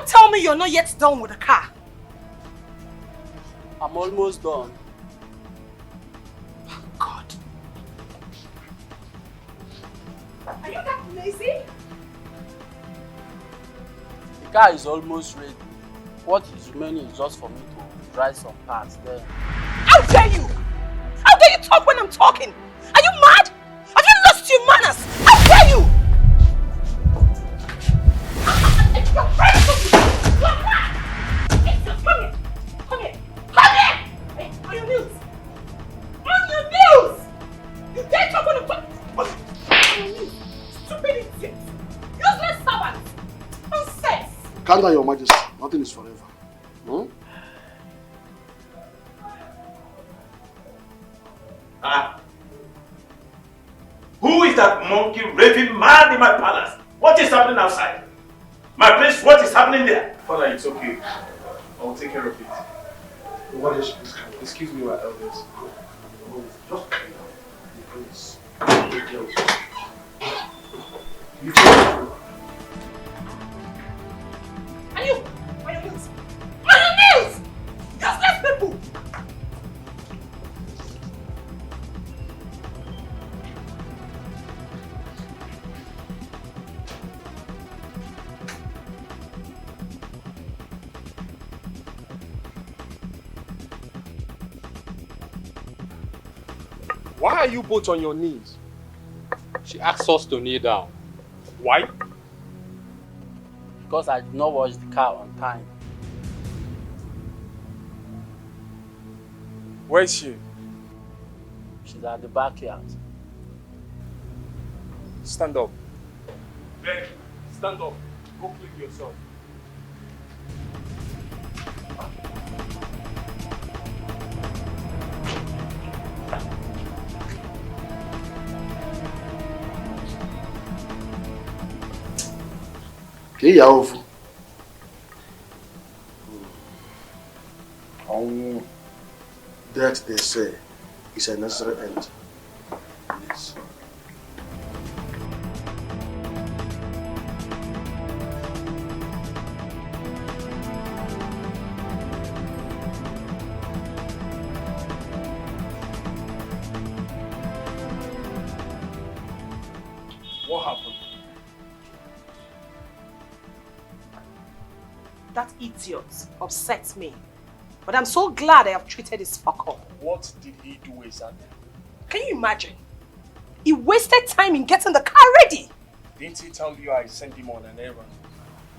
tell me you're not yet done with the car. I'm almost done. God. Are you that lazy? The car is almost ready. What is remaining is just for me to dry some parts there. How dare you? How dare you talk when I'm talking? Are you mad? Have you lost your manners? How dare you? You're very stupid. You're mad. Come here. Come here. Come here. Hey, on your knees. On your knees. You dare talk when I'm talking? On your knees. Stupid idiot. Useless servant. Nonsense. Calm down, Your Majesty. Nothing is forever. Hmm? Who is that monkey raving mad in my palace? What is happening outside? My prince, what is happening there? Father, it's okay. I'll take care of it. What is excuse me, my elders. Just please. Take care of it. You Are you? On your knees. On your knees. Useless people. Why are you both on your knees? She asked us to kneel down. Why? Because I did not wash the car on time. Where is she? She's at the backyard. Stand up. Ben, stand up. Go clean yourself. Okay, Yaofu. That they say is a necessary end. Please. What happened? That idiot upsets me. But I'm so glad I have treated his fuck up. What did he do exactly? Can you imagine? He wasted time in getting the car ready. Didn't he tell you I sent him on an errand?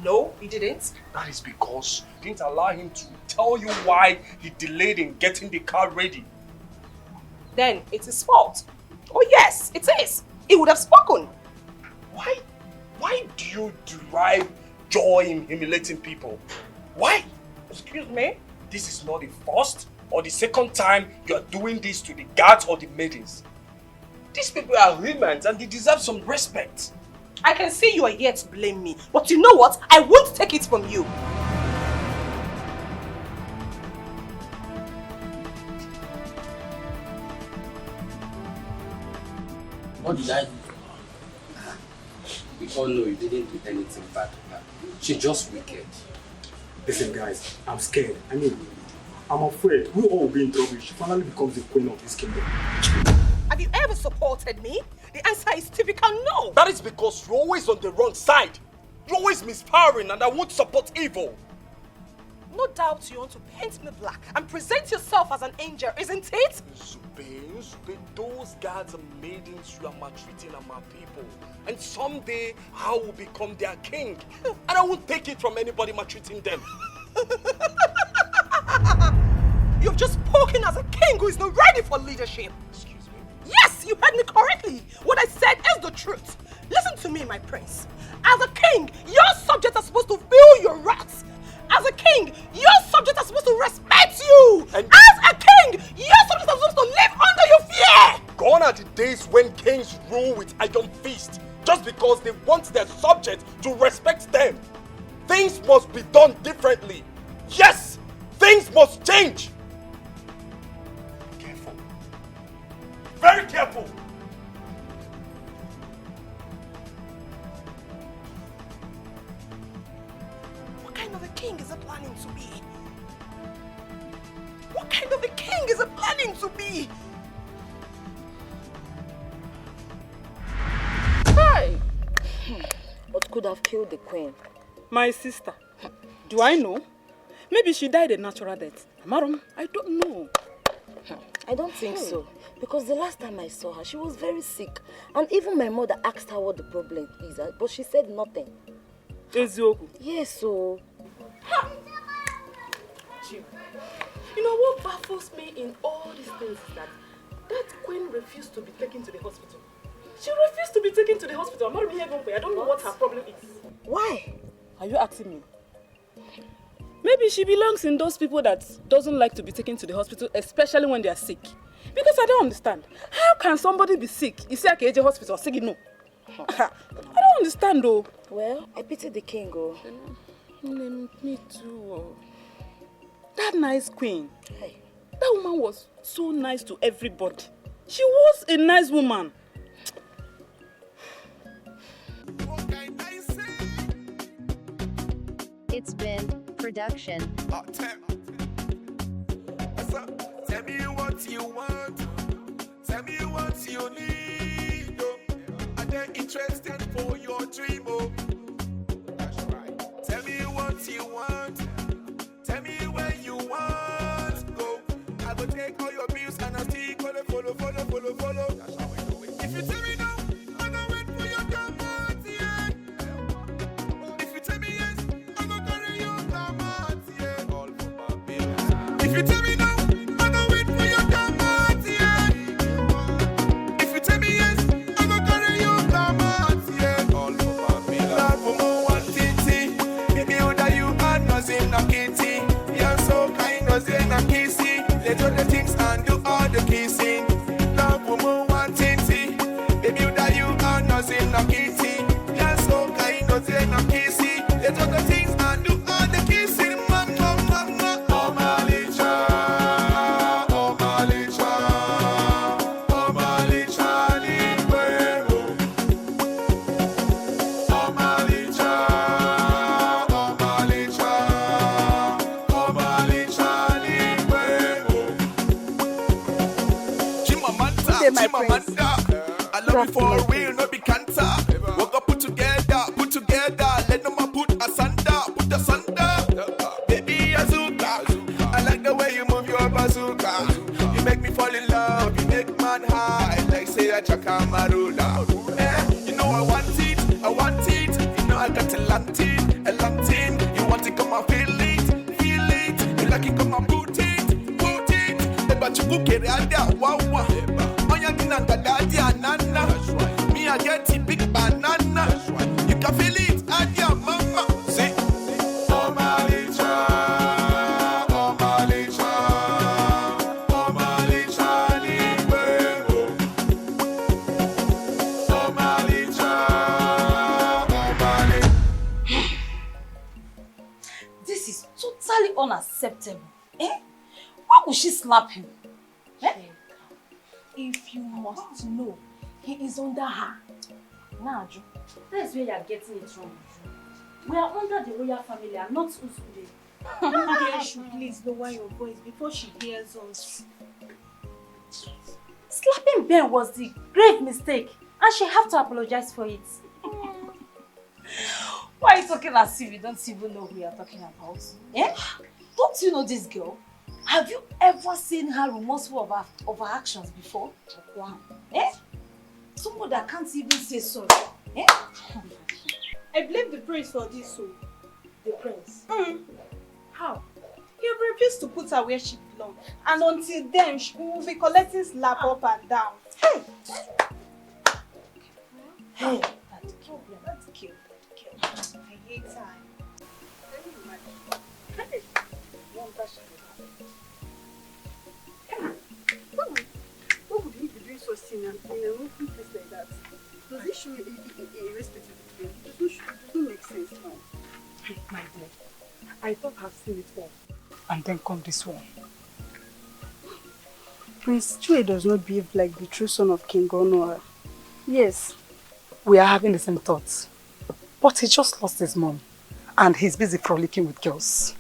No, he didn't. That is because you didn't allow him to tell you why he delayed in getting the car ready. Then it's his fault. Oh yes, it is. He would have spoken. Why do you derive joy in humiliating people? Why? Excuse me? This is not the first or the second time you are doing this to the guards or the maidens. These people are humans and they deserve some respect. I can see you are here to blame me, but you know what? I won't take it from you. What did I do? We all know you didn't do anything bad to her. She's just wicked. Listen guys, I'm scared. I'm afraid we all will be in trouble if she finally becomes the queen of this kingdom. Have you ever supported me? The answer is typical no. That is because you're always on the wrong side. You're always misfiring and I won't support evil. No doubt you want to paint me black and present yourself as an angel, isn't it? Zube, those guards and maidens you are maltreating are my people. And someday I will become their king. And I won't take it from anybody maltreating them. You've just spoken as a king who is not ready for leadership. Excuse me? Yes, you heard me correctly. What I said is the truth. Listen to me, my prince. As a king, your subjects are supposed to feel your wrath. As a king, your subjects are supposed to respect you. And as a king, your subjects are supposed to live under your fear. Gone are the days when kings rule with iron fist just because they want their subjects to respect them. Things must be done differently. Yes, things must change. Careful. Very careful. What kind of a king is he planning to be? What kind of a king is he planning to be? Hi! What could have killed the queen? My sister. Do I know? Maybe she died a natural death. Marum, I don't know. I don't think so. Because the last time I saw her, she was very sick. And even my mother asked her what the problem is, but she said nothing. Ezioku. Yes, so... You know what baffles me in all these things is that queen refused to be taken to the hospital. She refused to be taken to the hospital. I don't know what her problem is. Why? Are you asking me? Maybe she belongs in those people that doesn't like to be taken to the hospital, especially when they are sick. Because I don't understand. How can somebody be sick? You say, okay, hospital, sick, no. I don't understand though. Well, I pity the king, oh. Me too. That nice queen. Hey. That woman was so nice to everybody. She was a nice woman. It's been production. Tell me what you want. Tell me what you need. Oh. And they're interested for your dream. Oh. That's right. Tell me what you want. Tell me where you want. Go. I will take all your bills and I'll still follow. That's how we do it. If you tell me no, I'm gonna wait for your command, yeah. If you tell me yes, I'm gonna carry your command, yeah. All for my bills. If you tell me no, I'm gonna wait for your command, yeah. If you tell me yes, I'm gonna carry your command, yeah. All for my bills. Love for more one titty. Baby, without you, I'm nothing, no kitty. You're so kind, nothing, no kissy. Let all the things and do all the kissing. Love for more one titty. Baby, without you, I'm nothing, no kitty. You're so kind, nothing, no kissy. Let all the things and do all the kissing. Mama, oh my licha, oh my licha, oh my licha, liqueo. Oh my licha, oh my licha, oh my licha, liqueo. Chimamanda, I love you for real, no be cancer. Work up, put together, let no man put asunder. Baby Azuka, I like the way you move your bazooka. You make me fall in love, you make man high, like say a chakamarula. You know I want it. You know I got a long team. You want to come and feel it. You like it, come and put it. But you cook it right there, wow. Me, I get a big banana. You can feel it at your mama. See? Oh, my licha. Oh, my licha. Oh, my licha. Liqueo. Oh, my licha. Oh, my licha. This is totally unacceptable. Eh? Why would she slap him? Eh? If you must know, he is under her. Naju, that's where you are getting it wrong. We are under the royal family and not Usude. You should please lower your voice before she hears us. Slapping Ben was the grave mistake and she have to apologize for it. Why are you talking as if you don't even know who you are talking about? Eh? Don't you know this girl? Have you ever seen her remorseful of her actions before? Eh? Someone that can't even say sorry. Eh? I blame the prince for this, so. The prince? How? He refused to put her where she belongs. And until then, she will be collecting slap up and down. Hey! Hey! That's cute. I hate her. Can you imagine? Hey! What would he be doing so sin in an open place like that? Does it show a respect to the game? It doesn't make sense now. My dear, I thought I've seen it all. And then come this one. Prince Chue does not behave like the true son of King Gonora. Yes, we are having the same thoughts. But he just lost his mom. And he's busy frolicking with girls.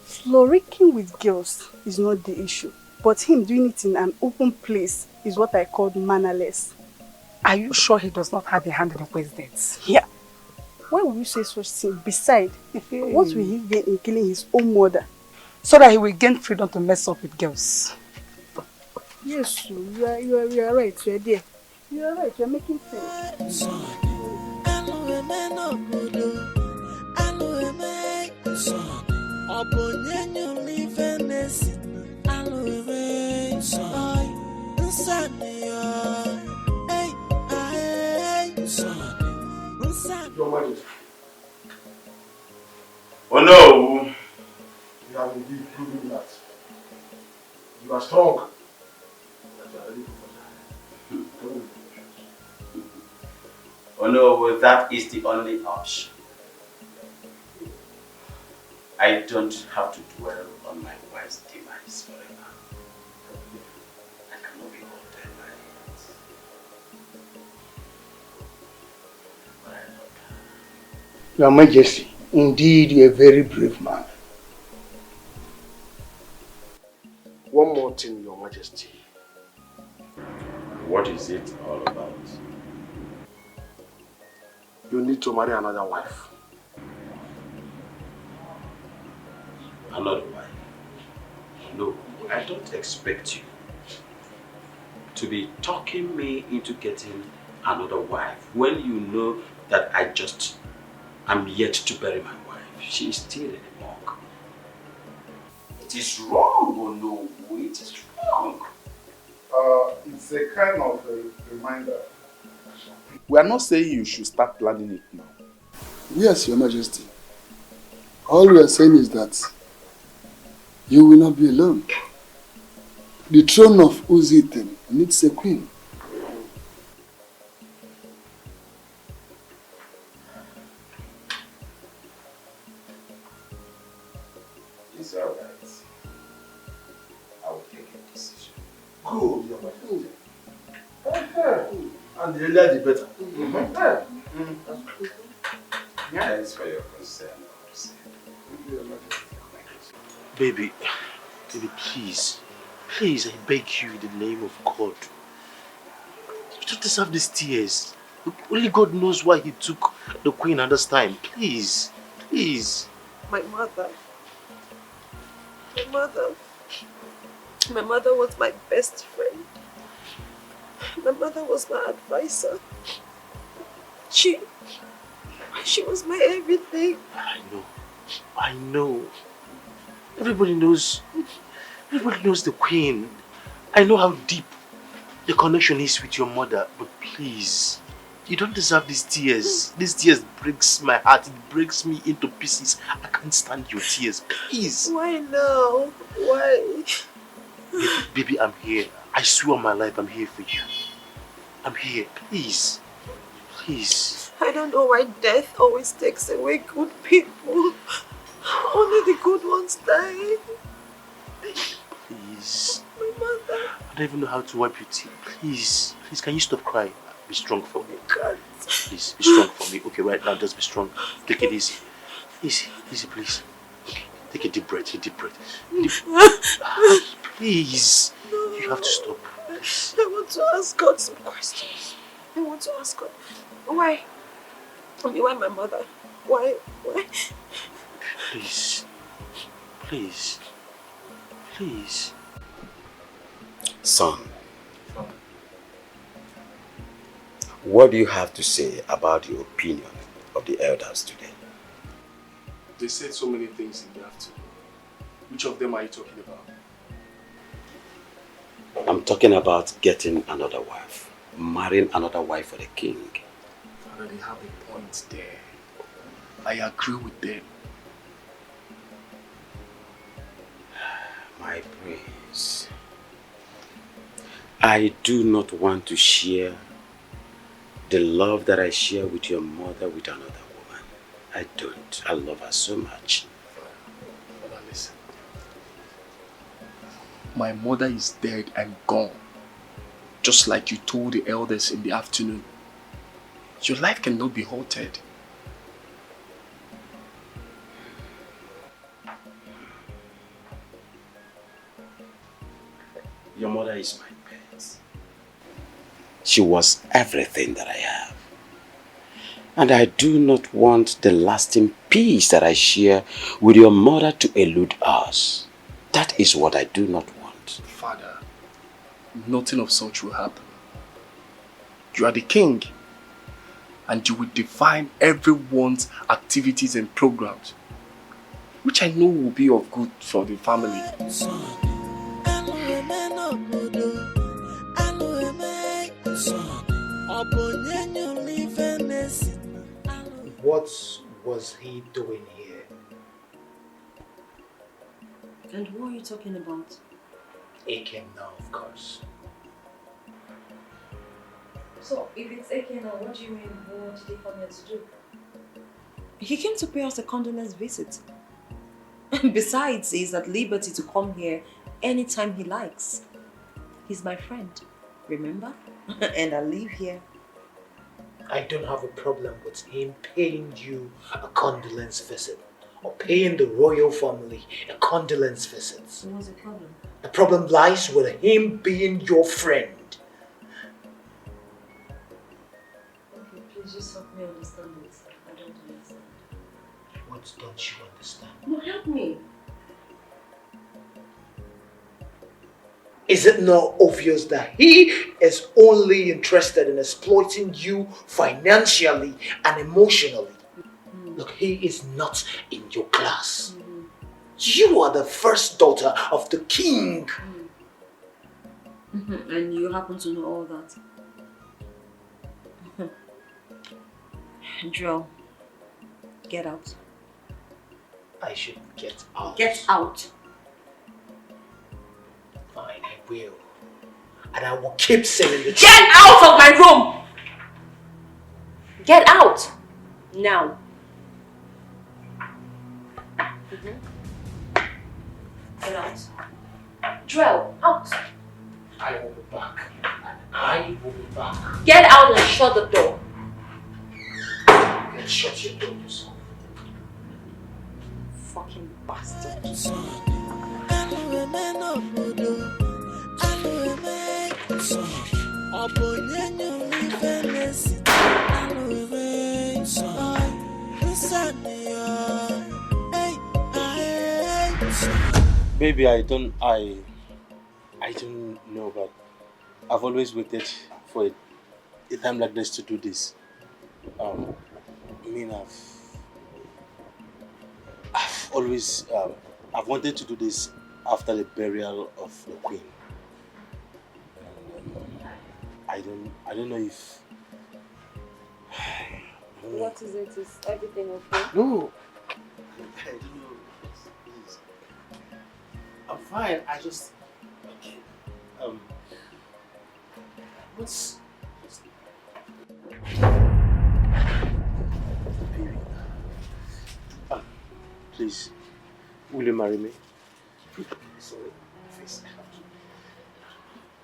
Frolicking with girls is not the issue. But him doing it in an open place is what I call mannerless. Are you sure he does not have a hand in Okwe's death? Yeah. Why would you say such thing? Besides, what will he gain in killing his own mother? So that he will gain freedom to mess up with girls. Yes, you are right. You are there. You are right. You are making sense. Your Majesty. Oh no! You have indeed proven that you are strong. That you are ready for that. Oh no, that is the only option. I don't have to dwell on my wife's demise forever. I cannot be altered by it. But I love her. Your Majesty, indeed you are a very brave man. One more thing, Your Majesty. What is it all about? You need to marry another wife. Another wife? No, I don't expect you to be talking me into getting another wife when you know that I'm yet to bury my wife. She is still in the morgue. It is wrong, oh no, it is wrong. It's a kind of a reminder. We are not saying you should start planning it now. Yes, Your Majesty. All we are saying is that you will not be alone. The throne of Uzitem needs a queen. It's all right. I will take a decision. Good, Your Majesty. And the earlier the better. Thanks for your concern. Baby, please. Please, I beg you in the name of God. You don't deserve these tears. Only God knows why he took the queen at this time. Please, please. My mother. My mother was my best friend. My mother was my advisor. She was my everything. I know. Everybody knows the queen. I know how deep the connection is with your mother, but please, you don't deserve these tears. These tears breaks my heart. It breaks me into pieces. I can't stand your tears. Please. Why now? Why? Baby, I'm here. I swear on my life, I'm here for you. I'm here. Please. Please. I don't know why death always takes away good people. Only the good ones die. Please. My mother. I don't even know how to wipe your tears. Please. Please, can you stop crying? Be strong for me. I can't. Please, be strong for me. Okay, right now, just be strong. Take it easy. Easy, please. Okay, take a deep breath. Please. No. You have to stop. Please. I want to ask God some questions. I want to ask God. Why? Why my mother? Why? Please. Son, what do you have to say about the opinion of the elders today? They said so many things in the afternoon. Which of them are you talking about? I'm talking about getting another wife. Marrying another wife for the king. Father, they have a point there. I agree with them. My prince, I do not want to share the love that I share with your mother with another woman. I don't. I love her so much. Father, listen. My mother is dead and gone. Just like you told the elders in the afternoon. Your life cannot be halted. Your mother is my pet. She was everything that I have. And I do not want the lasting peace that I share with your mother to elude us. That is what I do not want. Father, nothing of such will happen. You are the king, and you will define everyone's activities and programs, which I know will be of good for the family. What was he doing here? And who are you talking about? Akem now, of course. So, if it's Eke now, what do you mean? What did he come here to do? He came to pay us a condolence visit. Besides, he's at liberty to come here anytime he likes. He's my friend, remember? And I live here. I don't have a problem with him paying you a condolence visit or paying the royal family a condolence visit. So what's the problem? The problem lies with him being your friend. Okay, please just help me understand this. I don't understand. What don't you understand? No, help me. Is it not obvious that he is only interested in exploiting you financially and emotionally? Look, he is not in your class. You are the first daughter of the king. And you happen to know all that. Joel, get out. I should get out. Get out. Fine, I will. And I will keep saying the truth. Get out of my room! Get out! Now. Get out. Joel, out. I will be back. And I will be back. Get out and shut the door. And shut your door yourself. Fucking bastard. Baby, I don't know, but I've always waited for a time like this to do this. I mean, I've always I've wanted to do this after the burial of the queen. And, I don't know if. What is it? Is everything okay? No. I don't know. Please. I'm fine. I just. Okay. What's. Baby. Please, will you marry me? Sorry, face. I have to.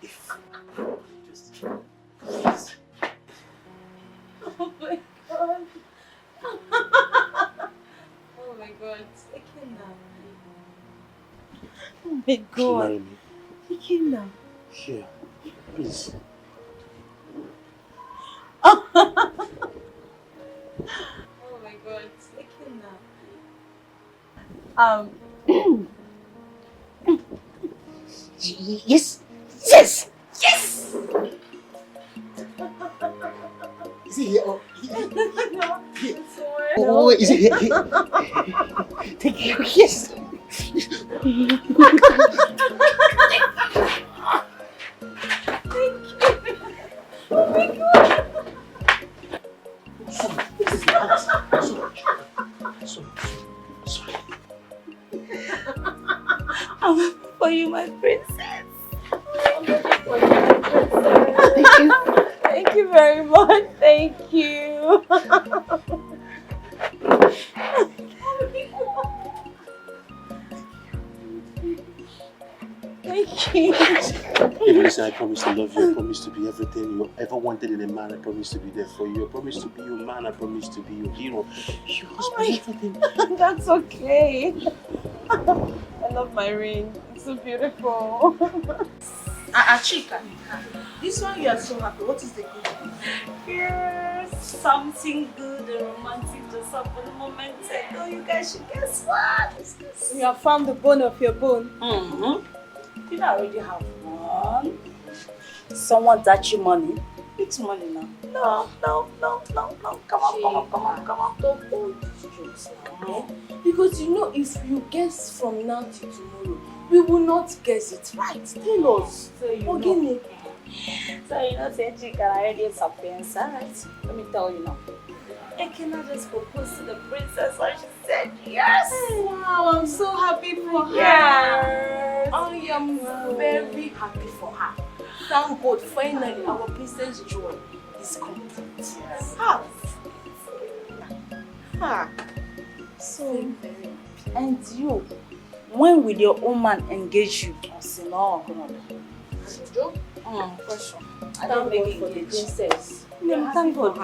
If. Just. Please. Oh my god. Oh my god. I cannot. Oh my god. Will you marry me? I cannot. Here, please. Oh my god. I cannot. Yes! Yes! Yes! Is it here? Oh, here. Oh, is it here? Thank you. Yes! Oh my god. Sorry. I'm for you, my princess. Thank you. Thank you very much. Thank you. Thank you. Baby, listen, I promise to love you. I promise to be everything you ever wanted in a man. I promise to be there for you. I promise to be your man. I promise to be your hero. You must be everything. That's okay. I love my ring. It's so beautiful. Chika, this one you are so happy. What is the good news? Yes, something good and romantic just happened a moment ago. You guys should guess what? You have found the bone of your bone. You already have one. Someone that you money. It's money now. No. Come on. Don't hold these jokes now. Because you know, if you guess from now to tomorrow, we will not guess it right. Tell us. So you know. So you know, say Chika already sapiens, right? Let me tell you now. Ekena just proposed to the princess and she said yes. Wow, I'm so happy for her. Yes. I am very happy for her. Thank God, finally our princess joy is complete. Yes. So, and you, when will your own man engage you? Question. I don't make it for the princess. No, thank God.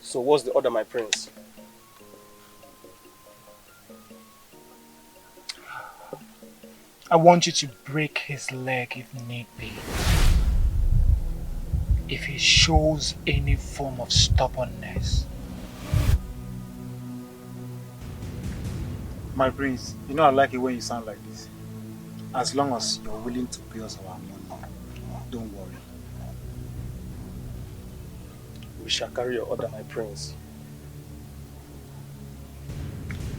So what's the order, my prince? I want you to break his leg if need be. If he shows any form of stubbornness. My prince, you know I like it when you sound like this. As long as you're willing to pay us our money, don't worry. We shall carry your order, my prince.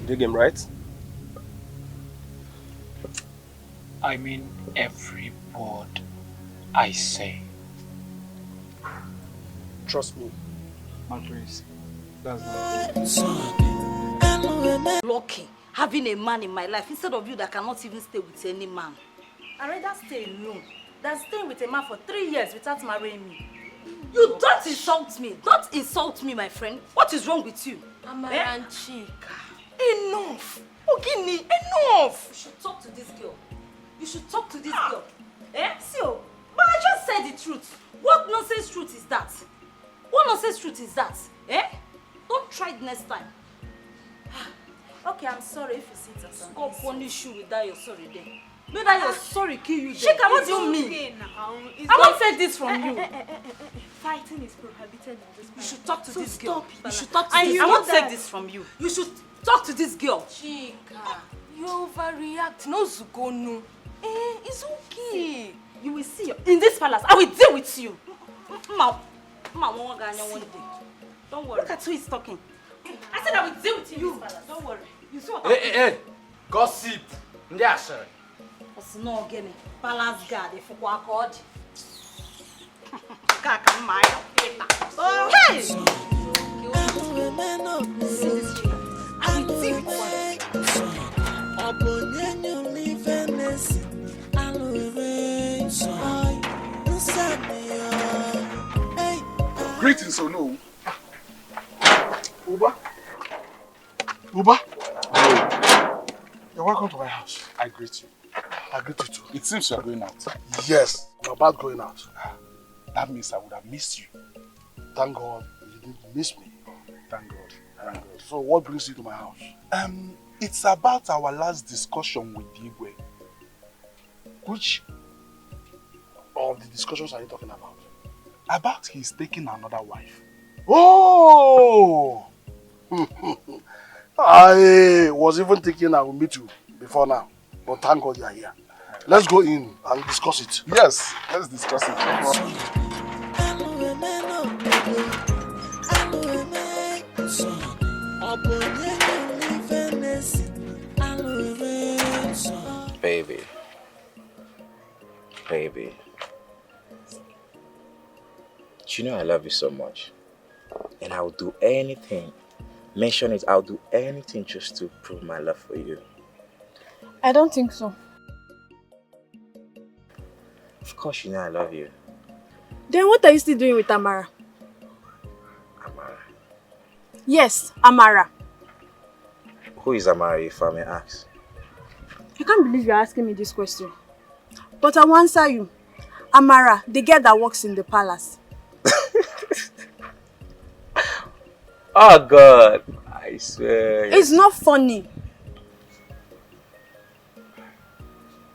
Dig him, right? I mean every word I say. Trust me. My prince, that's not Lucky having a man in my life instead of you that cannot even stay with any man. I'd rather stay alone than staying with a man for 3 years without marrying me. You don't insult me. Don't insult me, my friend. What is wrong with you? Amara and Chika. Enough. Ogini, enough. You should talk to this girl. See, but I just said the truth. What nonsense truth is that? Don't try it next time. Okay, I'm sorry if you see it as God punish you with that you're sorry then. May that you're sorry kill you then. Shika, what do you mean? I won't take this from you. Fighting is prohibited in this place. You should talk to this girl. You should talk to this this girl. I won't take this from you. You should talk to this girl. Chika, you overreact. No Zugono. It's okay. You will see. In this palace, I will deal with you. Mama, one day. Don't worry. Look at who is talking. I said I will deal with you in this palace. Don't worry. You see what Hey. Gossip. Ndiashere. What's no again? Palace guard. If you walk out. Oh, hey! See this chick. I will deal with Greetings, so no. Uba? You're welcome to my house. I greet you. I greet you too. It seems you're going out. Yes, I'm about going out. That means I would have missed you. Thank God you didn't miss me. Thank God. Thank God. So what brings you to my house? It's about our last discussion with Igwe. Which of the discussions are you talking about? About he's taking another wife. Oh! I was even thinking I will meet you before now. But thank God you are here. Let's go in and discuss it. Yes, let's discuss it. Baby. You know I love you so much. And I'll do anything. Mention it, I'll do anything just to prove my love for you. I don't think so. Of course you know I love you. Then what are you still doing with Amara? Amara? Yes, Amara. Who is Amara, if I may ask? I can't believe you're asking me this question. But I will answer you. Amara, the girl that works in the palace. Oh God, I swear. It's not funny.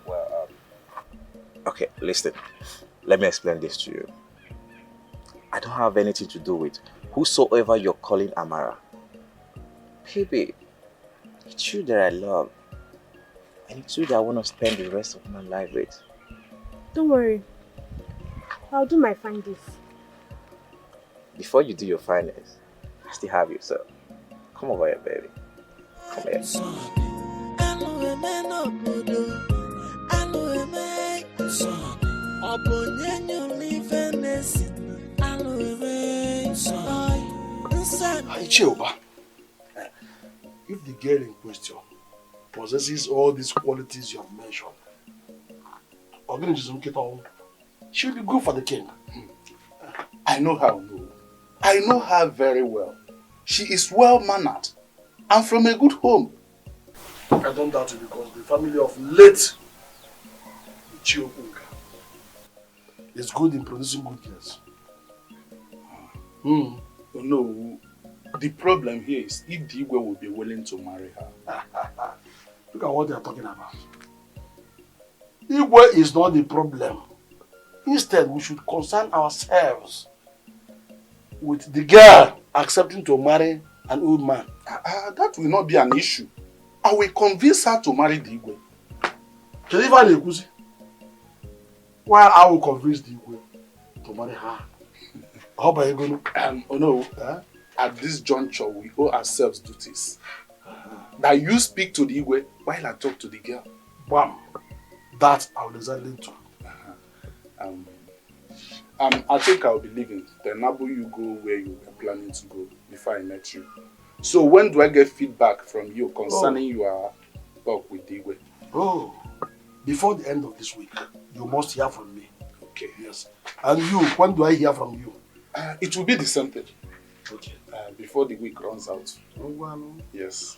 Well, okay, listen. Let me explain this to you. I don't have anything to do with whosoever you're calling Amara. Baby, it's you that I love. And it's you that I want to spend the rest of my life with. Don't worry. I'll do my finest. Before you do your finest, I still have you, so come over here, baby. Come here. Chioba, if the girl in question possesses all these qualities you have mentioned, she will be good for the king. I know her, no. I know her very well. She is well-mannered and from a good home. I don't doubt it because the family of late Chiopunga is good in producing good girls. No, the problem here is if Digwe will be willing to marry her. Look at what they are talking about. Igwe is not the problem. Instead, we should concern ourselves with the girl accepting to marry an old man. That will not be an issue. I will convince her to marry Digwe. While I will convince Digwe to marry her. How about you going to? No. At this juncture, we owe ourselves duties. That you speak to the Igwe while I talk to the girl. Bam. That I will exactly do. I think I'll be leaving. Then Abu, you go where you were planning to go before I met you. So when do I get feedback from you concerning your talk with the Igwe? Oh, before the end of this week, you must hear from me. Okay. Yes. And you, when do I hear from you? It will be the same thing. Okay. Before the week runs out. Yes.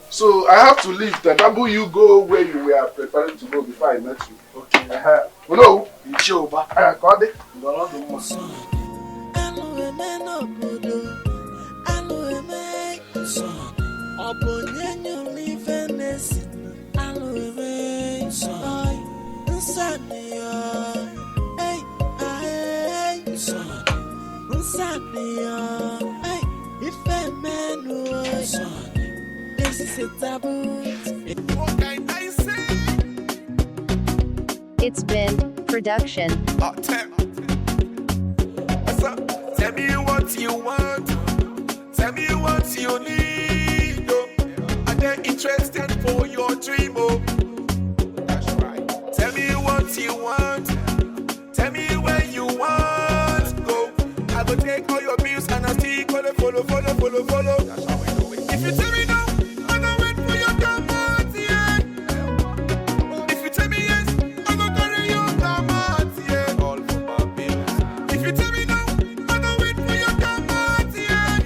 So I have to leave. Then Abu, you go where you were preparing to go before I met you. Okay. No. It's been production. Tell me what you want. Tell me what you need. Are they interested for your dream? That's right. Tell me what you want. Tell me where you want to go. I go take all your bills and I still gonna follow. That's how we do it. If you tell me no, I go wait for your comment, yeah. If you tell me yes, I go carry your comment, yeah. All for my bills. If you tell me no, I go wait for your comment, yeah.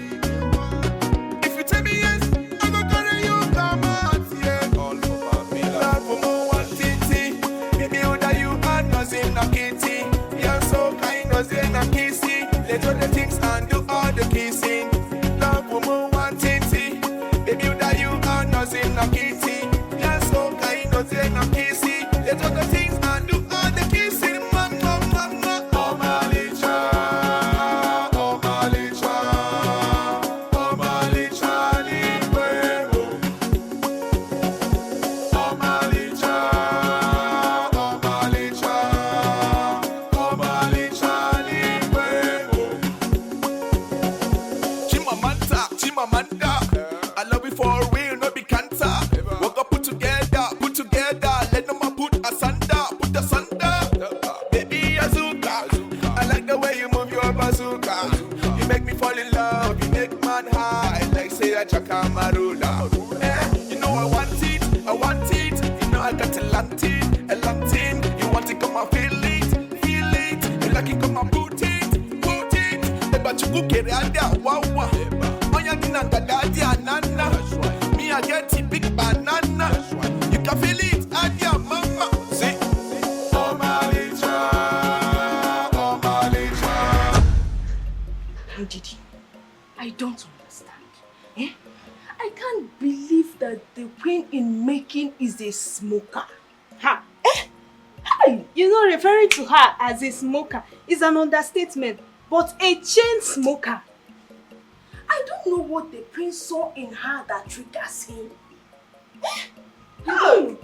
If you tell me yes, I go carry your comment, yeah. All for my bills. Love for more one titty. Baby, that you are nothing, no kitty. You're so kind, nothing, no kissy. Let all the things and do all the kissing. Love for more one titty. Baby, that you are nothing, no kitty. You're so kind, nothing, no kissy. Let all the things and do all the kissing. Mama, oh my licha, oh my licha, oh my licha, librero. Oh my licha, oh my licha, oh my licha, librero. Chimamanda, I love you for real, no be cancer. Walk up, put together, let no man put asunder. Baby Azuka, I like the way you move your bazooka. You make me fall in love, you make man high, like say a chakamarula. You know I want it. You know I got a long thing. You want to come and feel it. You like it, come and put it. But you cook it and wow. Me, I get a big banana. You can feel it and your mama. See? Oh my licha. How did he? don't understand. Eh? I can't believe that the queen in making is a smoker. Ha! You know, referring to her as a smoker is an understatement, but a chain smoker. I don't know what the prince saw in her that triggers him. You don't know?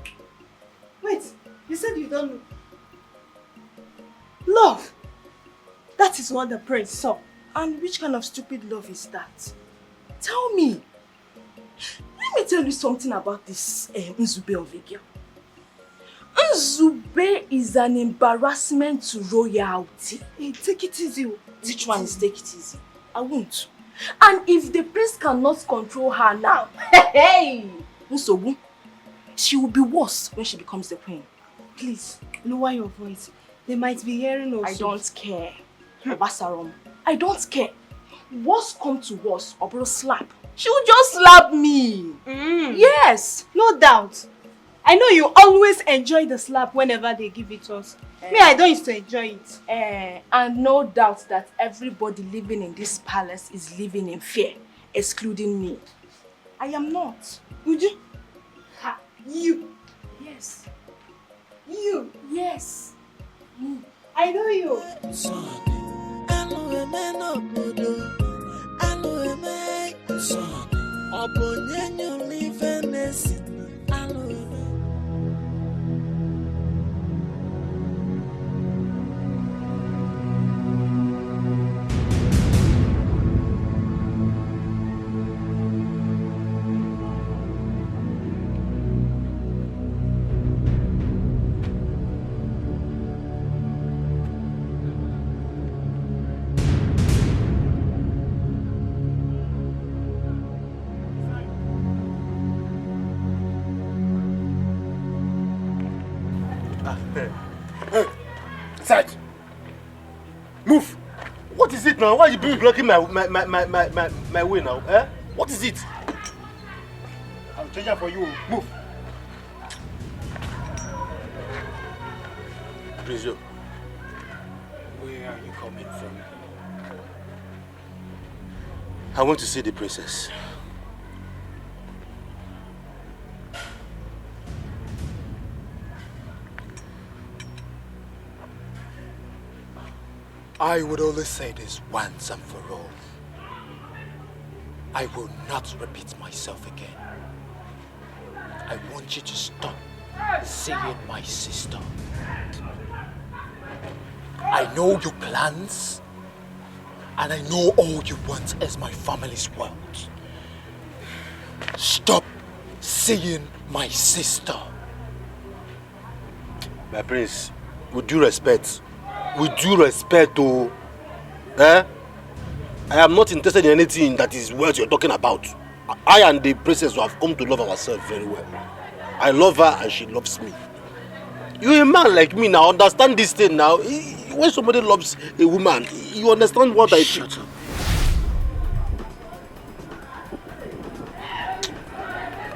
Wait, you said you don't know. Love! That is what the prince saw. And which kind of stupid love is that? Tell me. Let me tell you something about this Nzube of a girl. Nzube is an embarrassment to royalty. Hey, take it easy. Which one is take it easy? I won't. And if the prince cannot control her now, hey, Nsobu, she will be worse when she becomes the queen. Please, lower your voice. They might be hearing us. I don't care. Obasarom, I don't care. Worst come to worst, Obro slap. She will just slap me. Yes. No doubt. I know you always enjoy the slap whenever they give it to us. Me, I don't used to enjoy it. And no doubt that everybody living in this palace is living in fear, excluding me. I am not. Would you? Ha, you. Yes. You. Yes. Me. I know you. Sarge! Move! What is it now? Why are you blocking my way now? Eh? What is it? I'll change that for you. Move! Prince Joe, where are you coming from? I want to see the princess. I would only say this once and for all. I will not repeat myself again. I want you to stop seeing my sister. I know your plans, and I know all you want is my family's world. Stop seeing my sister. My prince, with due respect, oh, I am not interested in anything that is what you're talking about. I and the princess have come to love ourselves very well. I love her and she loves me. You're a man like me now, understand this thing now. When somebody loves a woman, you understand what I think. Shut up.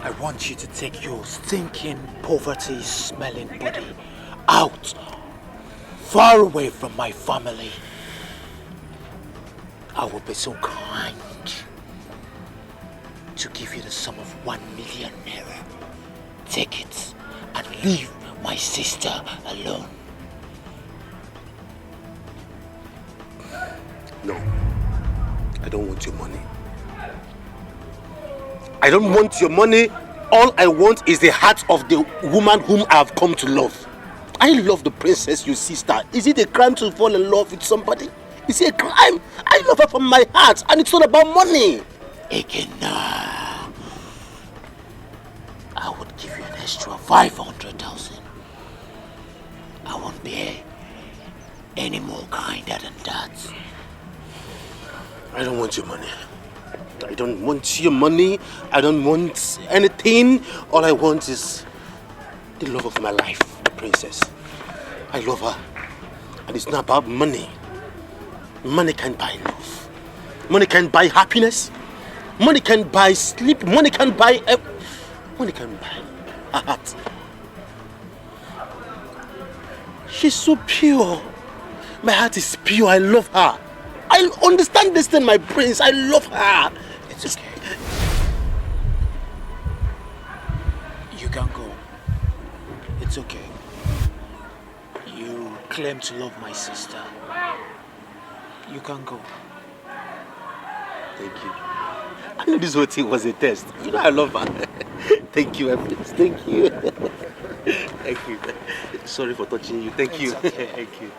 I want you to take your stinking, poverty-smelling body out, far away from my family. I will be so kind to give you the sum of 1 million naira. Take it and leave my sister alone. No, I don't want your money. I don't want your money. All I want is the heart of the woman whom I have come to love. I love the princess, your sister. Is it a crime to fall in love with somebody? Is it a crime? I love her from my heart, and it's not about money. Ekena, I would give you an extra 500,000. I won't be any more kinder than that. I don't want your money. I don't want your money. I don't want anything. All I want is the love of my life, the princess. I love her. And it's not about money. Money can't buy love. Money can't buy happiness. Money can't buy sleep. Money can't buy... money can't buy a heart. She's so pure. My heart is pure. I love her. I understand this thing, my prince. I love her. It's okay. You can go. It's okay. You claim to love my sister. You can go. Thank you. I know this whole thing was a test. You know I love her. Thank you, my prince. Thank you. Thank you. Sorry for touching you. Thank you. Okay. Thank you.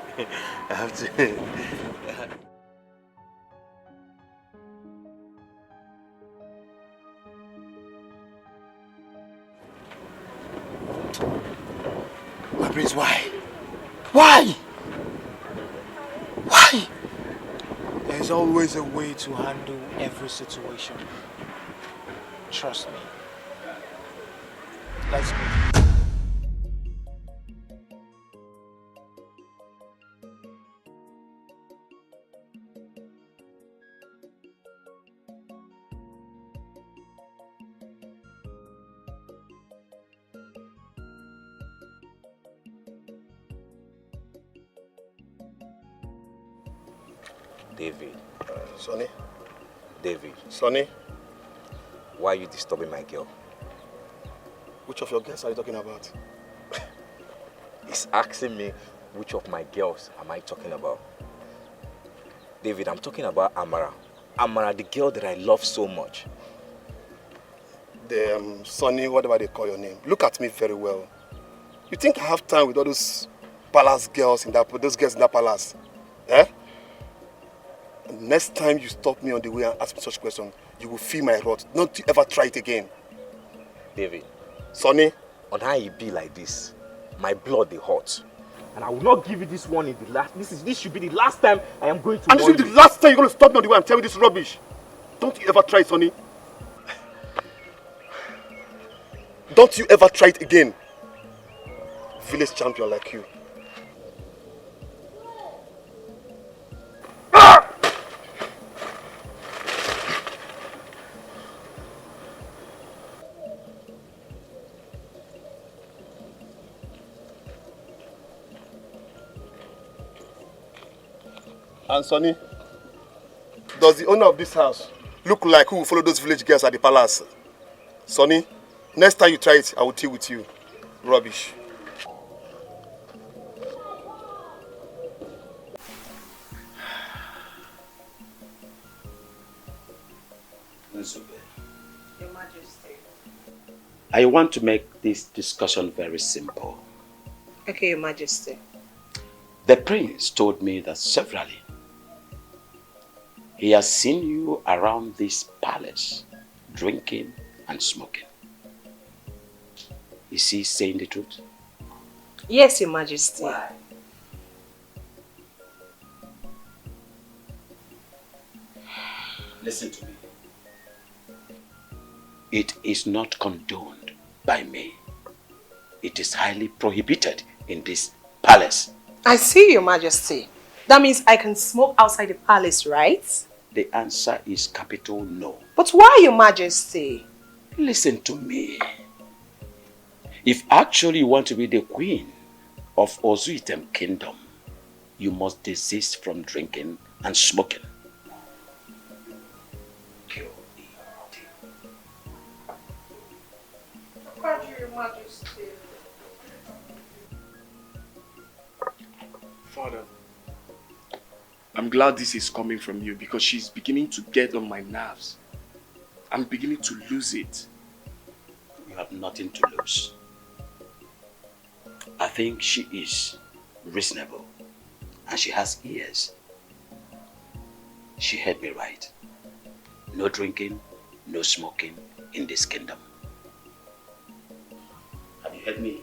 I have to. My prince, why? Why? Why? There's always a way to handle every situation. Trust me. Let's go. David. Sonny? David. Sonny? Why are you disturbing my girl? Which of your girls are you talking about? He's asking me which of my girls am I talking about. David, I'm talking about Amara. Amara, the girl that I love so much. The Sonny, whatever they call your name. Look at me very well. You think I have time with all those palace girls in those girls in that palace? Eh? Next time you stop me on the way and ask me such a question, you will feel my wrath. Don't you ever try it again. David. Sonny. On how you be like this, my blood is hot. And I will not give you this one in the last. This should be the last time I am going to. And this will be the last time you're going to stop me on the way and tell me this rubbish. Don't you ever try it, Sonny. Don't you ever try it again. Village champion like you. And Sonny, does the owner of this house look like who will follow those village girls at the palace? Sonny, next time you try it, I will deal with you. Rubbish. Your Majesty. I want to make this discussion very simple. Okay, Your Majesty. The prince told me that severally he has seen you around this palace, drinking and smoking. Is he saying the truth? Yes, Your Majesty. Why? Listen to me. It is not condoned by me. It is highly prohibited in this palace. I see, Your Majesty. That means I can smoke outside the palace, right? The answer is capital no. But why, Your Majesty? Listen to me. If actually you want to be the queen of Ozuitem Kingdom, you must desist from drinking and smoking. Your Majesty. Father, I'm glad this is coming from you because she's beginning to get on my nerves. I'm beginning to lose it. You have nothing to lose. I think she is reasonable and she has ears. She heard me right. No drinking, no smoking in this kingdom. Have you heard me?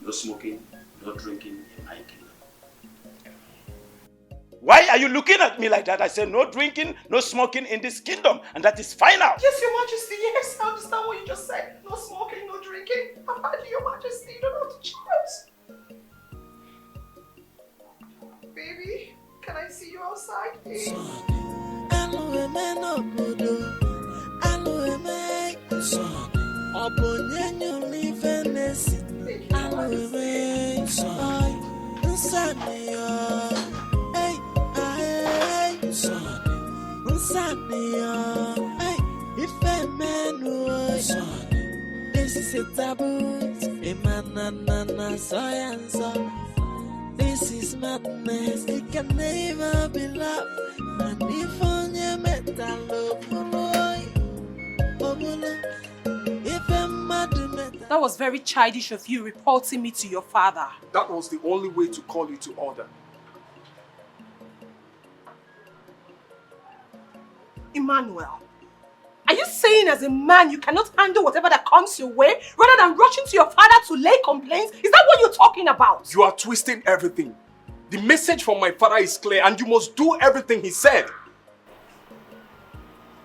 No smoking, no drinking in my kingdom. Why are you looking at me like that? I said no drinking, no smoking in this kingdom, and that is final. Yes, Your Majesty, yes, I understand what you just said. No smoking, no drinking. I've heard you, Your Majesty, you don't have to choose. Baby, can I see you outside, please? Son. is a taboo. Imanana science. This is madness. It can never be love. And if on your metal, That was very childish of you reporting me to your father. That was the only way to call you to order. Emmanuel, are you saying as a man you cannot handle whatever that comes your way rather than rushing to your father to lay complaints? Is that what you're talking about? You are twisting everything. The message from my father is clear and you must do everything he said.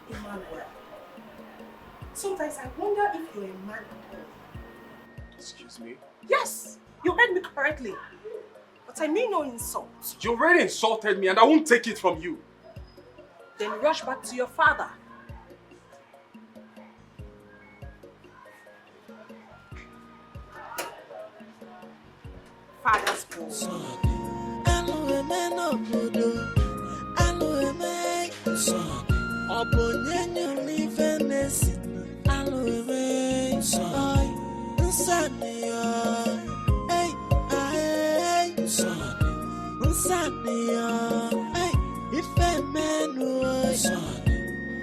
Emmanuel, sometimes I wonder if you're a man at all. Excuse me? Yes, you heard me correctly. But I mean no insult. You already insulted me and I won't take it from you. Then rush back to your father. Father's boy.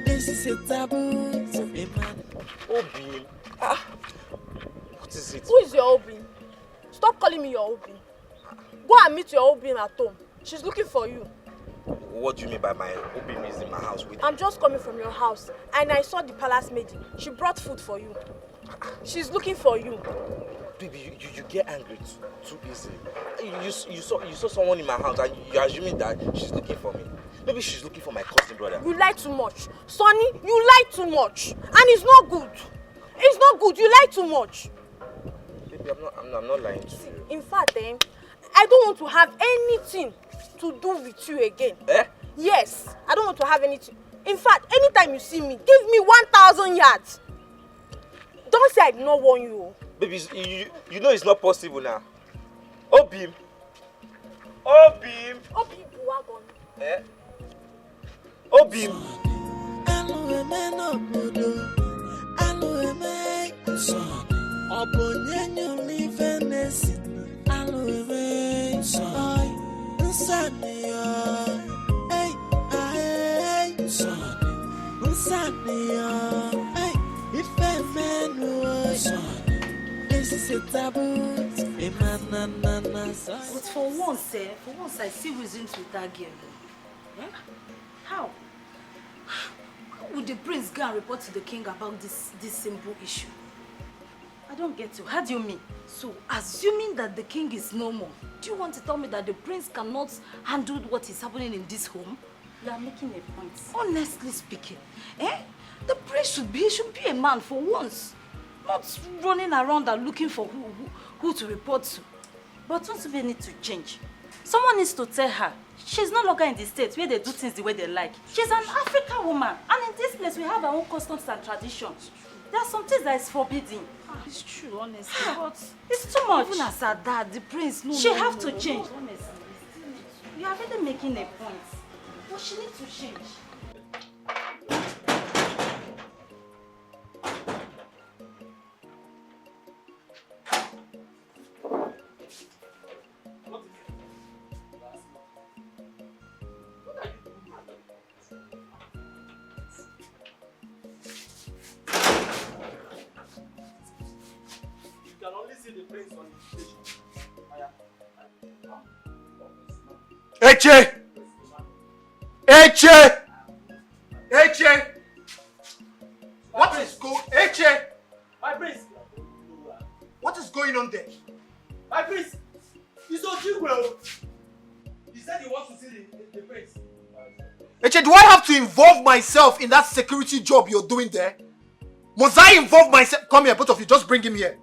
This is a taboo. Obi. What is it? Who is your Obi? Stop calling me your Obi. Go and meet your Obi at home. She's looking for you. What do you mean by my Obi is in my house with? I'm just coming from your house and I saw the palace maid. She brought food for you. She's looking for you. Baby, you get angry too easily. You saw someone in my house and you're assuming that she's looking for me. Maybe she's looking for my cousin brother. You lie too much. Sonny, you lie too much. And it's not good. It's not good. You lie too much. Baby, I'm not lying to you. In fact, I don't want to have anything to do with you again. Eh? Yes, I don't want to have anything. In fact, anytime you see me, give me 1,000 yards. Don't say I did not warn you. Baby, you know it's not possible now. Obim. Obim. Obim, wagon. Eh? Obim. This is a taboo. But for once I see reasons with that girl. Eh? How? How would the prince go and report to the king about this simple issue? I don't get you. How do you mean? So, assuming that the king is no more, do you want to tell me that the prince cannot handle what is happening in this home? You are making a point. Honestly speaking, the prince should be a man for once. Not running around and looking for who to report to. But don't we need to change? Someone needs to tell her she's no longer in the state where they do things the way they like. She's an African woman. And in this place, we have our own customs and traditions. There are some things that is forbidden. It's true, honestly. But it's too much. Even as her dad, the prince, she have to change. Honestly, you are already making a point. But she needs to change. Eche! Eche! Eche! What is going on? Eche! My prince! What is going on there? My prince! He's so cheap, bro! He said he wants to see the prince. Eche, do I have to involve myself in that security job you're doing there? Must I involve myself? Come here, both of you, just bring him here.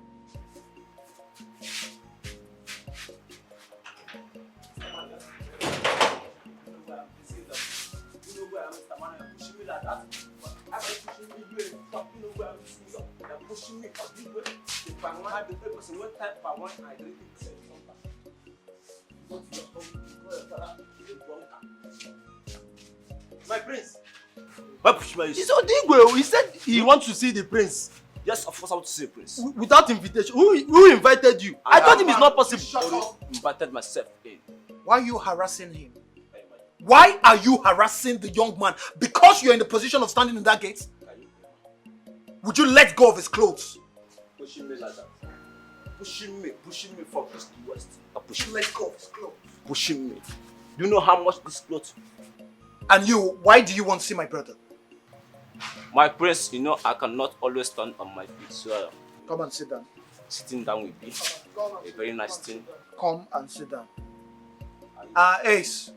My prince! He's so big, bro! He said he wants to see the prince. Yes, of course I want to see you, Prince. Without invitation? Who invited you? I told him it's not possible. Shut up. Invited myself in. Why are you harassing him? Why are you harassing the young man? Because you're in the position of standing in that gate? Would you let go of his clothes? Pushing me like that. Pushing me from east to west. Let go of his clothes. Pushing me. Do you know how much this clothes? And you, why do you want to see my brother? My Prince, you know I cannot always stand on my feet, so come and sit down. Sitting down will be a very nice thing. Come and sit down. Ace,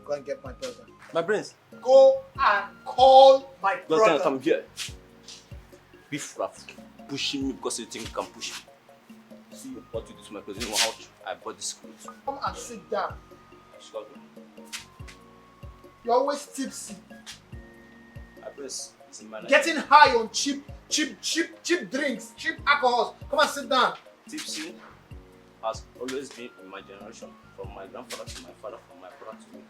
go and get my brother. My Prince. Go and call my brother. Don't come here. Be fluff. Pushing me because you think you can push me. See what you do to my clothes. You know how I bought this clothes. Come and sit down. You're always tipsy. My Prince is in my life. Getting high on cheap drinks, cheap alcohols. Come and sit down. Tipsy has always been in my generation. From my grandfather to my father, from my father to me.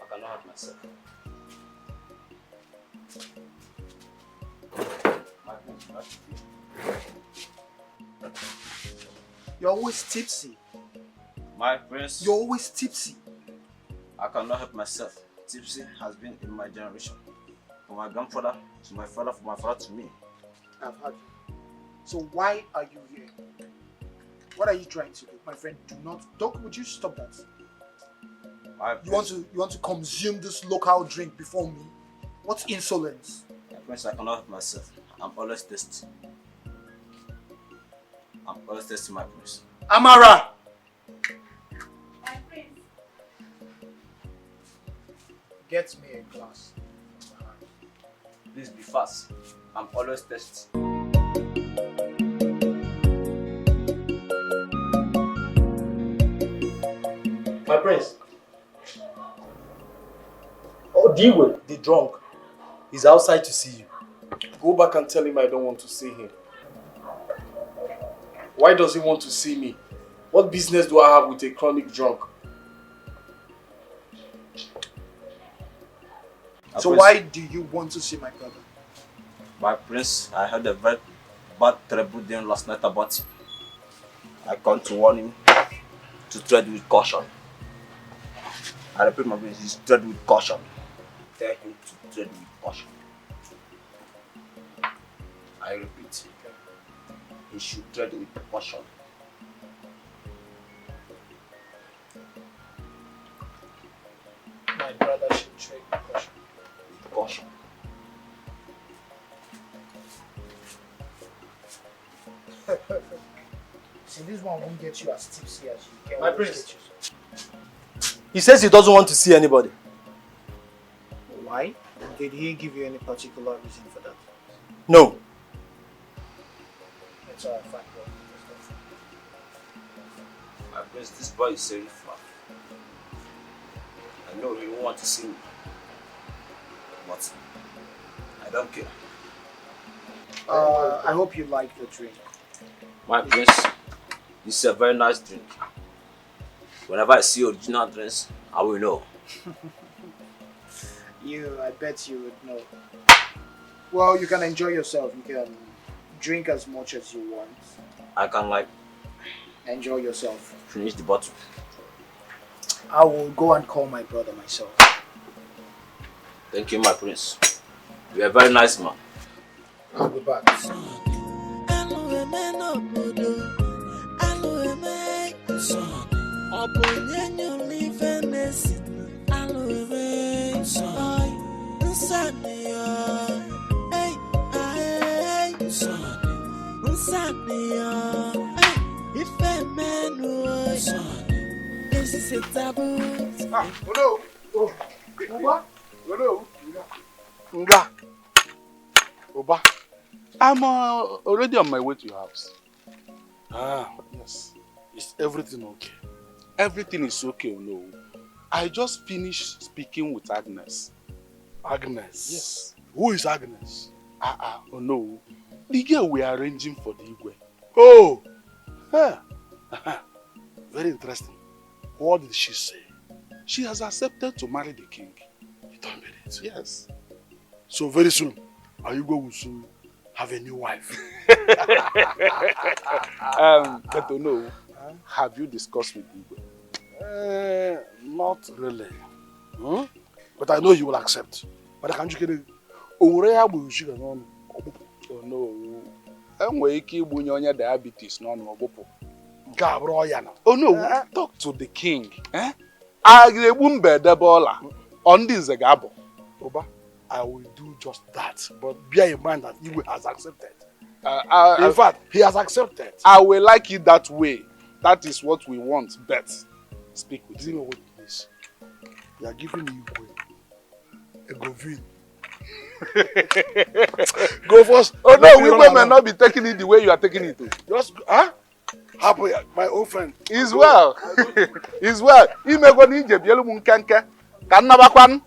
I cannot help myself. You're always tipsy. My Prince. You're always tipsy. I cannot help myself. Tipsy has been in my generation. From my grandfather to my father, from my father to me. I've heard you. So why are you here? What are you trying to do? My friend, would you stop that? You want to consume this local drink before me? What's insolence? My Prince, I cannot help myself. I'm always thirsty. I'm always thirsty, my Prince. Amara! My Prince. Get me a glass. Please be fast. I'm always thirsty. My Prince. Nollywood, the drunk, is outside to see you. Go back and tell him I don't want to see him. Why does he want to see me? What business do I have with a chronic drunk? So why do you want to see my brother? My Prince, I heard a very bad, terrible thing last night about him. I come to warn him to tread with caution. I repeat, my Prince, he's tread with caution. Tell him to tread with caution. I repeat, he should tread with caution. My brother should tread with caution. With caution. See, this one won't get you as tipsy as you can. My Prince. He says he doesn't want to see anybody. Why? Did he give you any particular reason for that? No. That's all right, fine. My Prince, this boy is very flat. I know he won't want to see me. But I don't care. I hope you like the drink. My Prince, this is a very nice drink. Whenever I see original drinks, I will know. I bet you would know. Well, you can enjoy yourself. You can drink as much as you want. I can enjoy yourself. Finish the bottle. I will go and call my brother myself. Thank you, my Prince. You're a very nice man. I'll be back. This is a taboo. Hello. Oba. Hello. Nga. Oba. I'm already on my way to your house. Yes. Is everything okay? Everything is okay, no. I just finished speaking with Agnes. Agnes? Yes. Who is Agnes? Oh no. The girl we are arranging for the Igwe. Oh! Yeah. Very interesting. What did she say? She has accepted to marry the king. You don't mean it? Yes. So very soon, Igwe will soon have a new wife. But to know, have you discussed with Igwe? Not really. Hmm? But I know he will accept. But I can't get it. Oh no. I'm waking diabetes. No. Oh no, talk to the king. I won't be the baller. On this Zagabo. Oba, I will do just that. But bear in mind that he has accepted. In fact, he has accepted. I will like it that way. That is what we want. Bet. Speak with him. Please. You are giving me a govin. Go first. Oh no, we may not be taking it the way you are taking it. Just happy, my old friend. Is well. Is well. He may go ninja bielu munkanke. Kan na bakwan.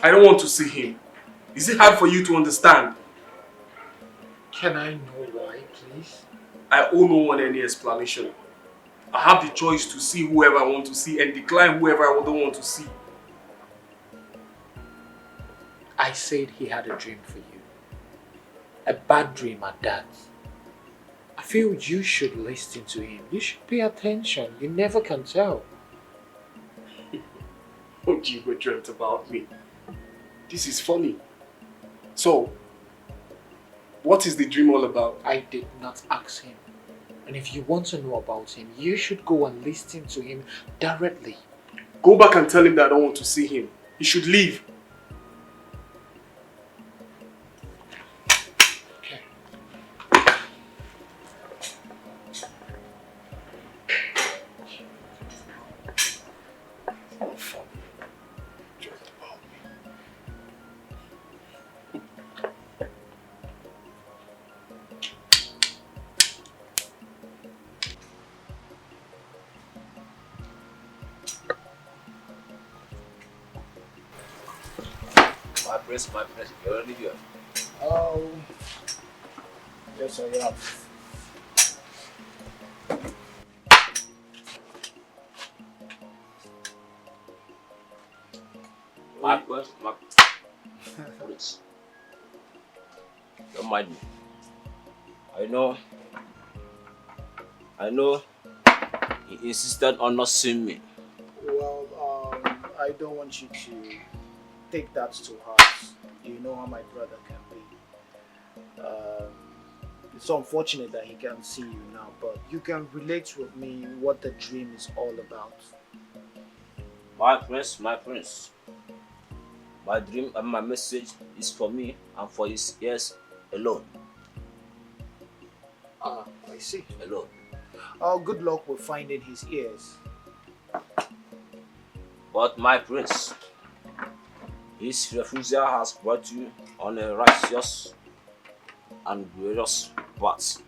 I don't want to see him. Is it hard for you to understand? Can I know why, please? I owe no one any explanation. I have the choice to see whoever I want to see and decline whoever I don't want to see. I said he had a dream for you. A bad dream at that. I feel you should listen to him. You should pay attention. You never can tell. What you dreamt about me? This is funny. So, what is the dream all about? I did not ask him. And if you want to know about him, you should go and listen to him directly. Go back and tell him that I don't want to see him. He should leave. My press, you already here. Oh, yes, I am. My press. Don't mind me. I know he insisted on not seeing me. Well, I don't want you to take that to heart. You know how my brother can be. It's unfortunate that he can't see you now, but you can relate with me what the dream is all about. My prince. My dream and my message is for me and for his ears alone. I see. Alone. Good luck with finding his ears. But my prince, his refusal has brought you on a righteous and glorious path.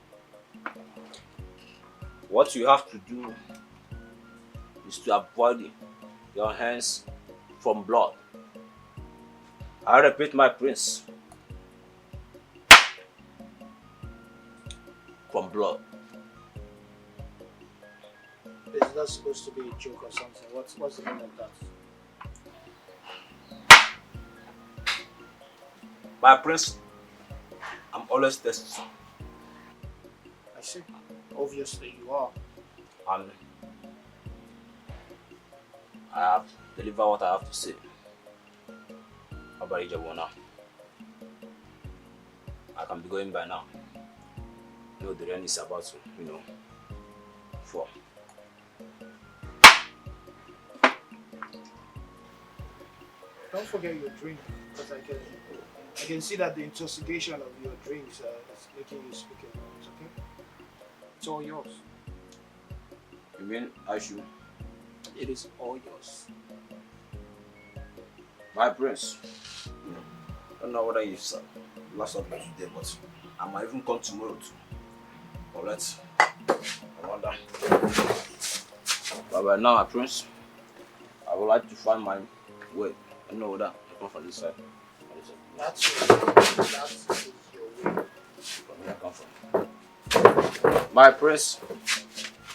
What you have to do is to avoid your hands from blood. I repeat, my prince, from blood. Is that supposed to be a joke or something? What's the meaning of that? My prince, I'm always tested. I see. Obviously you are. And I have delivered what I have to say. About Ijabona. I can be going by now. No, the rain is about to, fall. Don't forget your drink, because I can see that the intoxication of your drinks is making you speak a lot, okay? It's all yours. You mean I should? It is all yours. My prince, I don't know whether you said last up today, but I might even come tomorrow too. But I wonder. But right now, my prince, I would like to find my way. I know that I come from this side. That's your way. I come from. My prince,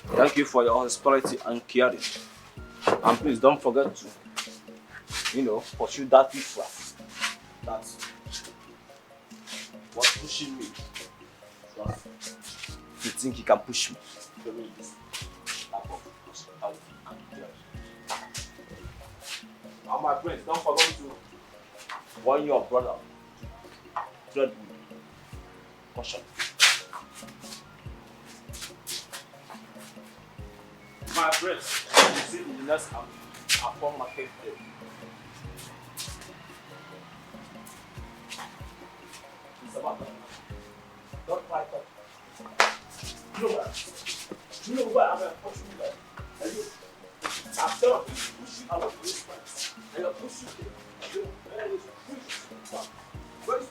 thank you for your hospitality and caring. And please don't forget to, pursue that people that was pushing me. You think he can push me? And my friends, don't forget to warn your brother to tread with caution. My friends, you see in the next Afon market day. It's about that. Don't fight up. You know where I'm going to push you like? Are you? After I push you out of this place, and I push you there, you know, push you. Where's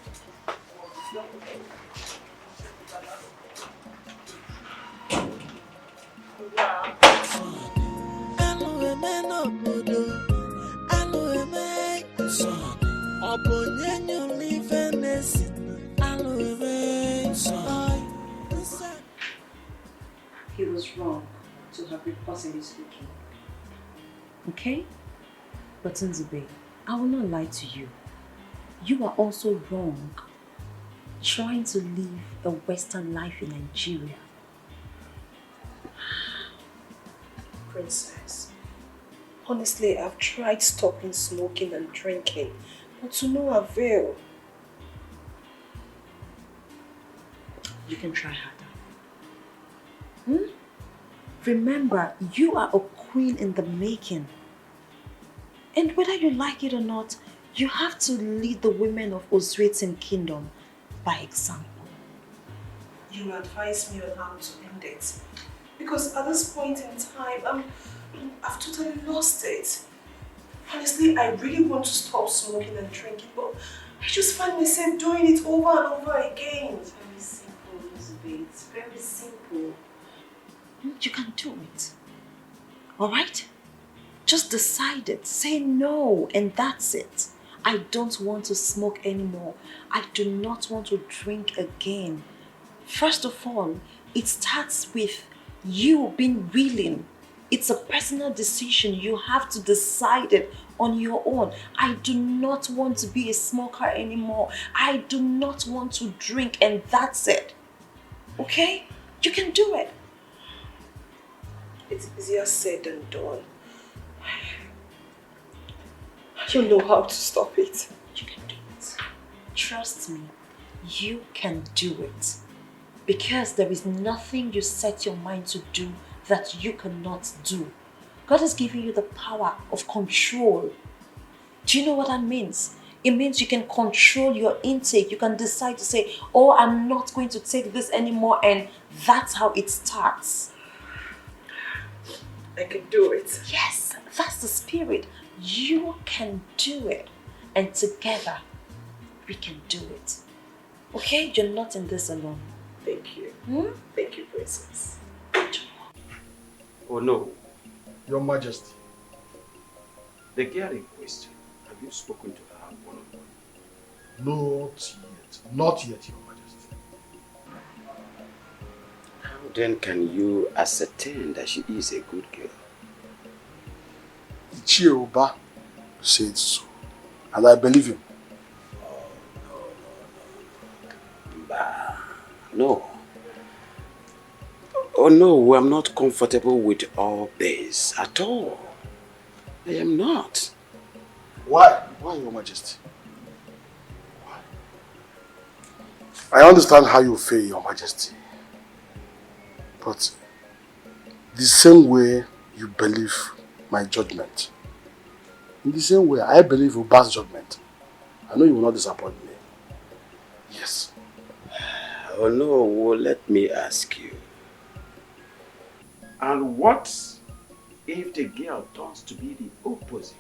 He was wrong to have reported his looking. Okay? But Nzube, I will not lie to you. You are also wrong trying to live a Western life in Nigeria. Princess, honestly, I've tried stopping smoking and drinking, but to no avail. You can try harder. Remember, you are a queen in the making. And whether you like it or not, you have to lead the women of Ozwetin Kingdom by example. You advise me on how to end it. Because at this point in time, I've totally lost it. Honestly, I really want to stop smoking and drinking, but I just find myself doing it over and over again. It's very simple, Elizabeth. It's very simple. You can do it. Alright? Just decide it. Say no, and that's it. I don't want to smoke anymore. I do not want to drink again. First of all, it starts with you being willing. It's a personal decision. You have to decide it on your own. I do not want to be a smoker anymore. I do not want to drink, and that's it. Okay? You can do it. It's easier said than done. I don't know how to stop it. You can do it. Trust me, you can do it. Because there is nothing you set your mind to do that you cannot do. God has given you the power of control. Do you know what that means? It means you can control your intake. You can decide to say, oh, I'm not going to take this anymore, and that's how it starts. I can do it. Yes, that's the spirit. You can do it. And together, we can do it. Okay? You're not in this alone. Thank you. Thank you, Princess. Oh no. Your Majesty. The girl in question, have you spoken to her one-on-one? Not yet. Not yet, Your Majesty. How then can you ascertain that she is a good girl? Chioba said so, and I believe him. No. Oh no, I'm not comfortable with all this at all. I am not. Why? Why, Your Majesty? Why? I understand how you feel, Your Majesty. But the same way you believe my judgment, in the same way I believe Uba's judgment, I know you will not disappoint me. Yes. Oh no, well, let me ask you. And what if the girl turns to be the opposite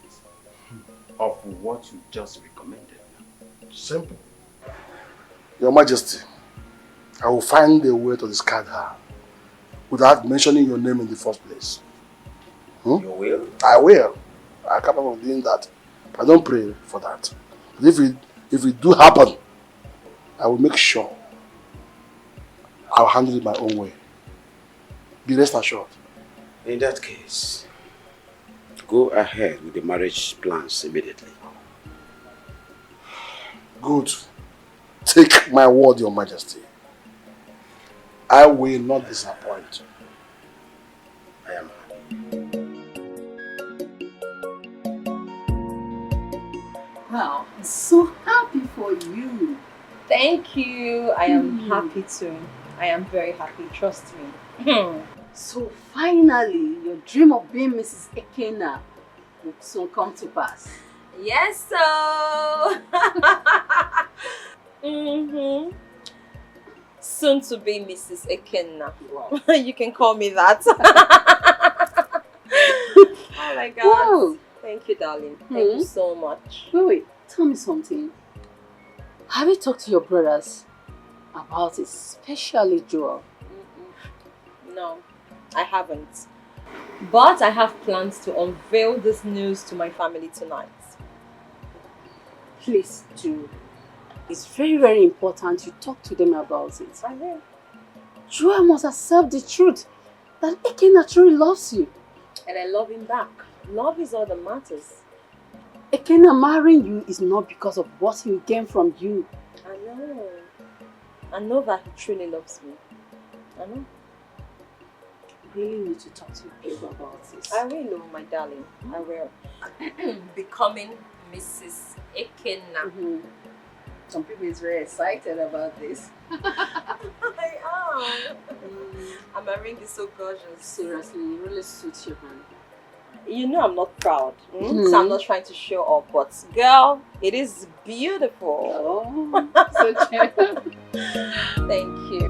of what you just recommended? Simple. Your Majesty, I will find a way to discard her without mentioning your name in the first place. You will? I will. I'm capable of doing that. I don't pray for that. But if it do happen, I will make sure I'll handle it my own way. Be rest assured. In that case, go ahead with the marriage plans immediately. Good. Take my word, Your Majesty. I will not disappoint. I am Wow, I'm so happy for you. Thank you. I am happy too. I am very happy, trust me. So finally, your dream of being Mrs. Ekena will soon come to pass. Yes, so. Soon to be Mrs. Ekena. Wow. You can call me that. Oh my God. Wow. Thank you, darling. Thank you so much. Wait, tell me something. Have you talked to your brothers about it, especially Joel? No, I haven't. But I have plans to unveil this news to my family tonight. Please do. It's very, very important you talk to them about it. I will. Joel must accept the truth that Ekena truly loves you. And I love him back. Love is all that matters. Ekena marrying you is not because of what he gained from you. I know. I know that he truly loves me. I know. You really need to talk to your people about this. I will, my darling. I will. Becoming Mrs. Ekena. Some people is very excited about this. I am. And my ring is so gorgeous. Seriously, it really suits your hand. You know I'm not proud, so I'm not trying to show off, but girl, it is beautiful. Oh, so true. Thank you.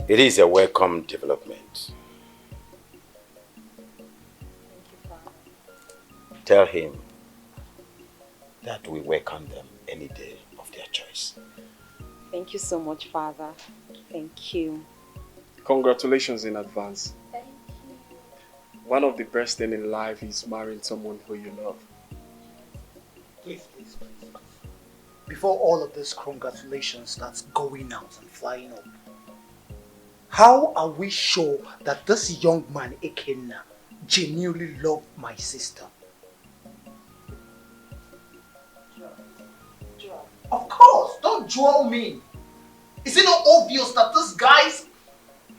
It is a welcome development. Thank you, Father. Tell him that we welcome them any day of their choice. Thank you so much, Father. Thank you. Congratulations in advance. Thank you. One of the best things in life is marrying someone who you love. Please. Before all of this congratulations starts going out and flying up, how are we sure that this young man, Ekena, genuinely loved my sister? Joel. Of course, don't Joel me. Is it not obvious that this guy's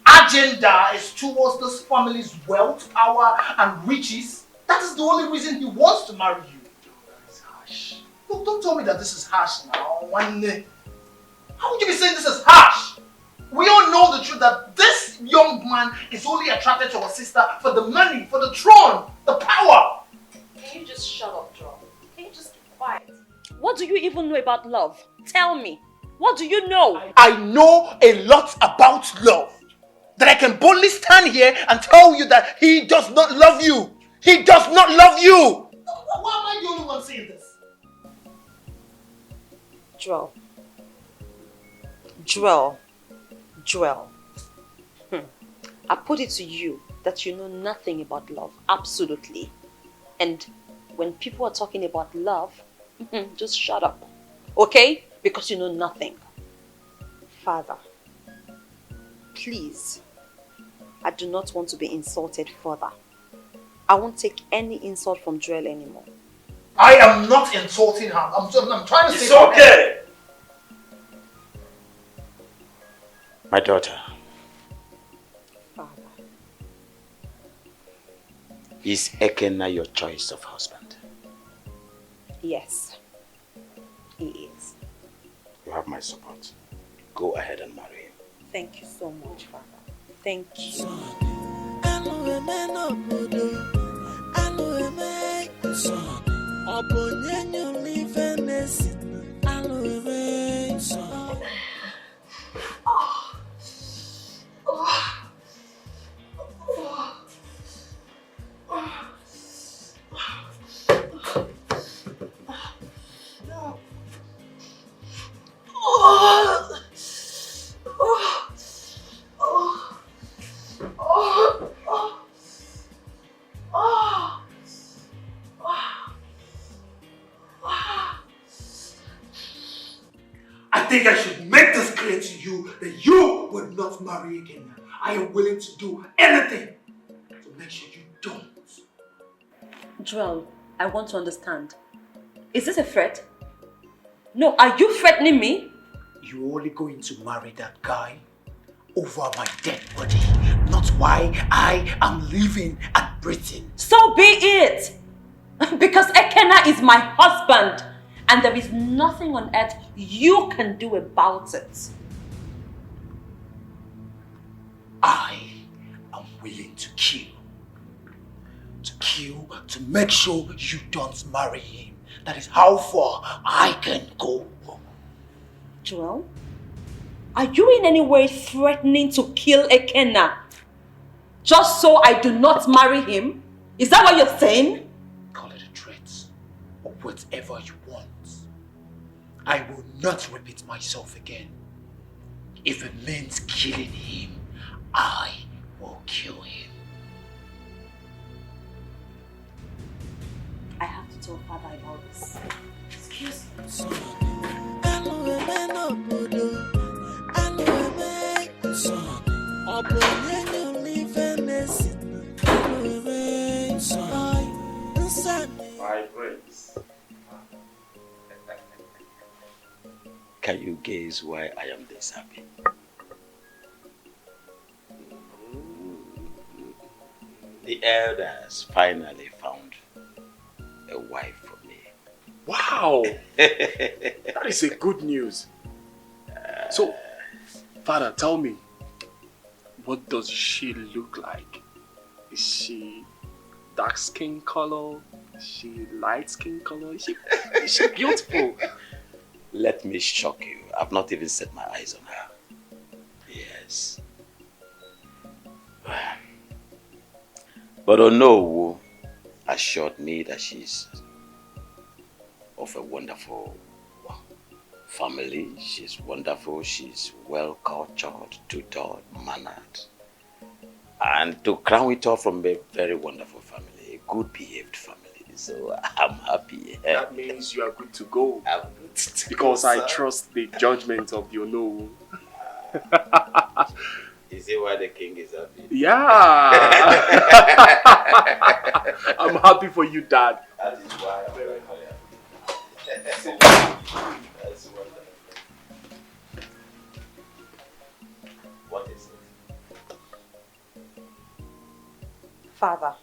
agenda is towards this family's wealth, power, and riches? That is the only reason he wants to marry you. That is harsh. Look, don't tell me that this is harsh now. How would you be saying this is harsh? We all know the truth that this young man is only attracted to our sister for the money, for the throne, the power. Can you just shut up, Joel? Can you just keep quiet? What do you even know about love? Tell me. What do you know? I know a lot about love. That I can boldly stand here and tell you that he does not love you. He does not love you. Why am I the only one saying this? Joel. I put it to you that you know nothing about love. Absolutely. And when people are talking about love, just shut up. Okay? Because you know nothing. Father, please, I do not want to be insulted further. I won't take any insult from Joel anymore. I am not insulting her. I'm trying to say... It's okay! My daughter. Father. Is Ekena your choice of husband? Yes, he is. You have my support. Go ahead and marry him. Thank you so much, Father. Thank you. think I should make this clear to you that you would not marry again. I am willing to do anything to make sure you don't. Joel, I want to understand. Is this a threat? No, are you threatening me? You're only going to marry that guy over my dead body, not why I am living and breathing. So be it! Because Ekena is my husband, and there is nothing on earth you can do about it. I am willing to kill. To make sure you don't marry him. That is how far I can go. Joel, are you in any way threatening to kill Ekena? Just so I do not marry him? Is that what you're saying? Call it a threat or whatever you want. I will not repeat myself again. If it means killing him, I will kill him. I have to tell Father about this. Excuse me. My friends, can you guess why I am this happy? The elders finally found a wife for me. Wow! That is a good news. So, Father, tell me, what does she look like? Is she dark skin color? Is she light skin color? Is she beautiful? Let me shock you. I've not even set my eyes on her. Yes. But Onowu assured me that she's of a wonderful family. She's wonderful. She's well cultured, tutored, mannered. And to crown it off, from a very wonderful family, a good behaved family. So I'm happy. That means you are good to go. I'm good to because go, I sir. trust the judgment of the Onowu. Is it why the king is happy? Yeah. I'm happy for you, Dad. That is why I'm very happy. That's wonderful. What is it? Father,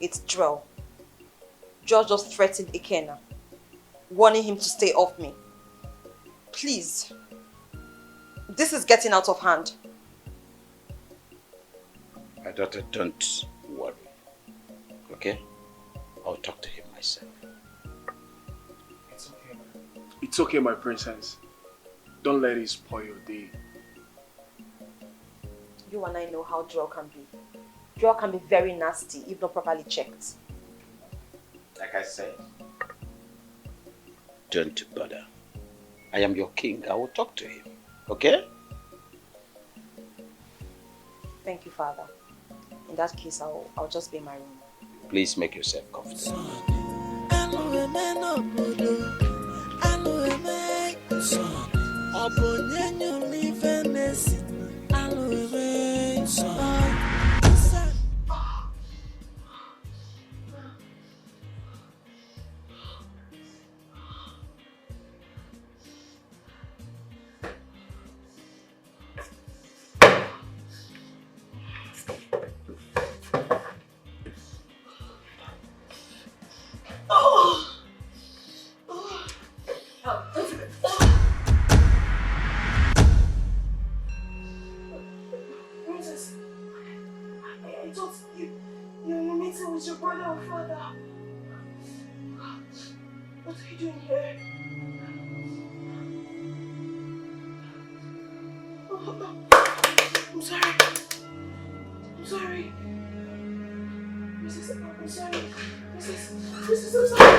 it's Joel. Joel just threatened Ekena, warning him to stay off me. Please. This is getting out of hand. My daughter, don't worry. Okay? I'll talk to him myself. It's okay, man. It's okay, my princess. Don't let it spoil your day. You and I know how Joel can be. Joel can be very nasty if not properly checked. Like I said, don't bother. I am your king. I will talk to him. Okay? Thank you, Father. In that case, I'll just be in my room. Please make yourself comfortable. Princess, I thought you were in a meeting with your brother or father. What are you doing here? I'm sorry. I'm sorry. Princess, I'm sorry. Princess, I'm sorry.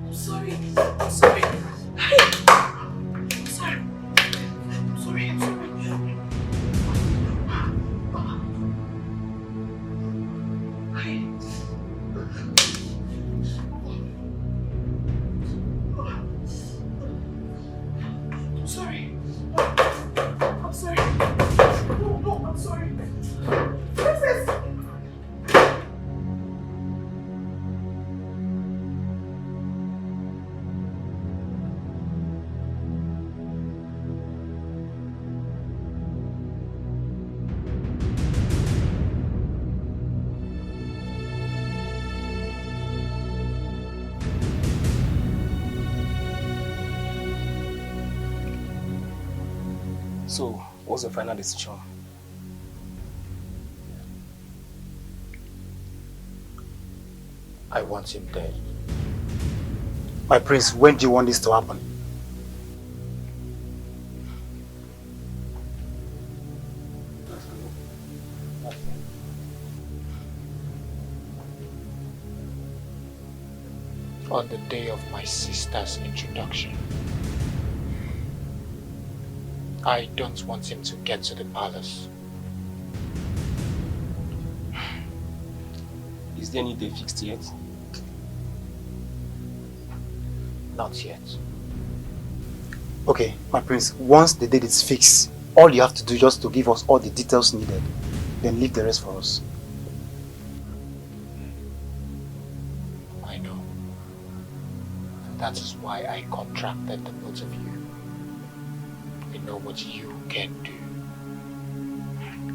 I'm sorry. I'm sorry. Hey! I'm sorry. I'm sorry. I'm sorry. So, what's the final decision? I want him dead. My prince, when do you want this to happen? On the day of my sister's introduction. I don't want him to get to the palace. Is there any day fixed yet? Not yet. Okay, my prince, once the date is fixed, all you have to do is just to give us all the details needed, then leave the rest for us. I know. And that is why I contracted the both of you. I know what you can do.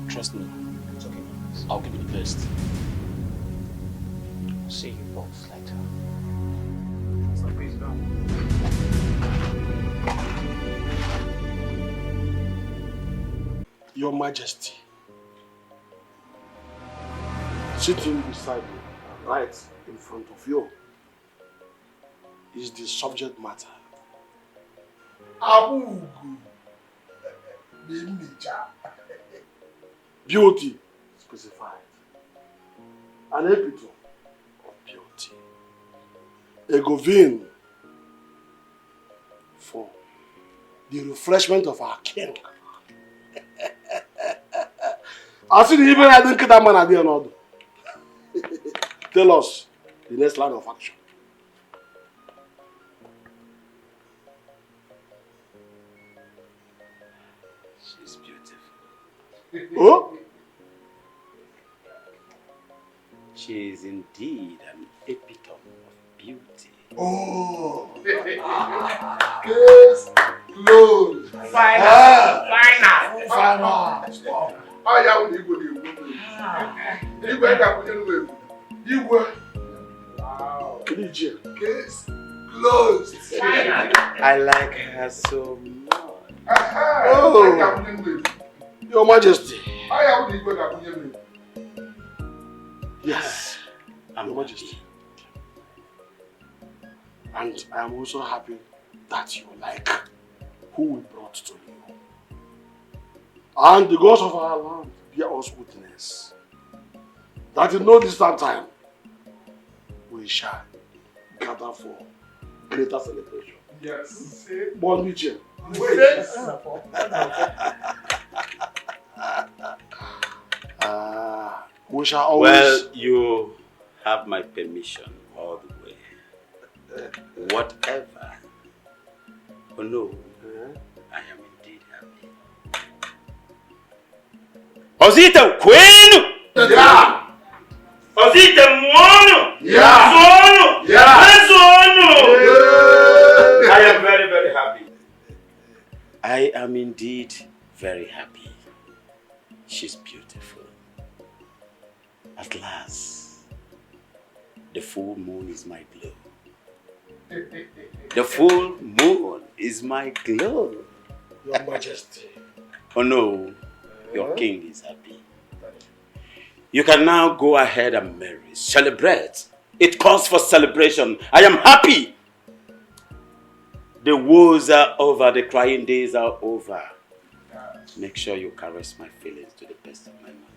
Trust me. It's okay. I'll give you the best. I'll see you both later. Your Majesty, sitting beside you, right in front of you, is the subject matter. Beauty specified. An epitome of beauty. A govin for the refreshment of our king. I see the even I didn't get that man at the end. Tell us the next line of action. She's beautiful. Oh? She is indeed an epitome of beauty. Oh! Case closed. Final. Stop. How you go to Igwe Wow. Case closed. I like her so much. Oh! Your Majesty. Yes, Your Majesty. And I am also happy that you like who we brought to you. And the gods of our land bear us witness that in no distant time we shall gather for greater celebration. Yes. Bon Michel. We shall always... Well, you have my permission all the way. Whatever. Oh no, I am indeed happy. Osita Queen! Yeah! Osita Mono! Yeah! Sono! Yeah! Sono! Yeah! I am very, very happy. I am indeed very happy. She's beautiful. At last, the full moon is my glow. The full moon is my glow. Your Majesty. Oh no, your king is happy. You can now go ahead and marry, celebrate. It calls for celebration. I am happy. The woes are over, the crying days are over. Make sure you caress my feelings to the best of my knowledge.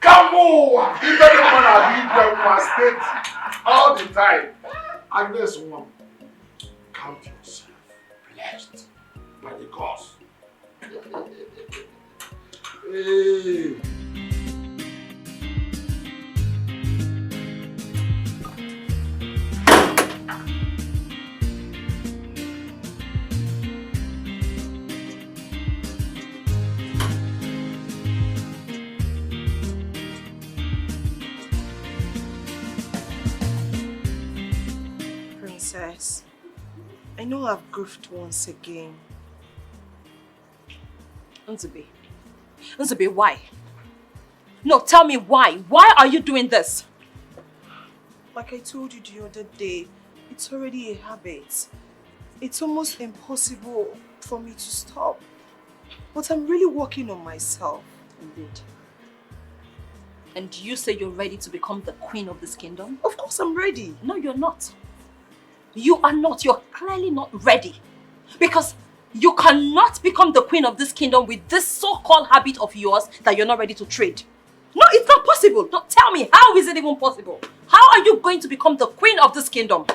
Come on! State all the time. And this one, count yourself blessed by the gods. Hey. Princess, I know I've goofed once again. Nzube, why? No, tell me why. Why are you doing this? Like I told you the other day, it's already a habit. It's almost impossible for me to stop. But I'm really working on myself. Indeed. And you say you're ready to become the queen of this kingdom? Of course I'm ready. No, you're not. You are not. You're clearly not ready. Because you cannot become the queen of this kingdom with this so-called habit of yours that you're not ready to trade. No, it's not possible. Don't tell me, how is it even possible? How are you going to become the queen of this kingdom?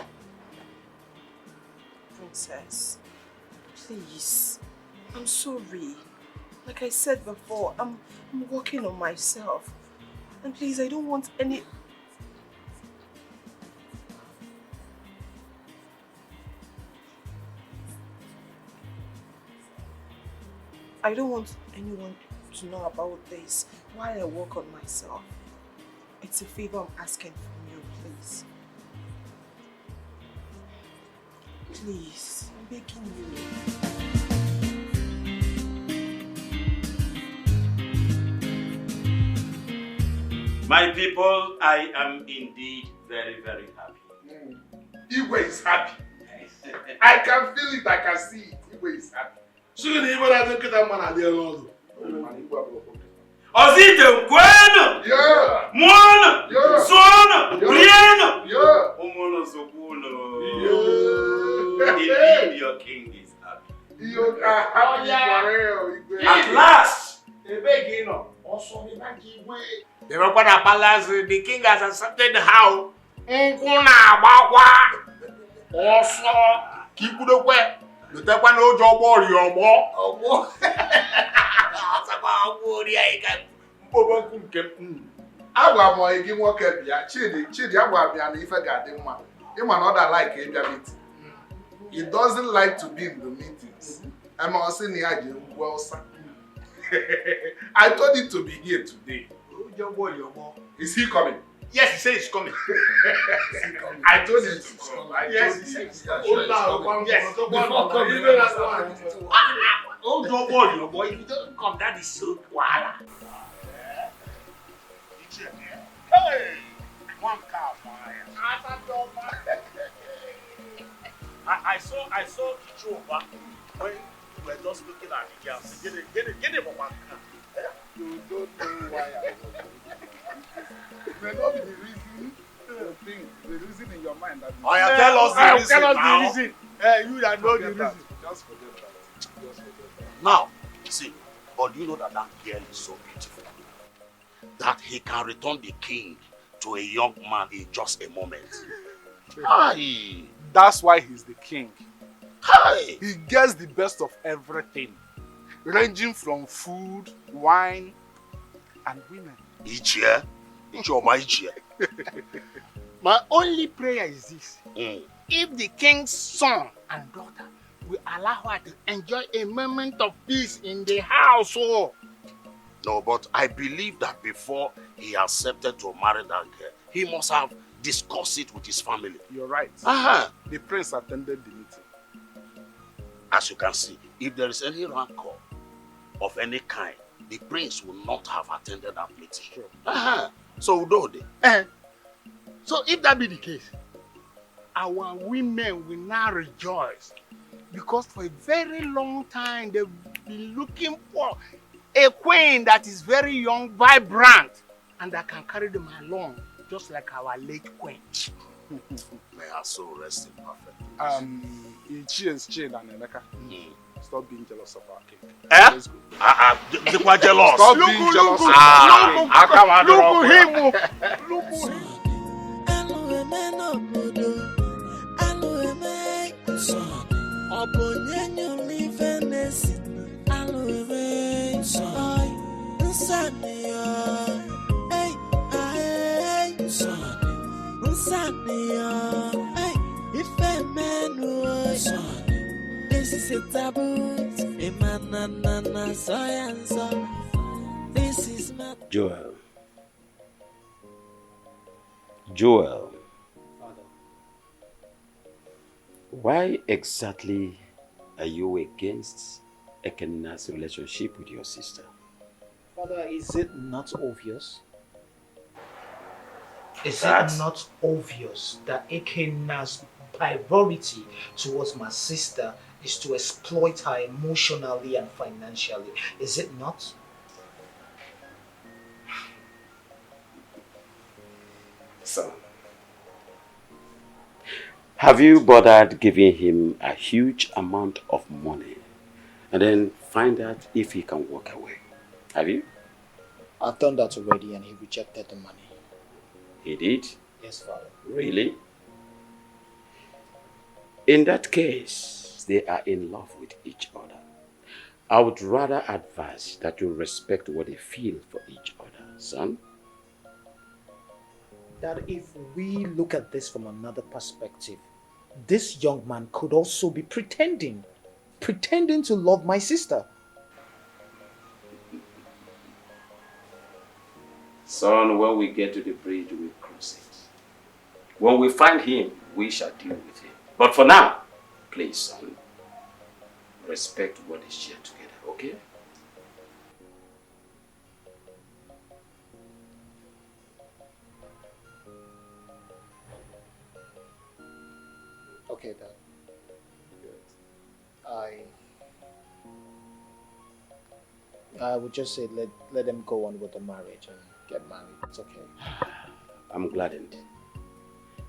Princess, please. I'm sorry. Like I said before, I'm working on myself. And please, I don't want any... I don't want anyone to know about this while I work on myself. It's a favor I'm asking from you, please. Please, I'm begging you. My people, I am indeed very, very happy. Igwe is happy. I can feel it, I can see it. Igwe is happy. Soon Igwe doesn't get that man at the end. Ozite Nkweno! Yeah! Mono! Yeah! Sono! Brieno! Yeah! Omono Sokuno! Yeah! Indeed, your king is happy. You are happy for real, Igwe. At last! The Ropada Palace, the king has accepted how Nkuna Bagwa also keep the way. The Tapan Ojo Bori or more. Agwa mo igi nwoke bia Chidi agwa bia na ife ga dị mma. Ịma na ọ da like ịbịa meeting. He doesn't like to be in the meetings. I'm also near Welsa. I told him to be here today. Is he coming? Yes, he said he's coming. I told him to come. Yes, he said he's coming. Yes. Before coming, Even as one. Oh, don't worry, your boy. If you don't come, that is so wild. Hey, one car fire. I saw Kichoba when we were just looking at the girls. Get it for one car. You don't know why I it may not be the reason, the reason in your mind that. Oh, yeah, tell us the reason. Tell us the reason. You that know the reason. Just forget that. Just forget that. Now, see, but you know that girl is so beautiful that he can return the king to a young man in just a moment. Aye. That's why he's the king. Aye. He gets the best of everything, ranging from food, wine, and women. Ijie, My only prayer is this. If the king's son and daughter will allow her to enjoy a moment of peace in the household. No, but I believe that before he accepted to marry that girl, he must have discussed it with his family. You're right. The prince attended the meeting. As you can see, if there is any rancor of any kind, the prince will not have attended that meeting. Sure. So, Udode. So if that be the case, our women will now rejoice. Because for a very long time, they've been looking for a queen that is very young, vibrant, and that can carry them along, just like our late queen. May her soul rest in perfect peace. Ichi and Chin and Emeka, stop being jealous of our king. Let's go. They were jealous. Stop being jealous of our king. Look at him. This is a taboo. This is my Joel. Joel. Father. Why exactly are you against Ekena's relationship with your sister? Father, is it not obvious? Is it not obvious that Ekena's priority towards my sister is to exploit her emotionally and financially? Is it not? Son, have you bothered giving him a huge amount of money and then find out if he can walk away? Have you? I've done that already and he rejected the money. He did? Yes, Father. Really? In that case, they are in love with each other. I would rather advise that you respect what they feel for each other, son. That if we look at this from another perspective, this young man could also be pretending to love my sister. Son, when we get to the bridge, we cross it. When we find him, we shall deal with him. But for now, please, son, respect what is shared together, okay? Okay, Dad. I would just say let them go on with the marriage and get married. It's okay. I'm gladdened.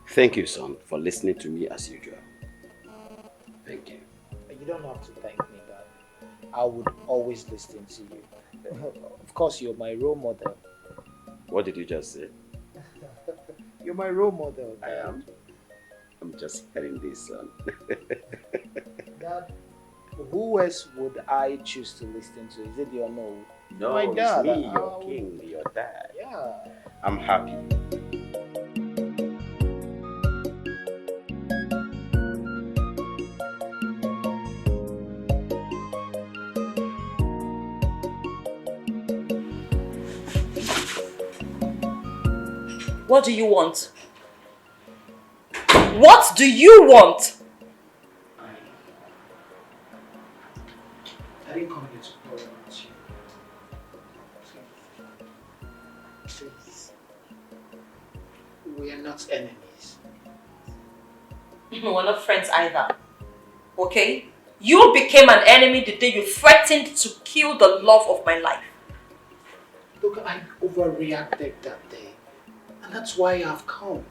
Thank you, son, for listening to me as usual. Thank you. You don't have to thank me, Dad. I would always listen to you. Of course, you're my role model. What did you just say? You're my role model, Dad. I am. I'm just hearing this, son. Dad, who else would I choose to listen to? Is it your no? No, my dad. it's me, your king, your dad. Yeah. I'm happy. What do you want? What do you want? I didn't come here to quarrel with you. Please. We are not enemies. We're not friends either. Okay? You became an enemy the day you threatened to kill the love of my life. Look, I overreacted that day. And that's why I've come.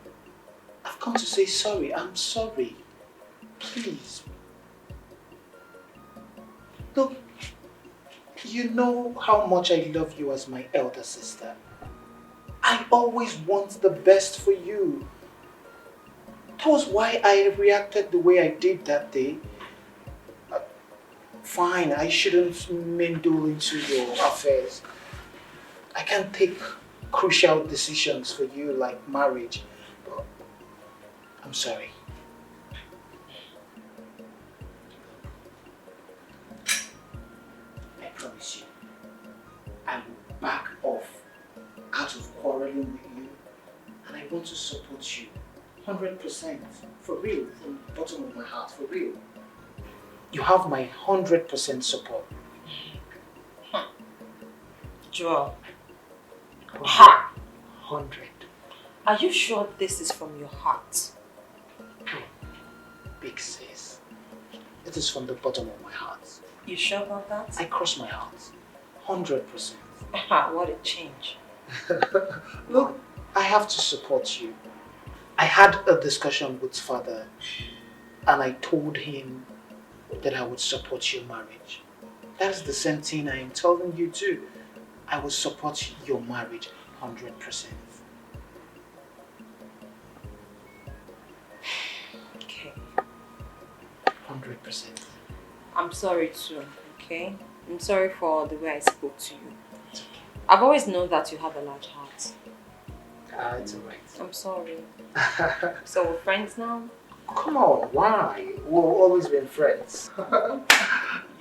I've come to say sorry. I'm sorry. Please. Look, you know how much I love you as my elder sister. I always want the best for you. That was why I reacted the way I did that day. Fine, I shouldn't meddle into your affairs. I can't take crucial decisions for you like marriage, but I'm sorry. I promise you, I will back off out of quarreling with you, and I want to support you 100%, for real, from the bottom of my heart, for real. You have my 100% support. Joel. 100. Are you sure this is from your heart? Big sis. It is from the bottom of my heart. You sure about that? I cross my heart. 100%. What a change. Look, I have to support you. I had a discussion with father and I told him that I would support your marriage. That is the same thing I am telling you too. I will support your marriage 100%. Okay. 100%. I'm sorry too, okay? I'm sorry for the way I spoke to you. It's okay. I've always known that you have a large heart. It's alright. I'm sorry. So we're friends now? Come on, why? We've always been friends.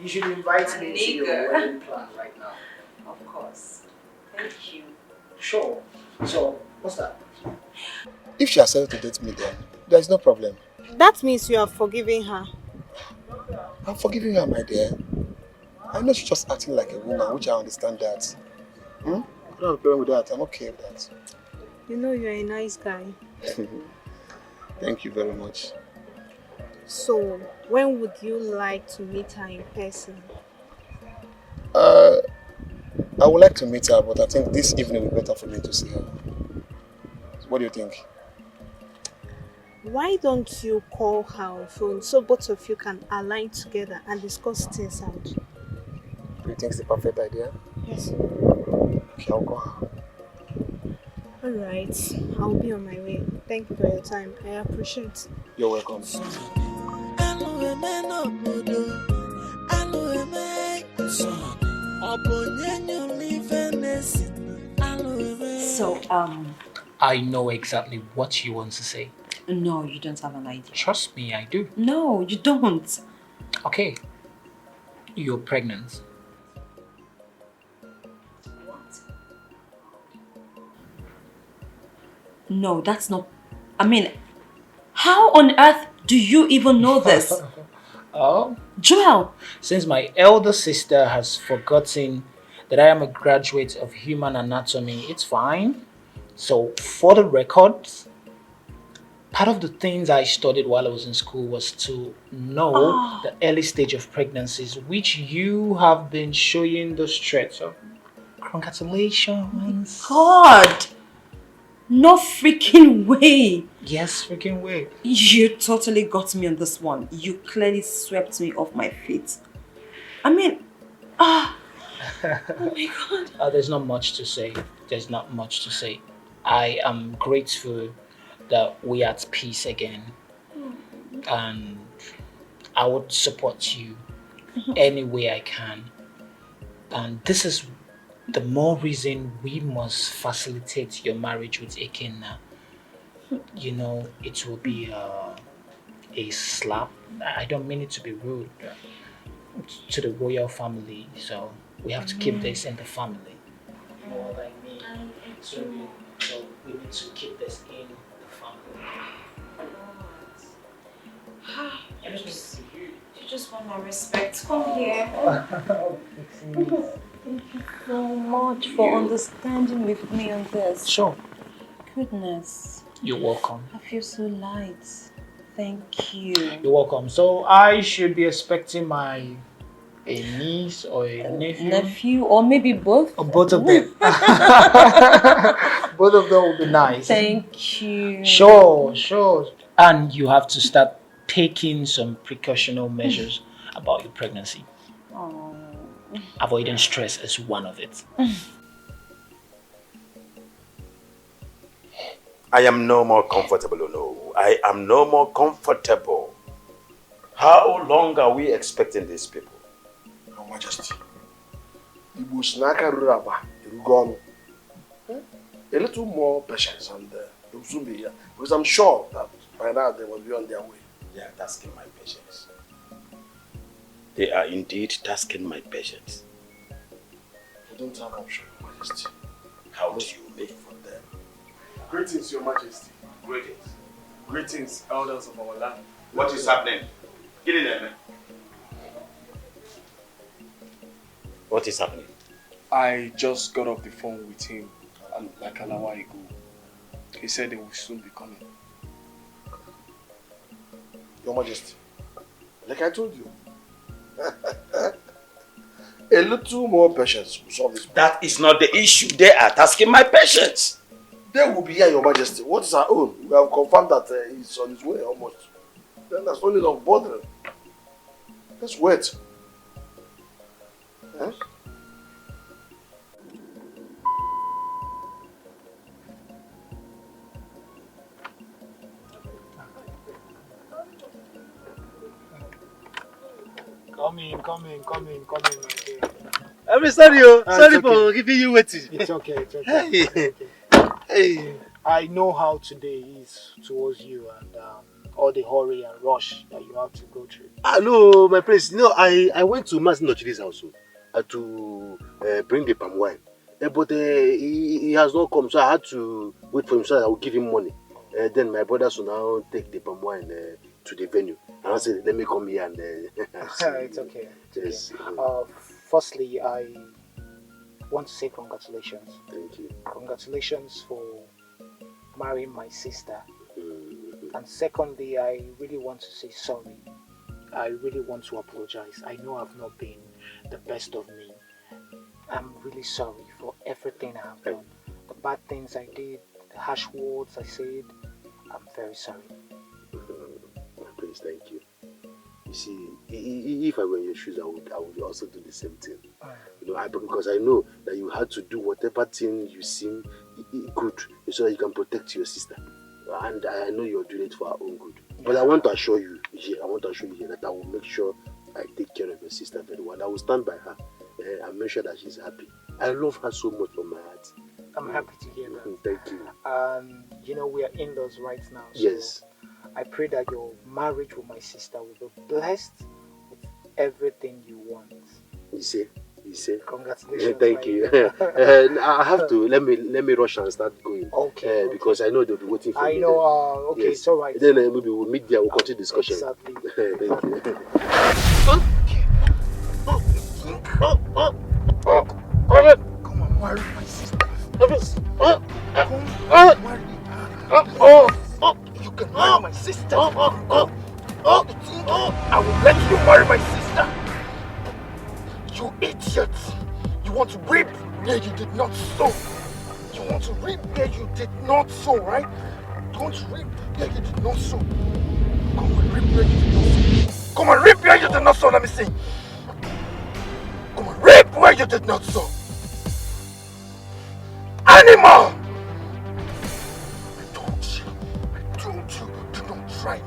You should invite me to your wedding plan right now. Of course. Thank you. Sure. So, what's that? If she accepts to date me then, there's no problem. That means you are forgiving her. I'm forgiving her, my dear. I know she's just acting like a woman, which I understand that. I don't have a problem with that. I'm okay with that. You know you're a nice guy. Thank you very much. So, when would you like to meet her in person? I would like to meet her, but I think this evening will be better for me to see her. What do you think? Why don't you call her on phone so both of you can align together and discuss things out? Do you think it's the perfect idea? Yes. Okay, I'll call her. Alright, I'll be on my way. Thank you for your time. I appreciate it. You're welcome. So, I know exactly what you want to say. no, you don't have an idea. Trust me, I do. No, you don't. Okay. You're pregnant. What? No, that's not... I mean, how on earth do you even know this? Oh? Joel! Since my elder sister has forgotten that I am a graduate of human anatomy, it's fine. So, for the record, part of the things I studied while I was in school was to know the early stage of pregnancies, which you have been showing the stretch of. Congratulations. God! No freaking way! Yes, freaking way. You totally got me on this one. You clearly swept me off my feet. I mean, oh my God. There's not much to say. There's not much to say. I am grateful that we are at peace again. And I would support you any way I can. And this is the more reason we must facilitate your marriage with Ekenna. You know, it will be a slap. I don't mean it to be rude to the royal family, so we have to keep this in the family. You know what I mean? So we need to keep this in the family. You just want my respect. Come here. Thank you so much for understanding with me on this. Sure. Goodness. You're welcome. I feel so light. Thank you. You're welcome. So I should be expecting a niece or a nephew? Nephew, or maybe both. Or both of them. Both of them will be nice. Thank you. Sure. And you have to start taking some precautionary measures about your pregnancy. Oh. Avoiding stress is one of it. I am no more comfortable, no. I am no more comfortable. How long are we expecting these people? Your Majesty, Igbo Snaka Ruraba, Irugon. A little more patience and they'll soon be here. Because I'm sure that by now they will be on their way. They are tasking my patience. They are indeed tasking my patience. I don't have option, Your Majesty. How do you make for them? Greetings, Your Majesty. Greetings. Greetings, elders of our land. What is happening? Get in there, man. What is happening? I just got off the phone with him like an hour ago. He said they will soon be coming. Your Majesty, like I told you, a little more patience will solve this problem. That is not the issue. They are tasking my patience. They will be here, Your Majesty. What is our own? We have confirmed that he's on his way almost. Then there's no need of bothering. Let's wait. Yes? Come in, my dear. I'm sorry, sorry it's for okay. giving you waiting. It's okay. Hey. Hey. I know how today is towards you and all the hurry and rush that you have to go through. No, my prince. No, I went to Master Nochiri's house to bring the palm wine. But he has not come, so I had to wait for him so that I will give him money. Then my brothers will now take the palm wine to the venue. And I said, let me come here and... It's okay. Yes. Firstly, I want to say congratulations. Thank you. Congratulations for marrying my sister. And secondly, I really want to say sorry. I really want to apologize. I know I've not been the best of me. I'm really sorry for everything I have done. The bad things I did, the harsh words I said. I'm very sorry. Please, thank you. You see, if I were in your shoes, I would also do the same thing. You know, because I know that you had to do whatever thing you seem good so that you can protect your sister. And I know you're doing it for her own good. But I want to assure you here, that I will make sure I take care of your sister very well. I will stand by her and make sure that she's happy. I love her so much from my heart. I'm happy to hear that. Thank you. You know, we are in-laws right now. So yes. I pray that your marriage with my sister will be blessed with everything you want. You see? Congratulations. Thank you. I have to let me rush and start going. Okay. Because I know they'll be waiting for me. I know. Okay, yes. It's all right. Then maybe we'll meet there. We'll continue discussion. Exactly. Thank you. Come on, marry my sister. Come marry her. You can marry my sister. I will let you marry my sister. You idiot! You want to reap where you did not sow. You want to reap where you did not sow, right? You want to reap where you did not sow. Come on, reap where you did not sow. Come on, reap where you did not sow. Let me see. Come on, reap where you did not sow. Animal! I told you, do not try me.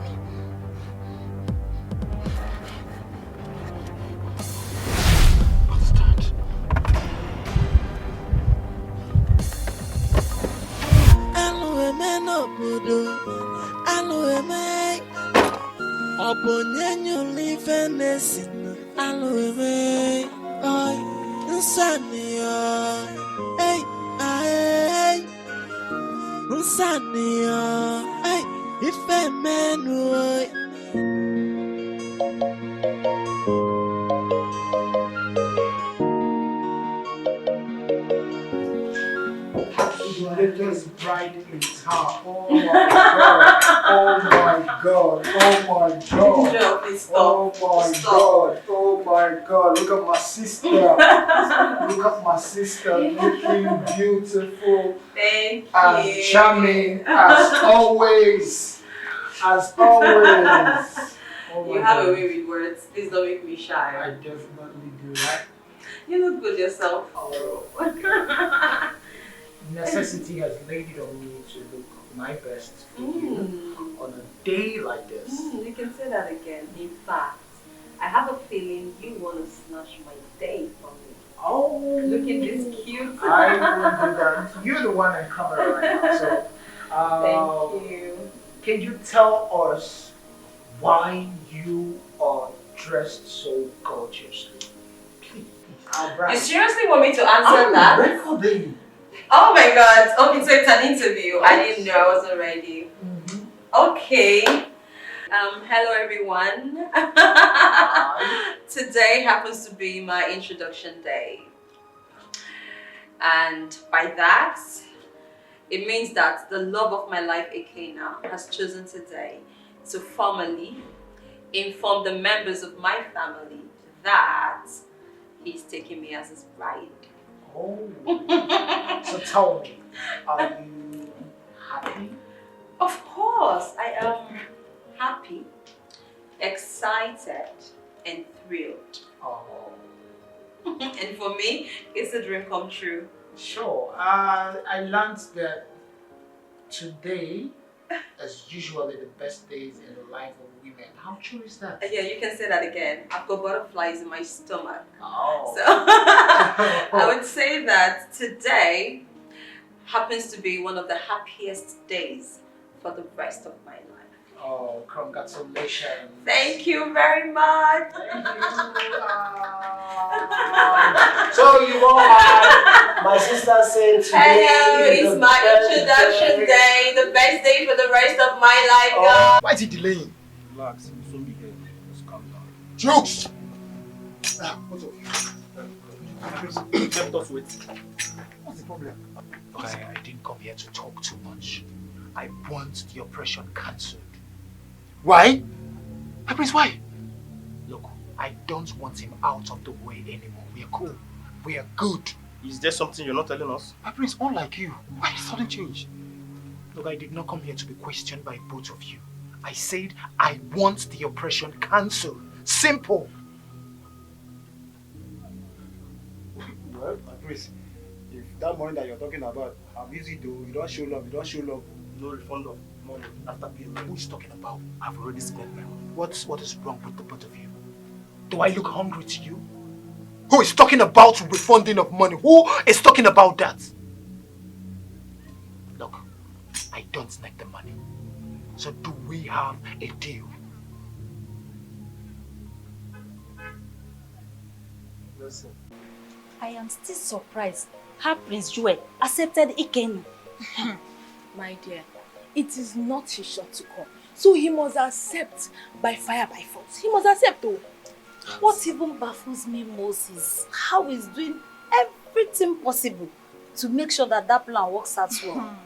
Latest bride in town. Oh my god. No, please stop. Oh my god. Look at my sister. Look at my sister looking beautiful. Thank you. And charming as always. Oh you have a way with words. Please don't make me shy. I definitely do, right? You look good yourself. Oh. Necessity has laid it on me to look my best for you on a day like this. You can say that again. In fact, I have a feeling you want to snatch my day from me. Oh, looking this cute. I will do that. You're the one on camera right now, so thank you. Can you tell us why you are dressed so gorgeously? Please. You seriously want me to answer that? Recording. Oh my god. Okay, so it's an interview. I didn't know I wasn't ready. Okay. Hello everyone. Today happens to be my introduction day. And by that, it means that the love of my life, Ekena, has chosen today to formally inform the members of my family that he's taking me as his bride. Oh. So tell me, are you happy? Of course, I am happy, excited, and thrilled. Oh. And for me, it's a dream come true. Sure. I learned that today is usually the best days in the life of women. How true is that? Yeah, you can say that again. I've got butterflies in my stomach. Oh. So I would say that today happens to be one of the happiest days for the rest of my life. Oh, congratulations. Thank you very much. Thank you. So you all had my sister saying today. Hello, it's my introduction day. The best day for the rest of my life, guys. Why is he delaying? Relax, it's only here. Just calm down. Jokes! What's up? You kept us waiting. What's the problem? I didn't come here to talk too much. I want the operation cancelled. Why? My prince, why? Look, I don't want him out of the way anymore. We are cool. We are good. Is there something you're not telling us? My prince, unlike you, why sudden change? Look, I did not come here to be questioned by both of you. I said I want the operation cancelled. Simple. Well, my prince, if that money that you're talking about, I'm easy to, you don't show love, No refund of money after payment. Who is talking about? I've already spent my money. What is wrong with the both of you? Do I look hungry to you? Who is talking about refunding of money? Who is talking about that? Look, I don't need the money. So do we have a deal? Listen. I am still surprised how Prince Joel accepted Ikenna. My dear, it is not his shot to come. So he must accept by fire, by force. He must accept though. What even baffles me most is how he's doing everything possible to make sure that that plan works out well.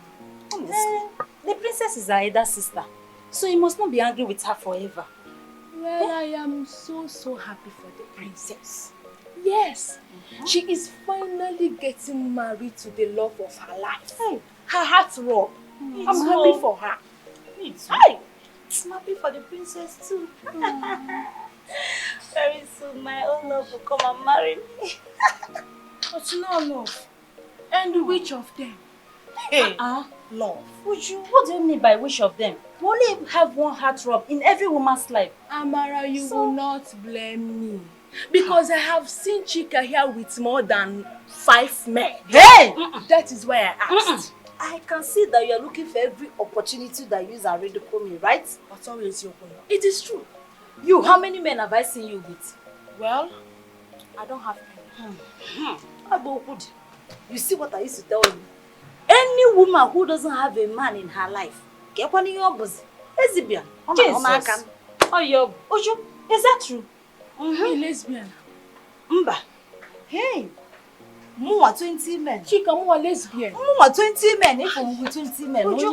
Honestly, the princess is her elder sister, so he must not be angry with her forever. Well, I am so happy for the princess. Yes, she is finally getting married to the love of her life. Her heart's raw. I'm happy for her. Me too. I'm happy for the princess too. Very soon my own love will come and marry me. But no love. And which of them? Hey, love. Uju, what do you mean by which of them? We only have one heartthrob in every woman's life. Amara, you will not blame me. Because I have seen Chika here with more than 5 men. Hey! That is why I asked. I can see that you are looking for every opportunity that you are ridicule me, right? But always your point. It is true. You, how many men have I seen you with? Well, I don't have any. You see what I used to tell you? Any woman who doesn't have a man in her life, get one in your bosom. Lesbian. Jesus. Oh, yo. Ojo, is that true? Me lesbian. Mba. Hey. More 20 men. Chika, more lesbian. More 20 men. If I'm with 20 men, Ojo.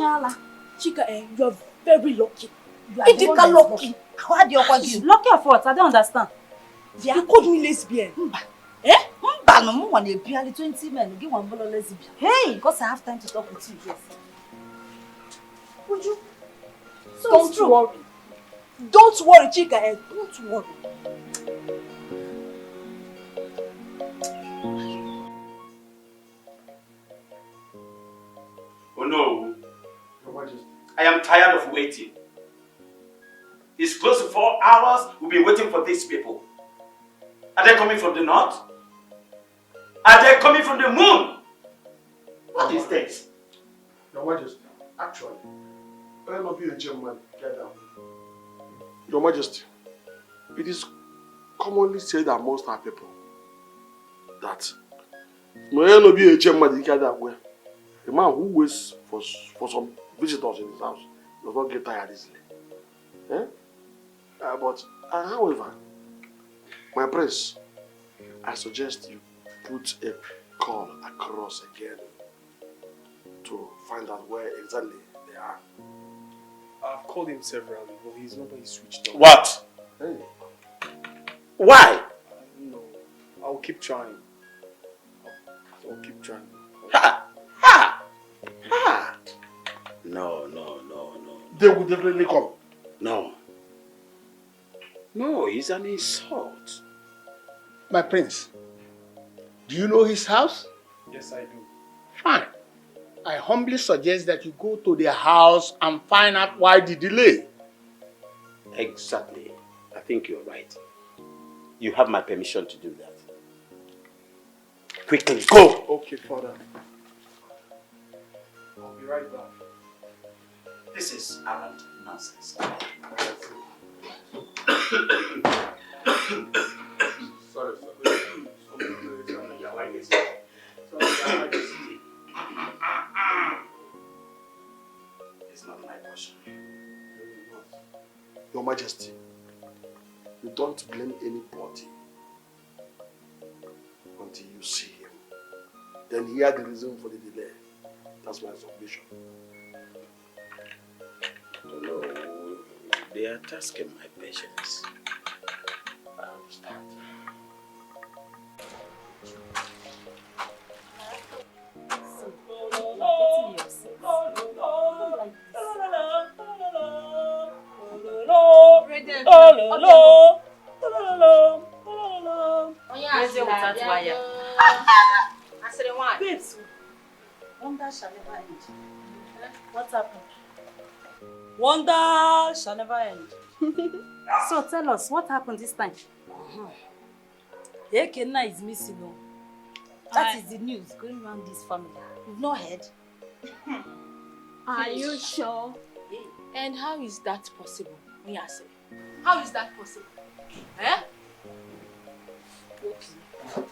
Chika, you are very lucky. You are lucky. How do you call you? Lucky of what? I don't understand. You called me lesbian. Mba. Eh? Mba, no more one a barely 20 men. Give one bolo lesbian. Hey, because I have time to talk with you. Yes. Would you? So don't worry. Don't worry, Chika. Don't worry. Oh no. I am tired of waiting. It's close to 4 hours. We've been waiting for these people. Are they coming from the north? Are they coming from the moon? What is this? Your Majesty, actually, I am not be a German. Get down. Your Majesty, it is commonly said amongst our people that no be a German get that way. The man who waits for some visitors in his house does not get tired easily. Eh? However, my prince, I suggest you put a call across again to find out where exactly they are. I've called him severally, but his number is switched off. What? Hey. Why? No, I'll keep trying. I'll keep trying. Ha! Ha! Ha! No. They will definitely come. No. No, it's an insult. My prince, do you know his house? Yes, I do. Fine. I humbly suggest that you go to their house and find out why the delay. Exactly. I think you're right. You have my permission to do that. Quickly, go! Okay, father. I'll be right back. This is arrant nonsense. Sorry. It's not my question. Your Majesty, you don't blame anybody until you see him. Then hear the reason for the delay. That's my submission. They are tasking my patience. I understand. Babes, wonder shall never end. What happened? Wonder shall never end. So tell us, what happened this time? Ekenna is missing. No? That is the news going around this family. You've not heard? Are you sure? And how is that possible? Oyase? How is that possible? Eh? Okay.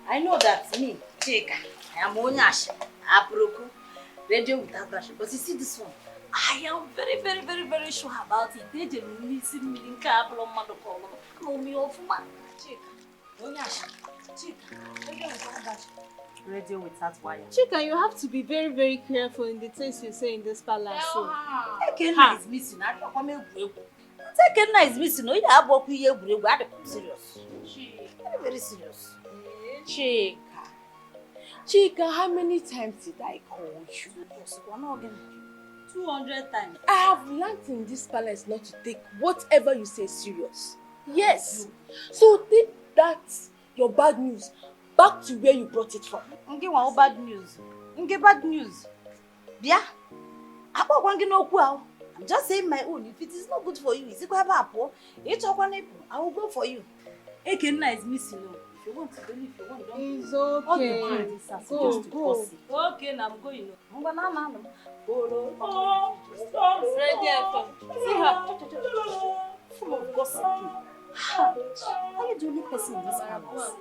I know that me, Chika, I am Onyash, Aproko, radio without brush. But you see this one, I am very, very, very, very sure about it. They just listen me in couple of months ago. Call me off, man. Chika, Onyash, Chika, radio without brush. Radio without wire. Chika, you have to be very, very careful in the things you say in this palace. Ekenna is missing. I don't come here. Ekenna is missing. No, you have work here. I'm serious. Very, very serious. Chika, how many times did I call you? 200 times. I have learned in this palace not to take whatever you say serious. Yes. So take that, your bad news, back to where you brought it from. Nge wa bad news. Nge bad news. Bia. Abo kwangi no ku awo. I'm just saying my own. If it is not good for you, is it go have apo? I will go for you. Ekenna is missing. If you want to believe, if you want, don't. It's okay. Go. Okay, now I'm going. I'm gonna see her. Full of gossip. How are you the only person in this house?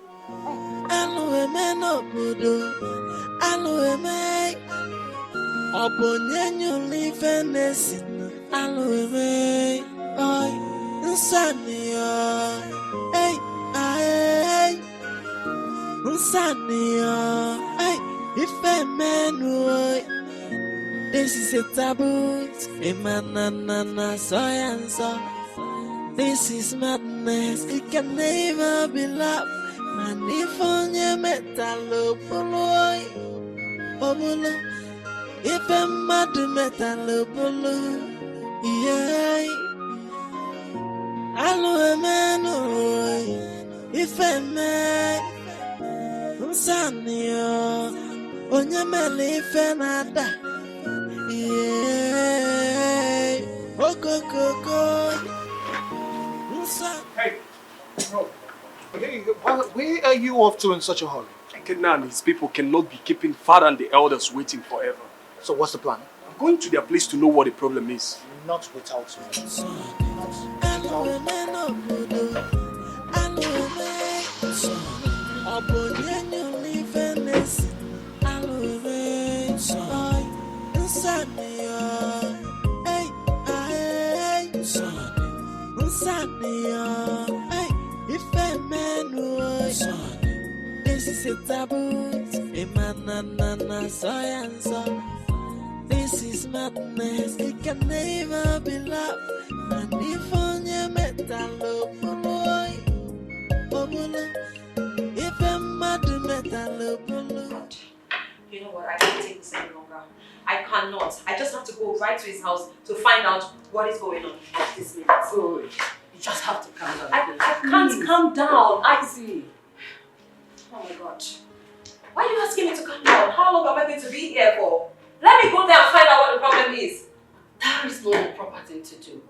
This is a taboo. Emanana soyanso. This is madness. It can never be love. And if on your metal polo, obolo. If a mad metal polo, yeah. Allo man, if a man. Sanio, onya mele fenada. Yeah, okokoko. Hey, bro. Hey, where are you off to in such a hurry? Ekenna and his people cannot be keeping father and the elders waiting forever. So what's the plan? I'm going to their place to know what the problem is. Not without me. This is a taboo. Emanana soyanso. This is madness. It can never be love. And if on your metal boy, if I'm mad metal boy. You know what? I can't take this any longer. I cannot. I just have to go right to his house to find out what is going on at this minute. Good. You just have to calm down. I can't calm down. I see. Oh my God. Why are you asking me to calm down? How long am I going to be here for? Let me go there and find out what the problem is. That is not the proper thing to do.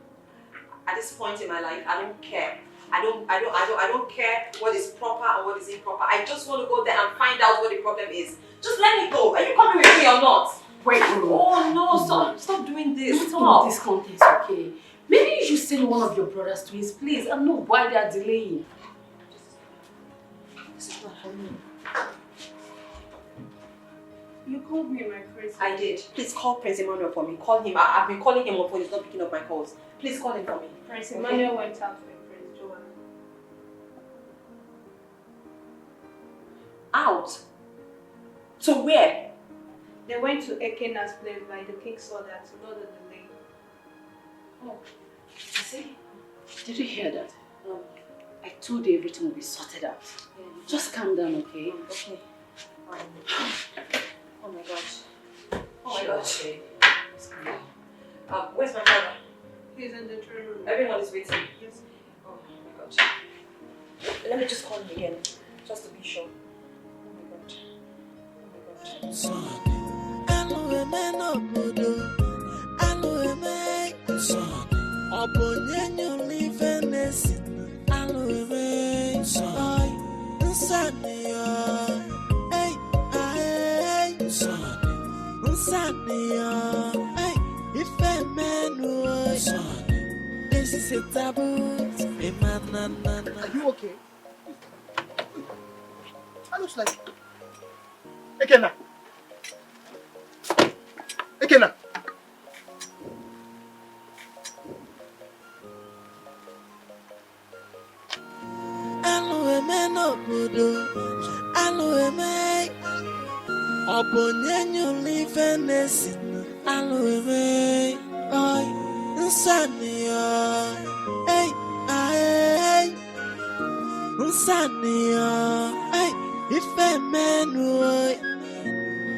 At this point in my life, I don't care. I don't care what is proper and what is improper. I just want to go there and find out what the problem is. Just let me go. Are you coming with me or not? Wait, oh no, stop doing this. Stop. This context, okay? Maybe you should send one of your brothers to his place and know why they are delaying. This is not for me. You called me my prince. I did. Please call Prince Emmanuel for me. Call him. I've been calling him on phone. He's not picking up my calls. Please call him for me. Prince Emmanuel went out with Prince Joanna. Out? To where? They went to Ekenna's place by the king's order to know the delay. Oh. See, did you hear that? I told you everything will be sorted out. Yeah. Just calm down, okay? Okay. Oh my gosh. Oh my gosh. Okay. Where's my father? He's in the train room. Everyone is waiting. Yes. Oh my gosh. Let me just call him again, just to be sure. Oh my god. This is a taboo. Are you okay? That looks like... Ekena! Ekena!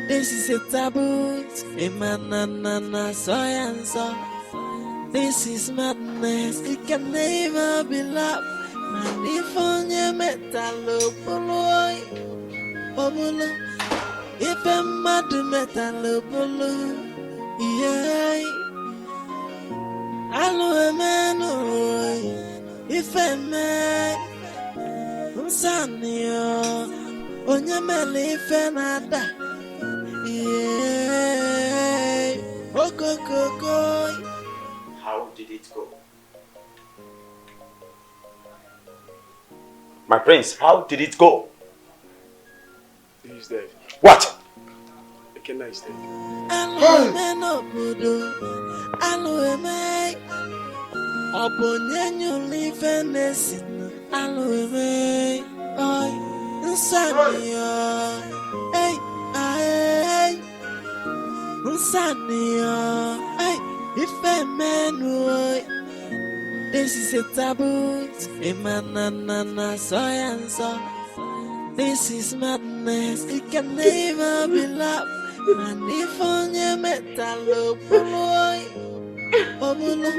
This is a taboo. Emanana soyanso. This is madness. It can never be love. Manifonya metalo polo. Omulo. If a mad metalo polo. Yeah. Allo emeno. If a man. Unsanio. Onyamele fenada. Yeah. Okokokoi. How did it go? My prince, how did it go? He's dead. What? Ekena is dead. This is a taboo. Emanana soyanso. This is madness. It can never be love. Manifonya metalo polo. Omulo.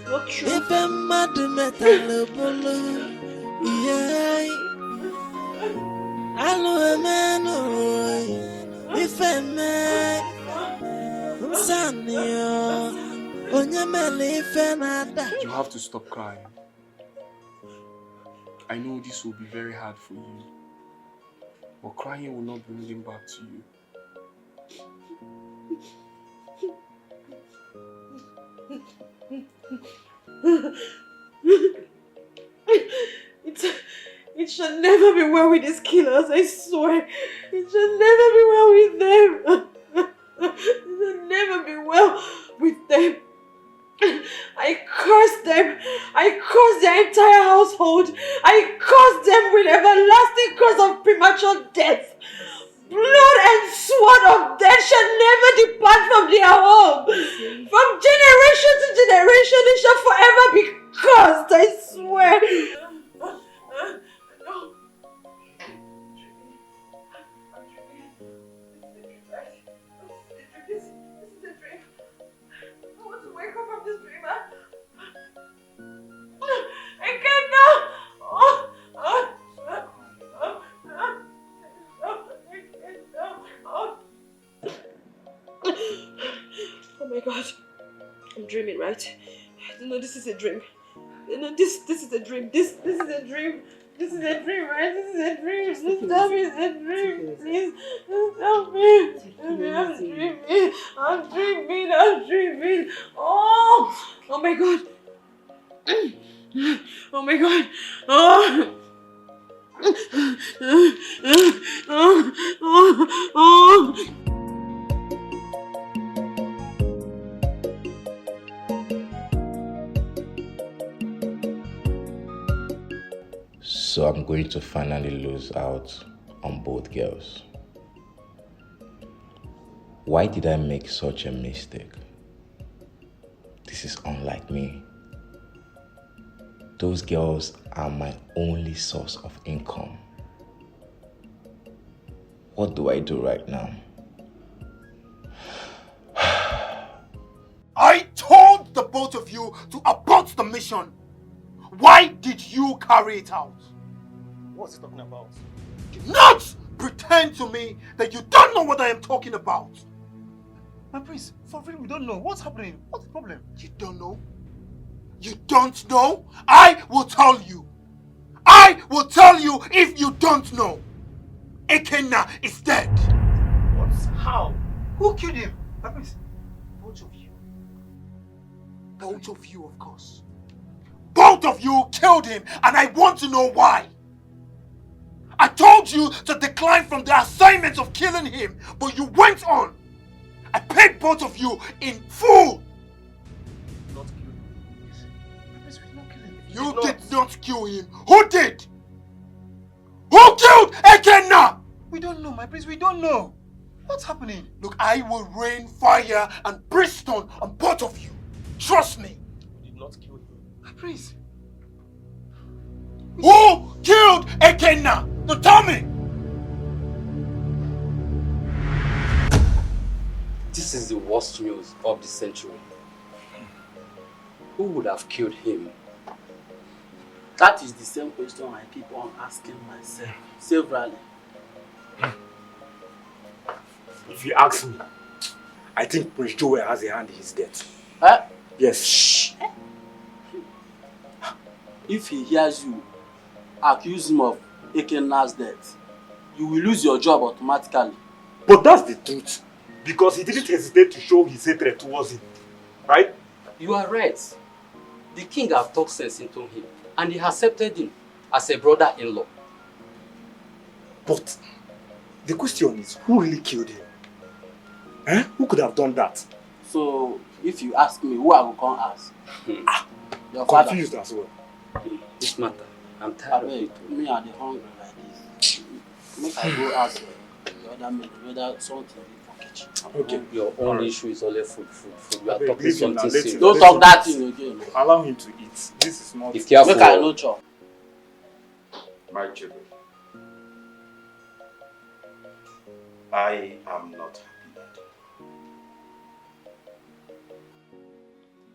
If a mad metalo polo. Yeah. Allo emeno. If a man. Sanio. You have to stop crying. I know this will be very hard for you, but crying will not bring him back to you. It shall never be well with these killers, I swear. It shall never be well with them. It shall never be well with them. I curse them. I curse their entire household. I curse them with everlasting curse of premature death. Blood and sword of death shall never depart from their home. From generation to generation, they shall forever be cursed, I swear. Oh my god, I'm dreaming, right? No, this is a dream. No, this is a dream. This is a dream. This is a dream, right? This is a dream. Please tell me it's a dream. Please tell me. I'm dreaming. I'm dreaming. I'm dreaming. Oh my god. Oh my god. Oh. So I'm going to finally lose out on both girls. Why did I make such a mistake? This is unlike me. Those girls are my only source of income. What do I do right now? I told the both of you to abort the mission. Why did you carry it out? What's he talking about? Do not pretend to me that you don't know what I am talking about. My prince, for real, we don't know. What's happening? What's the problem? You don't know? You don't know? I will tell you. I will tell you if you don't know. Ekenna is dead. What? How? Who killed him? My prince, both of you. Both of you, of course. Both of you killed him, and I want to know why. I told you to decline from the assignment of killing him, but you went on. I paid both of you in full. Not kill him. My prince, we did not kill him. You did not kill him. Who did? Who killed Ekenna? We don't know, my prince. We don't know. What's happening? Look, I will rain fire and brimstone on both of you. Trust me. We did not kill him. My prince. Who killed Ekenna? Now tell me. This is the worst news of the century. Who would have killed him? That is the same question I keep on asking myself severally. If you ask me, I think Prince Joel has a hand in his death. Huh? Yes. Shh. If he hears you accuse him of Ekenna's death, you will lose your job automatically. But that's the truth. Because he didn't hesitate to show his hatred towards him. Right? You are right. The king has talked sense into him, and he accepted him as a brother-in-law. But the question is, who really killed him? Eh? Who could have done that? So, if you ask me, who I will come ask? Your confused as well. This matter, I'm tired of it. Me and the hungry like this. Make I go ask the other men whether something is for kitchen. Okay. Your only issue is only food. We are Okay, talking leave him now. something Let serious. him- Don't let talk him that eat. thing again. Allow him to eat. This is not... Be careful. Make I no chop. My children, I am not happy.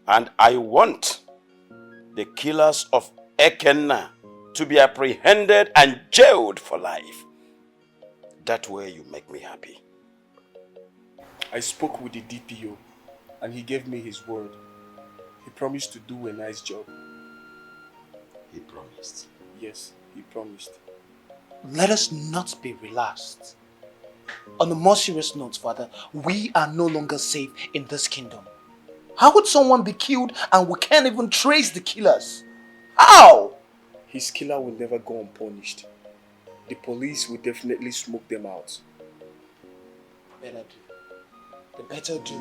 And I want the killers of Ekenna to be apprehended and jailed for life. That way you make me happy. I spoke with the DPO and he gave me his word. He promised to do a nice job. He promised? Yes, he promised. Let us not be relaxed. On a more serious note, Father, we are no longer safe in this kingdom. How would someone be killed and we can't even trace the killers? How? His killer will never go unpunished. The police will definitely smoke them out. Better do. The better do.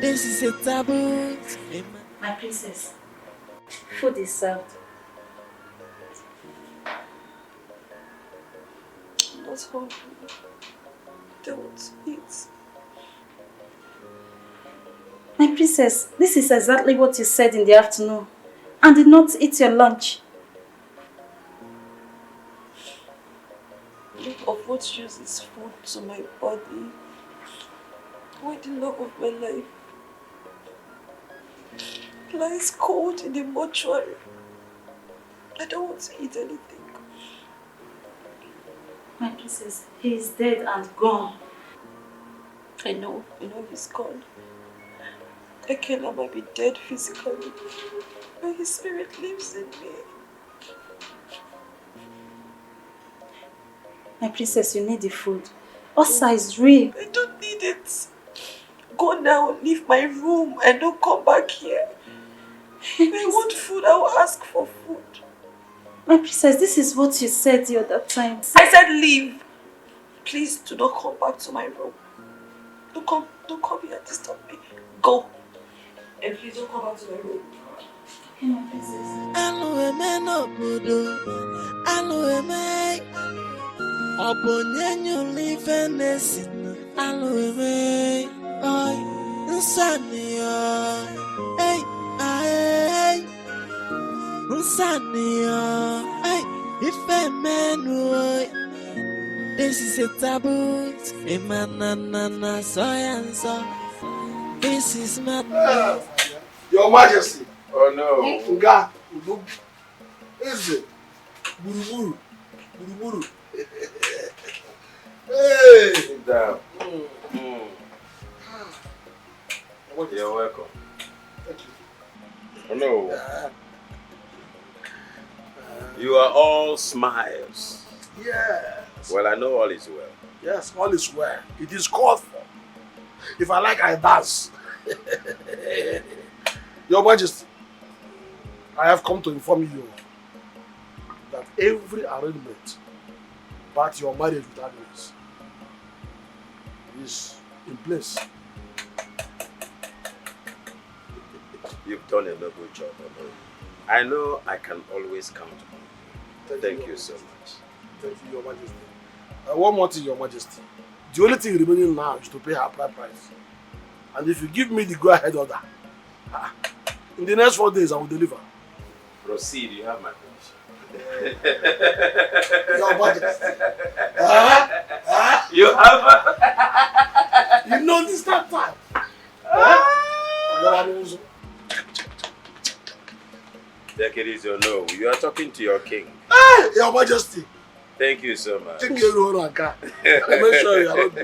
This is a taboo. My princess, food is served. I'm not hungry. Don't eat. My princess, this is exactly what you said in the afternoon and did not eat your lunch. Think of what uses food to my body. Why the love of my life lies cold in the mortuary. I don't want to eat anything. My princess, he is dead and gone. I know he's gone. Ekenna might be dead physically, but his spirit lives in me. My princess, you need the food. Osa is real. I don't need it. Go now, leave my room and don't come back here. If I want food, I will ask for food. My princess, this is what you said the other time. I said leave. Please do not come back to my room. Don't come here and disturb me. Go. And please don't come back to my room. Hey, my princess. This is a taboo. Emanana soyanso. This is madness. Your Majesty. Oh no. Nga. Eze. Buruburu. Buruburu. Hey. Sit down. You're welcome. Thank you. Oh no. You are all smiles. Yes. Well, I know all is well. Yes, all is well. It is called for. If I like, I dance. Your Majesty, I have come to inform you that every arrangement about your marriage with Agnes is in place. You've done a noble job, Ono. I know I can always count on you. Thank you so much. Thank you, Your Majesty. One more thing, Your Majesty. The only thing remaining now is to pay her price. And if you give me the go-ahead order, in the next 4 days I will deliver. Proceed, you have my permission. Your Majesty. You have You know this time. Take it easy, no. You are talking to your king. Your Majesty. Thank you so much. Make sure you are not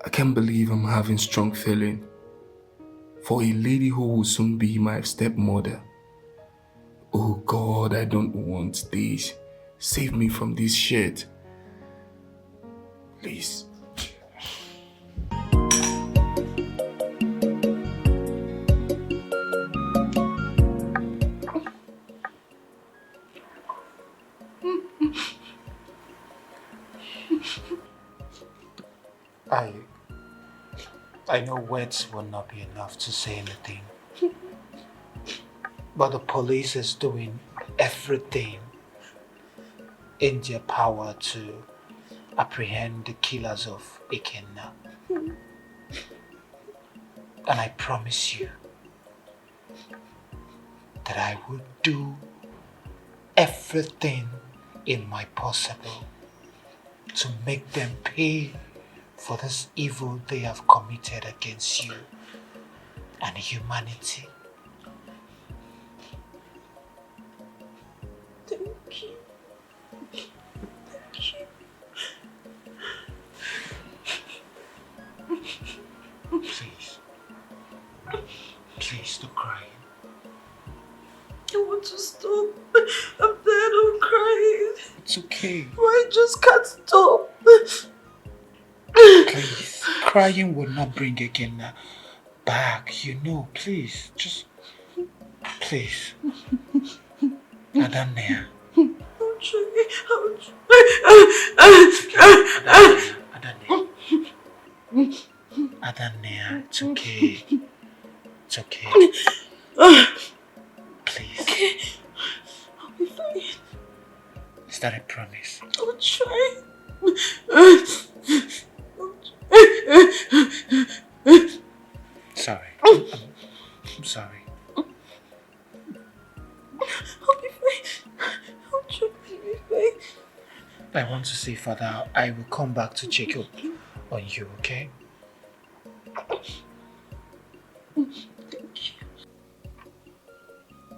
I can't believe I'm having strong feeling for a lady who will soon be my stepmother. Oh God, I don't want this. Save me from this shit. Please. I know words will not be enough to say anything. But the police is doing everything in their power to apprehend the killers of Ikenna. And I promise you that I will do everything in my possible to make them pay for this evil they have committed against you and humanity. Thank you. Thank you. Please stop crying. I want to stop. I'm tired of crying. It's okay. I just can't stop. Please, crying will not bring Ikenna back, you know, please, just, please. Adamnia. Adania, it's okay. It's okay. Please. Okay. I'll be fine. Is that a promise? I'll try. Sorry. I'm sorry. I'll be fine. I'll try to be fine. I want to say, Father, I will come back to check up on you, okay?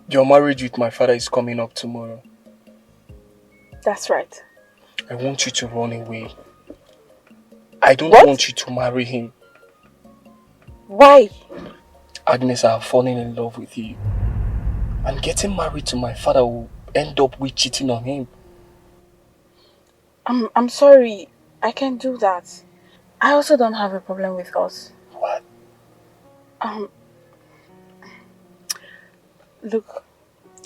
Your marriage with my father is coming up tomorrow. That's right. I want you to run away. I don't want you to marry him. Why? Agnes, I have fallen in love with you. And getting married to my father will end up with cheating on him. I'm sorry. I can't do that. I also don't have a problem with us. What? Look,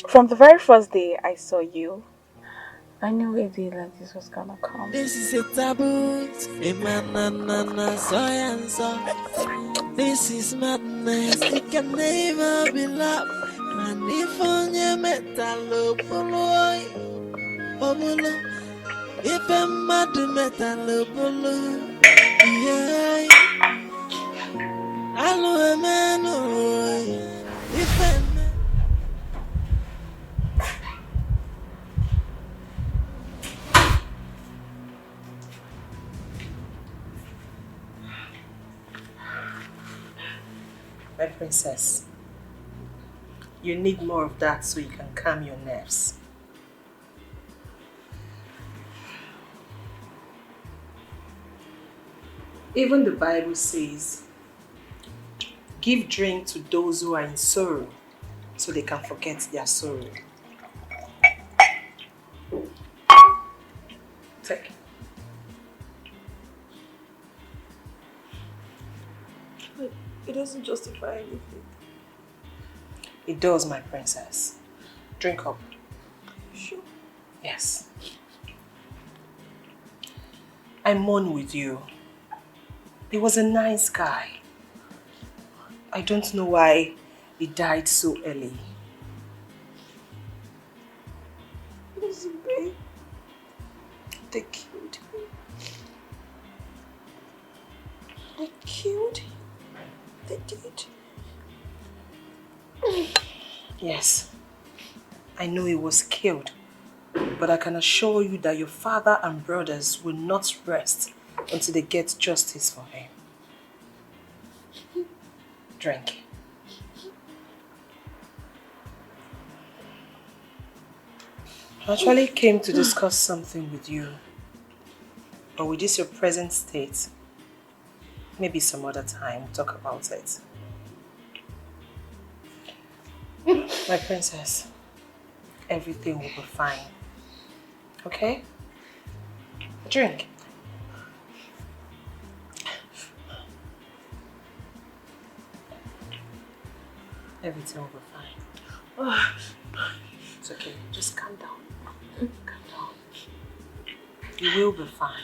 from the very first day I saw you, I knew a day like this was gonna come. This is a taboo, a man, science. This is madness, it can never be love. And if on your metal, if I'm mad metal, yeah. I know a man, if I'm My princess, you need more of that so you can calm your nerves. Even the Bible says, give drink to those who are in sorrow so they can forget their sorrow. Take. It doesn't justify anything. It does, my princess. Drink up. Sure. Yes. I mourn with you. He was a nice guy. I don't know why he died so early. Listen, babe. They killed me. They killed him. They did. Yes, I know he was killed, but I can assure you that your father and brothers will not rest until they get justice for him. Drink. I actually came to discuss something with you, but with this your present state, maybe some other time we'll talk about it. My princess, everything will be fine. Okay? Drink. Everything will be fine. It's okay. Just calm down. Calm down. You will be fine.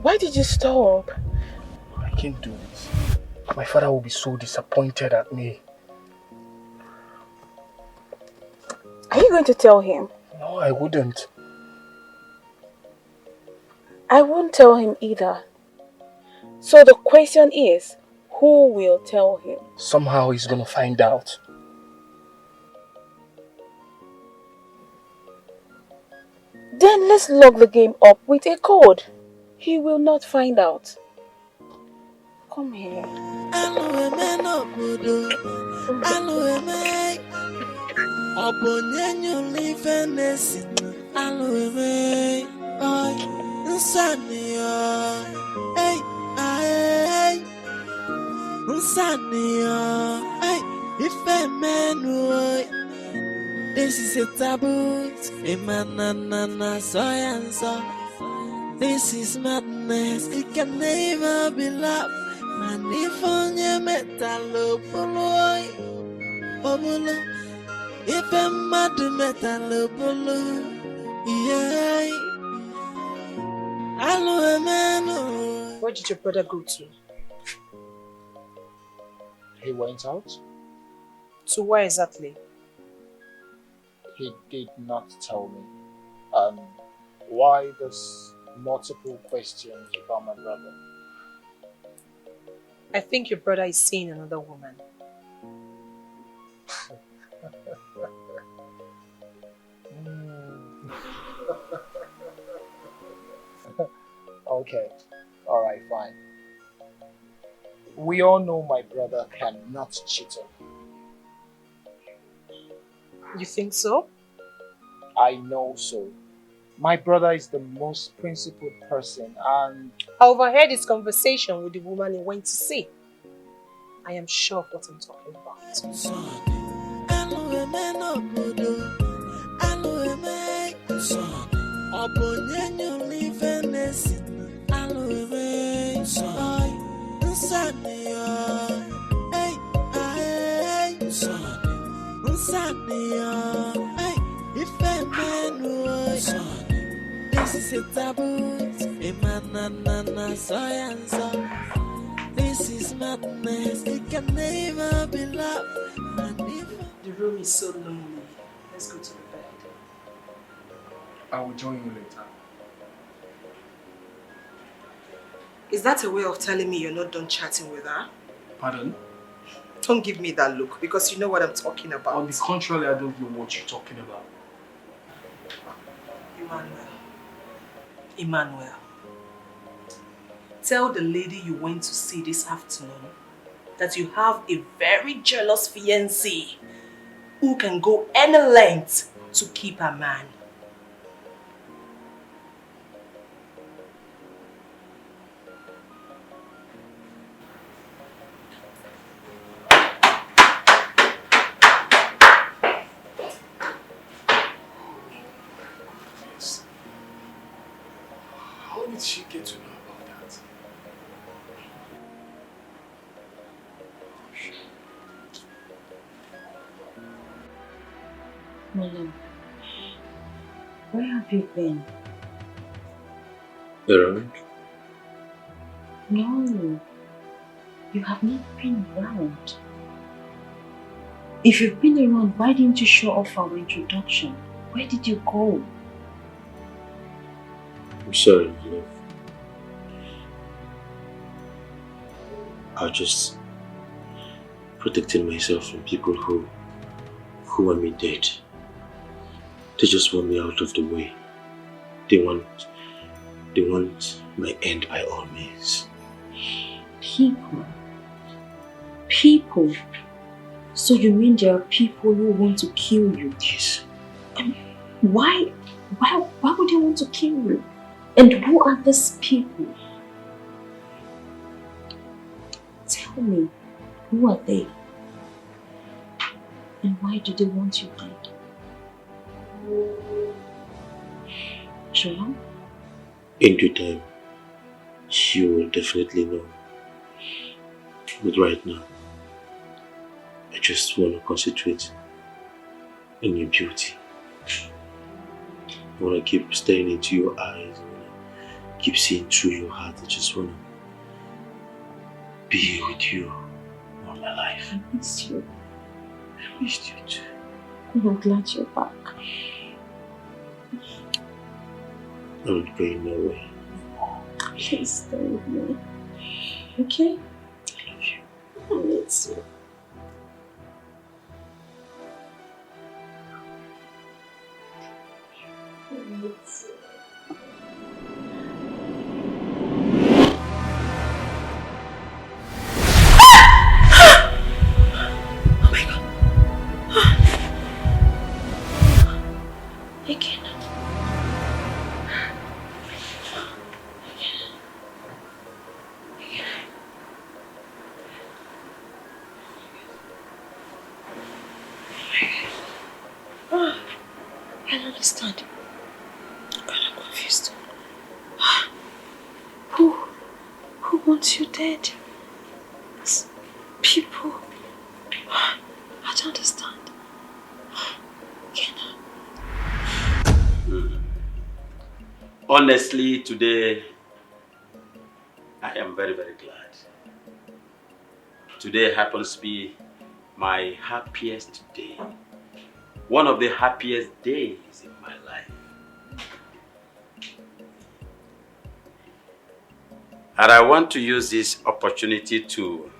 Why did you stop? I can't do this. My father will be so disappointed at me. Are you going to tell him? No, I wouldn't. I won't tell him either. So the question is, who will tell him? Somehow he's gonna find out. Then let's lock the game up with a code. He will not find out. Come here. This is a taboo, a man, science. This is madness, it can never be love. Manifonye metalo polo, obolo. If a mad metalo polo, yeah. Hello, man. Where did your brother go to? He went out. To where exactly? He did not tell me. And why there's multiple questions about my brother? I think your brother is seeing another woman. Okay, alright, fine. We all know my brother cannot cheat on me. You think so? I know so. My brother is the most principled person and... I overheard his conversation with the woman he went to see. I am sure of what I'm talking about. This is a taboo, a man, science. This is madness, it can never be love. The room is so lonely. Let's go to the bed. I will join you later. Is that a way of telling me you're not done chatting with her? Pardon? Don't give me that look, because you know what I'm talking about. On the contrary, I don't know what you're talking about. Emmanuel. Tell the lady you went to see this afternoon that you have a very jealous fiancé who can go any length to keep her man. How did she get to know about that? Molo, where have you been? Around? No, you have not been around. If you've been around, why didn't you show off our introduction? Where did you go? I'm sorry, love. I was just protecting myself from people who want me dead. They just want me out of the way. They want my end by all means. People? People? So you mean there are people who want to kill you? Yes. And why would they want to kill you? And who are these people? Tell me, who are they? And why do they want you dead? Sure? In due time, you will definitely know. But right now, I just want to concentrate on your beauty. I want to keep staring into your eyes. I want to keep seeing through your heart. I just want to be here with you all my life. I miss you. I missed you too. I'm glad you're back. I'm not going nowhere. Please stay with me. Okay? I love you. I miss you. I don't understand. I'm kind of confused. Who wants you dead? Honestly, today, I am very, very glad. Today happens to be my happiest day. One of the happiest days in my life. And I want to use this opportunity to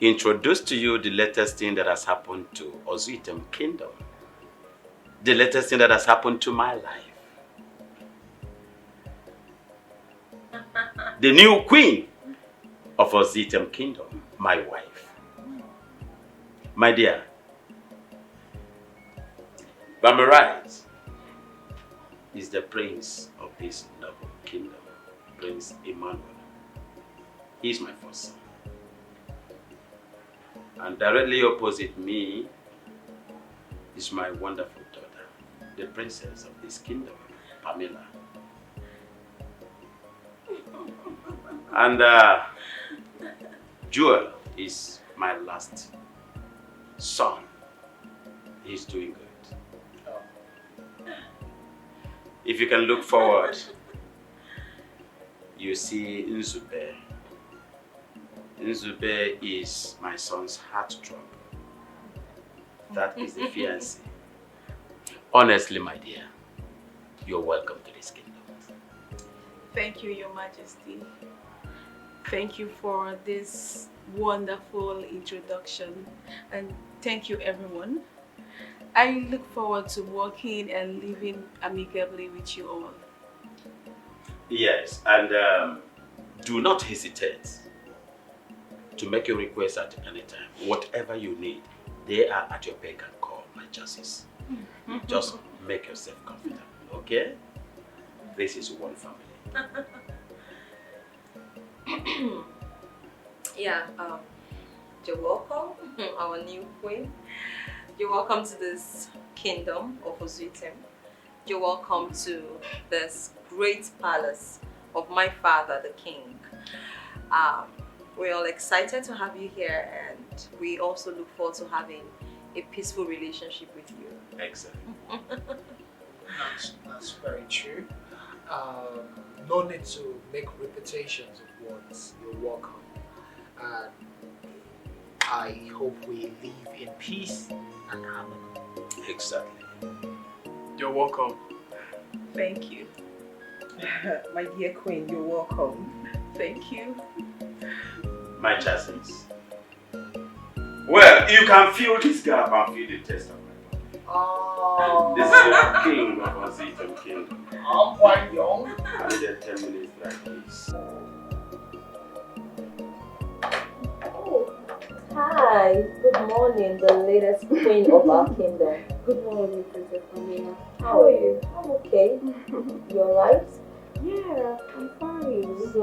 introduce to you the latest thing that has happened to Ozitem Kingdom. The latest thing that has happened to my life. The new queen of Ozitem Kingdom, my wife. My dear, Bamarais is the prince of this noble kingdom, Prince Emmanuel. He is my first son. And directly opposite me is my wonderful daughter, the princess of this kingdom, Pamela. And Joel is my last son. He's doing good. If you can look forward, you see Nzube. Nzube is my son's heartthrob. That is the fiancé. Honestly, my dear, you're welcome to this kingdom. Thank you, Your Majesty. Thank you for this wonderful introduction, and thank you, everyone. I look forward to working and living amicably with you all. Yes, and do not hesitate to make your request at any time. Whatever you need, they are at your beck and call, my justice. Just make yourself comfortable, okay? This is one family. Yeah, you're welcome, our new queen. You're welcome to this kingdom of Ozuitem. You're welcome to this great palace of my father, the king. We're all excited to have you here, and we also look forward to having a peaceful relationship with you. Excellent. That's very true. No need to make repetitions of words. You're welcome. And I hope we live in peace and harmony. Exactly. You're welcome. Thank you. My dear queen, you're welcome. Thank you. My chastens. Well, you can feel this gap and feel the taste of my body. Oh. This is your king of Ozitem Kingdom. I'm quite young. I needed 10 minutes like this. Hi, good morning, the latest queen of our kingdom. Good morning, Princess Pamela. How are you? I'm okay. You alright? Yeah, I'm fine. So,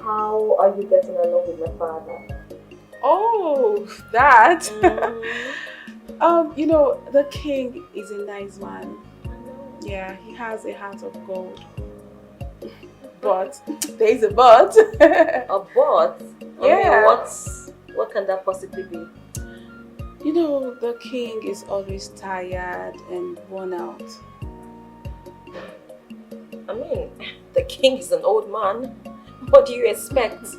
how are you getting along with my father? Oh, that. You know, the king is a nice man. Yeah, he has a heart of gold. But there is a but. A but? Yeah. What can that possibly be? You know, the king is always tired and worn out. I mean, the king is an old man. What do you expect?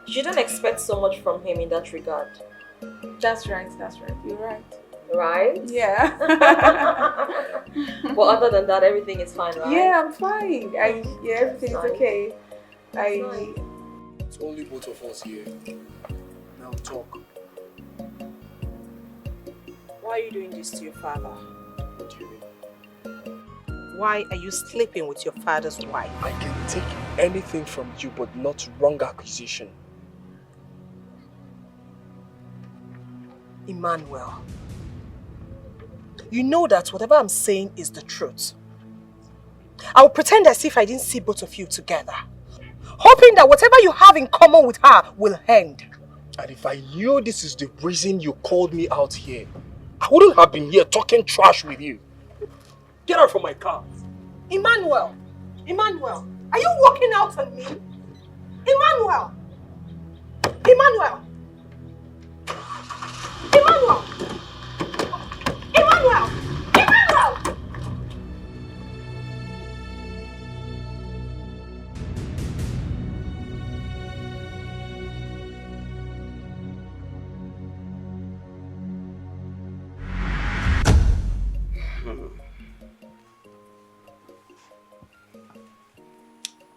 You shouldn't expect so much from him in that regard. That's right. You're right. Right? Yeah. But other than that, everything is fine, right? Yeah, I'm fine. Everything is okay. It's only both of us here. Now talk. Why are you doing this to your father? What do you mean? Why are you sleeping with your father's wife? I can take anything from you, but not wrong accusation. Emmanuel, you know that whatever I'm saying is the truth. I'll pretend as if I didn't see both of you together, hoping that whatever you have in common with her will end. And if I knew this is the reason you called me out here, I wouldn't have been here talking trash with you. Get out from my car. Emmanuel, are you walking out on me? Emmanuel!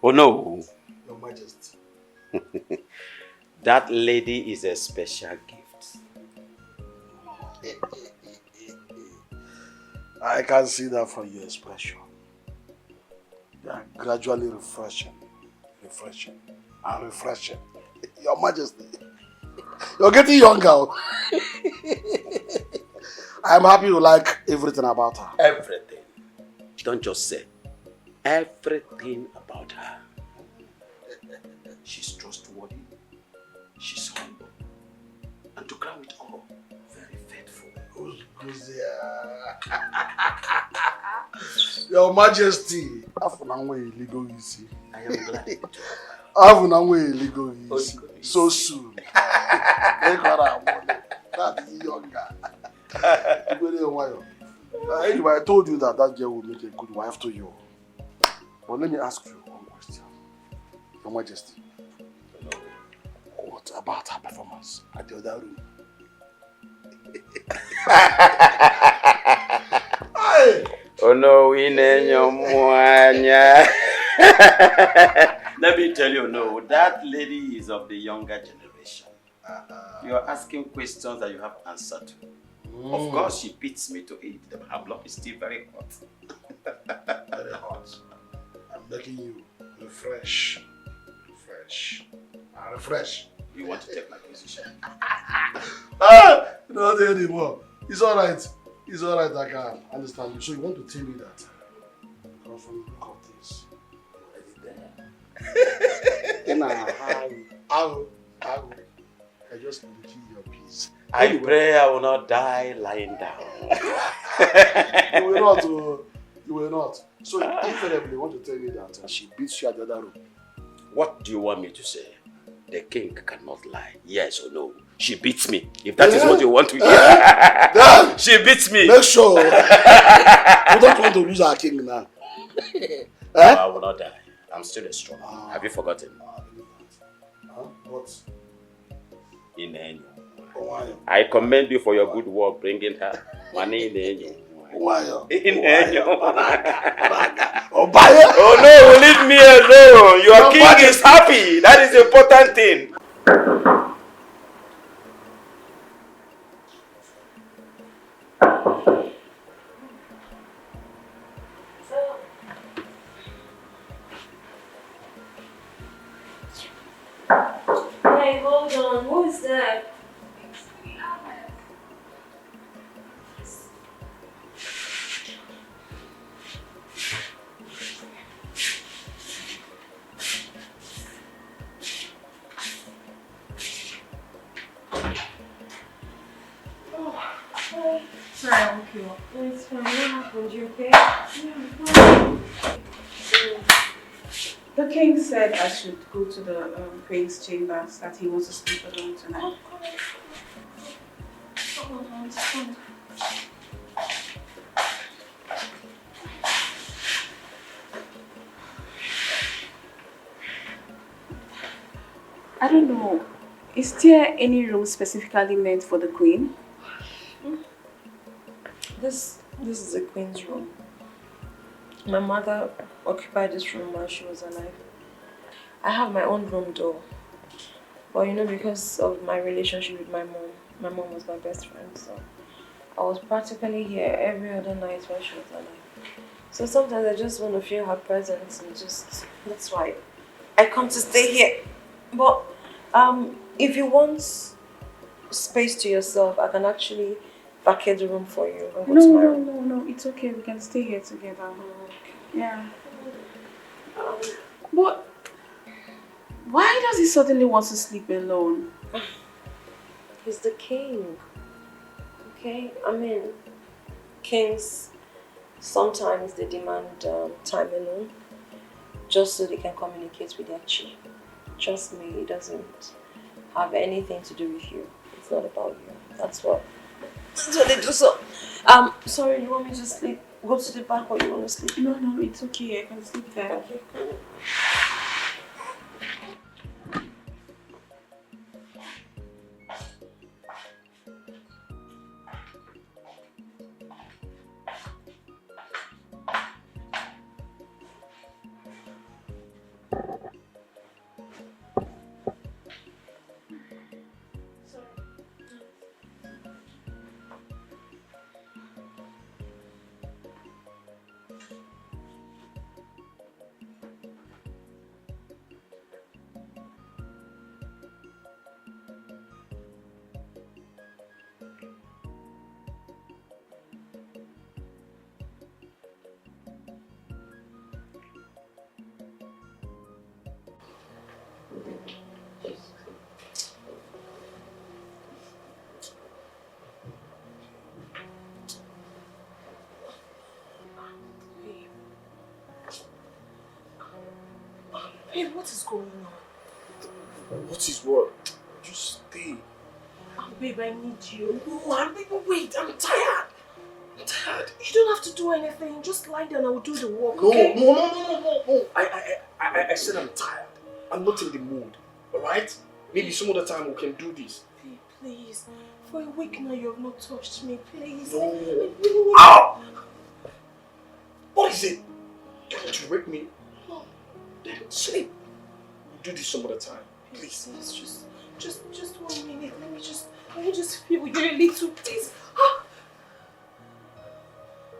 Oh no. Your Majesty. That lady is a special gift. I can see that from your expression. You are gradually refreshing, and refreshing. Your Majesty, you're getting younger. I'm happy you like everything about her. Everything. Don't just say. Everything about her. She's trustworthy. She's humble. And to crown it all, very faithful. Your Majesty, I am glad. So soon. That's younger. Anyway, I told you that girl will make a good wife to you. But let me ask you one question. Your Majesty, what about her performance at the other room? Oh no, we Let me tell you, no, that lady is of the younger generation. You are asking questions that you have answered to. Of course, she beats me to it. Her blood is still very hot. Very hot. I'm making you refresh. You want to take my position? Not anymore. It's alright. I can understand you. So you want to tell me that because from the look of this, you're already there. I just give you your peace. I pray I will not die lying down. You will not. So invariably you want to tell me that she beats you at the other room. What do you want me to say? The king cannot lie. Yes or no? She beats me. If that is what you want to hear. She beats me. Make sure. We don't want to lose our king now. No, I will not die. I'm still a strong. Have you forgotten? What? I commend you for your good work bringing her money in the Oh no, leave me alone. Your king is happy. That is the important thing. Hey, hold on. Who is that? Sorry, I woke you up. It's fine. What happened? You okay? The king said I should go to the queen's chambers, that he wants to sleep alone tonight. I don't know. Is there any room specifically meant for the queen? This is the queen's room. My mother occupied this room while she was alive. I have my own room though. But you know, because of my relationship with my mom was my best friend, so I was practically here every other night while she was alive. So sometimes I just want to feel her presence and that's why I come to stay here. But if you want space to yourself, I can actually vacate the room for you and go to my room. No, it's okay. We can stay here together. Yeah. But why does he suddenly want to sleep alone? He's the king. Okay? I mean, kings, sometimes they demand time alone just so they can communicate with their chief. Trust me, it doesn't have anything to do with you. It's not about you. That's what they do. So, sorry, you want me to sleep? Go to the back or you want to sleep? No, it's okay. I can sleep there. Okay, cool. Babe, what is going on? What is what? Just stay. Oh, babe, I need you. No, baby, wait, I'm tired. I'm tired. You don't have to do anything. Just lie down, I will do the work, No, okay? no. I said I'm tired. I'm not in the mood. Alright? Maybe some other time we can do this. Babe, please. For a week now you have not touched me, please. No. I really need Ow! What is it? You want to rape me? No. Then sleep. We'll do this some other time. Please. Just 1 minute. Let me just feel you a little, please. Ah!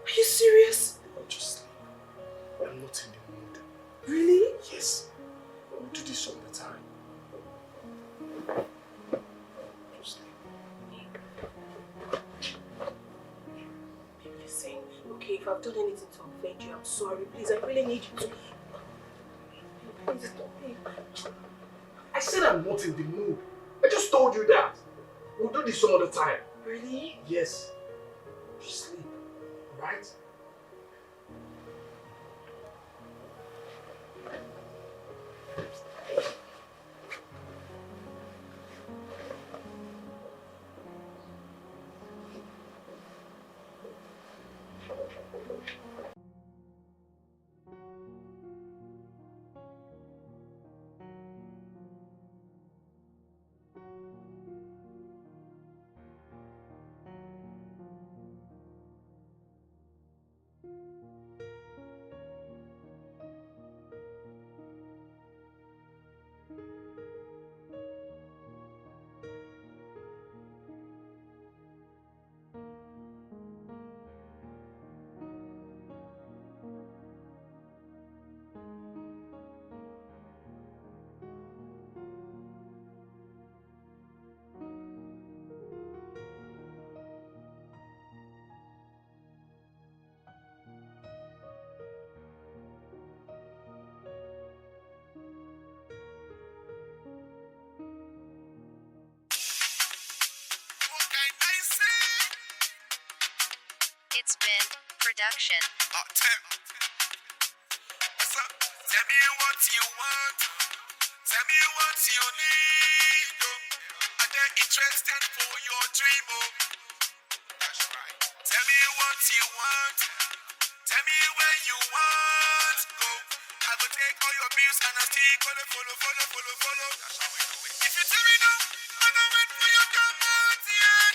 Are you serious? I'll just sleep. I'm not in the mood. Really? Yes. We'll do this some other time. Just sleep. Listen, okay, if I've done anything to offend you, I'm sorry. Please, I really need you to. Please stop me. I said I'm not in the mood. I just told you that. We'll do this some other time. Really? Yes. Just sleep. Alright? It's been production. Tell me what you want. Tell me what you need. Are they interested for your dream? That's right. Tell me what you want. Tell me where you want to go. I will take all your bills and I still gonna follow. That's how we do it. If you tell me no, I'm gonna wait for your come out, yeah.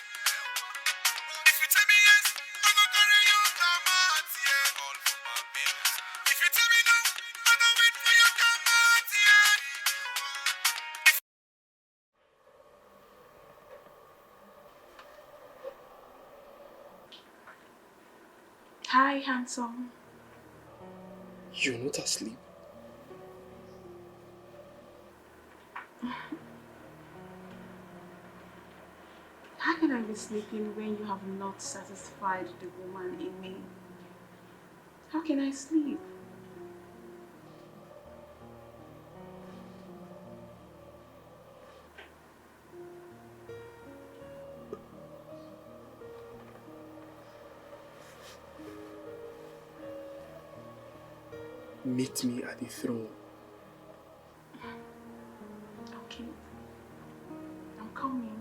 If you tell me yes, I'm gonna carry you come out, yeah. All for my bills. If you tell me no, I'm gonna wait for your come out, yeah. Hi, handsome. You're not asleep. How can I be sleeping when you have not satisfied the woman in me? How can I sleep? Meet me at the throne. Okay. I'm coming.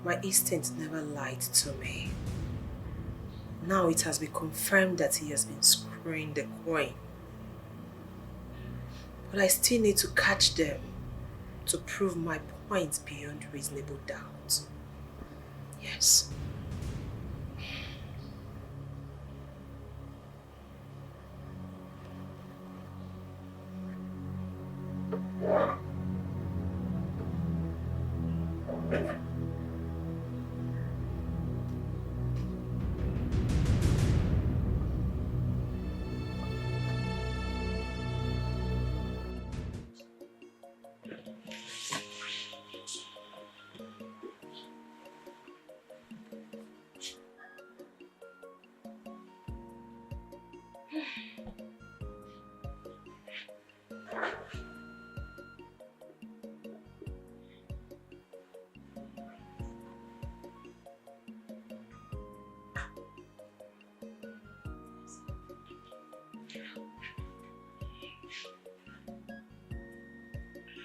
My instinct never lied to me. Now it has been confirmed that he has been screwing the coin. But I still need to catch them to prove my point beyond reasonable doubt. Yes.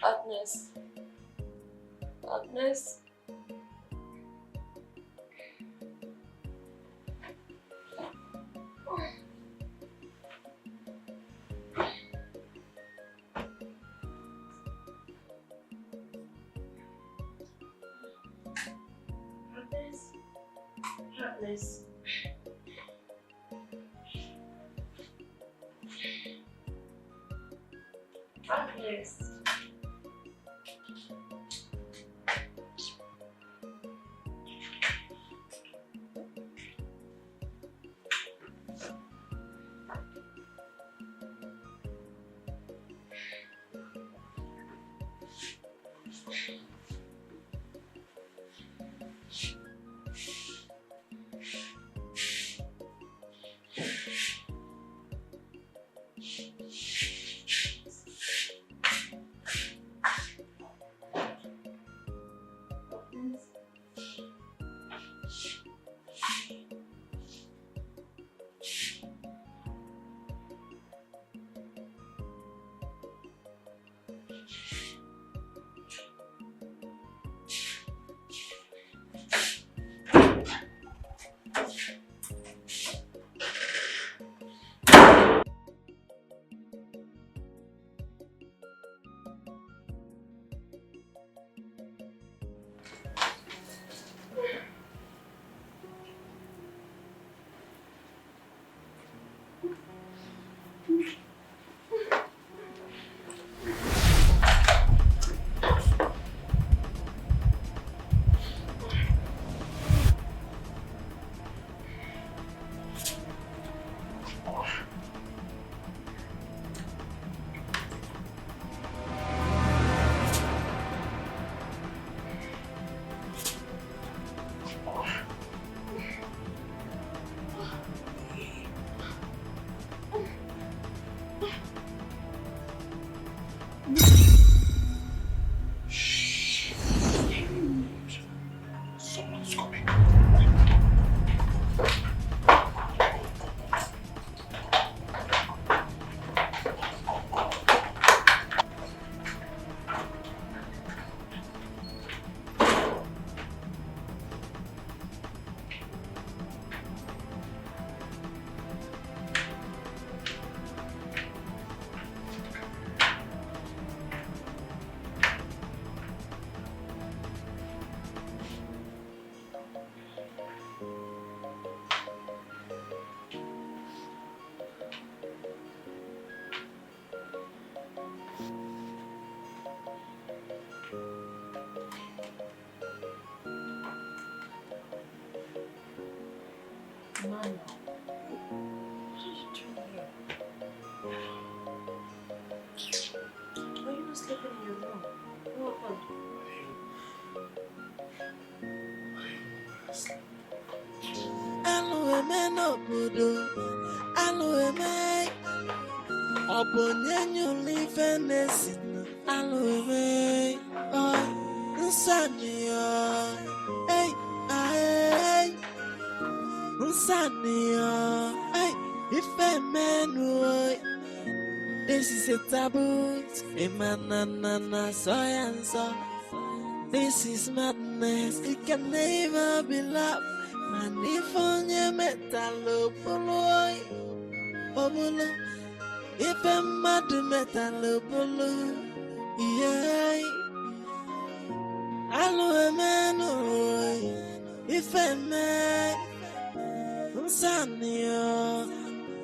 Agnes. Agnes. Agnes. Agnes. Mama, what are you doing here? Why are you not sleeping in your room? What happened? This is a taboo, a man, so. This is madness. madness, it can never be love. Manifonya metal bolo, bolo. If a mad metal bolo, yeah. Allo man, if a man, Sanio,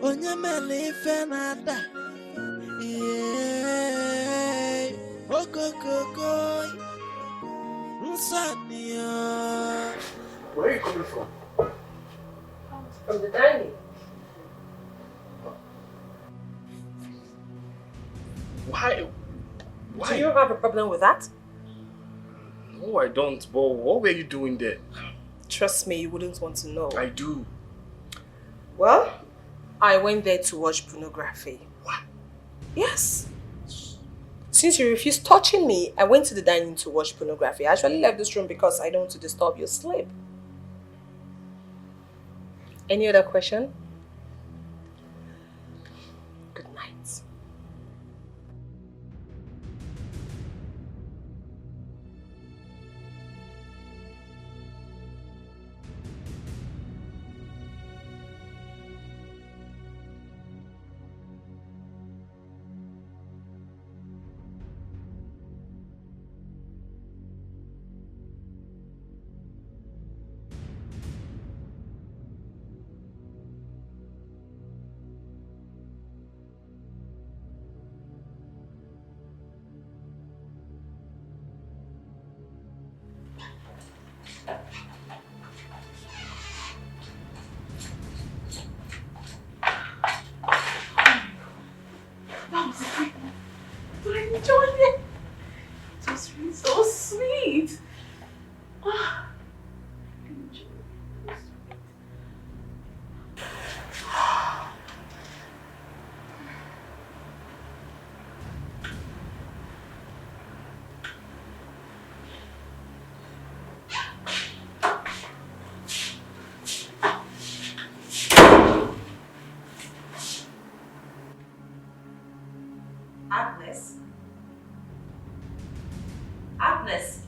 onya mele fenada, yeah. Okokoko, Sanio. Where are you coming from? From the dining. Why? Do you have a problem with that? No, I don't. But what were you doing there? Trust me, you wouldn't want to know. I do. Well, I went there to watch pornography. What? Yes. Since you refused touching me, I went to the dining to watch pornography. I actually left this room because I don't want to disturb your sleep. Any other question? Good night. Agnes? Agnes?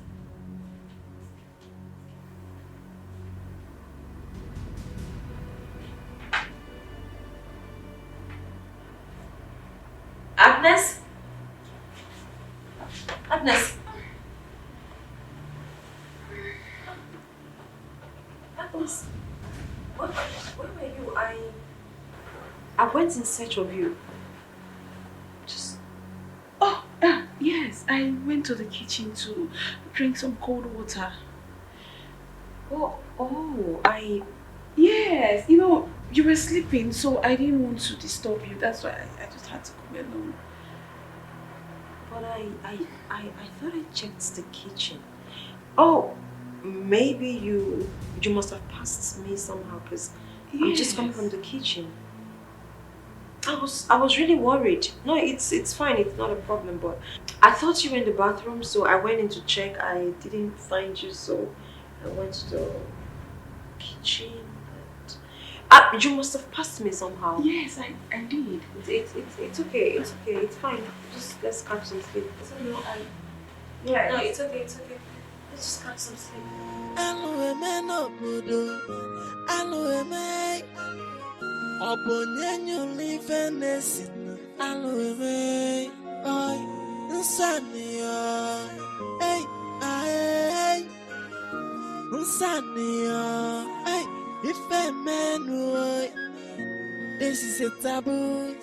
Agnes? Agnes? Agnes? Where were you? I went in search of you. Yes, I went to the kitchen to drink some cold water. Yes, you know, you were sleeping, so I didn't want to disturb you. That's why I just had to come alone. But I thought I checked the kitchen. Oh, maybe you must have passed me somehow because I'm just coming from the kitchen. I was really worried. No, it's fine. It's not a problem. But I thought you were in the bathroom, so I went in to check. I didn't find you, so I went to the kitchen. But you must have passed me somehow. Yes, I did. It's okay. It's okay. It's fine. Just let's catch some sleep. No, it's okay. It's okay. Let's just catch some sleep. Obonyenyo livenesin aloe oi insania hey ay insania hey ife menu this is a taboo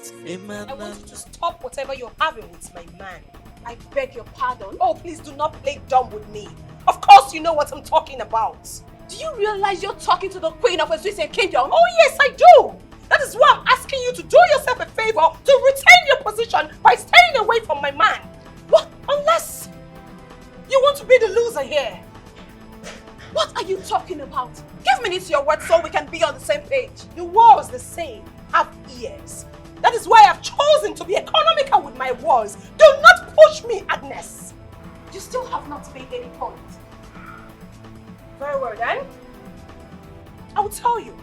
man. I want you to stop whatever you're having with my man. I beg your pardon. Oh, please do not play dumb with me. Of course you know what I'm talking about. Do you realize you're talking to the queen of a Swiss kingdom? Oh yes, I do. That is why I'm asking you to do yourself a favor to retain your position by staying away from my man. What? Unless you want to be the loser here. What are you talking about? Give me your word so we can be on the same page. The words the same have ears. That is why I've chosen to be economical with my words. Do not push me, Agnes. You still have not made any point. Very well then. I will tell you.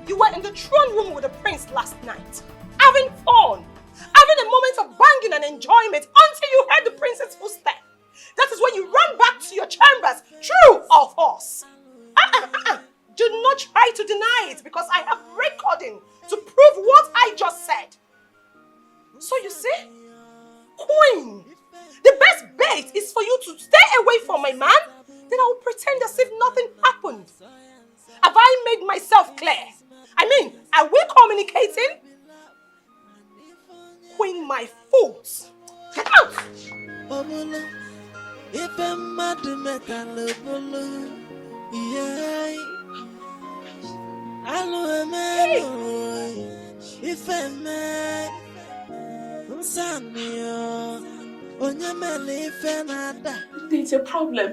You were in the throne room with the prince last night, having fun, having a moment of banging and enjoyment until you heard the prince's footsteps. That is when you run back to your chambers, true or false? Do not try to deny it because I have recording to prove what I just said. So you see, Queen, the best bet is for you to stay away from my man. Then I will pretend as if nothing happened. Have I made myself clear? I mean, are we communicating? Queen, my fault. Get out! If I'm mad, yeah. Hello, man. If I'm mad, there's a problem.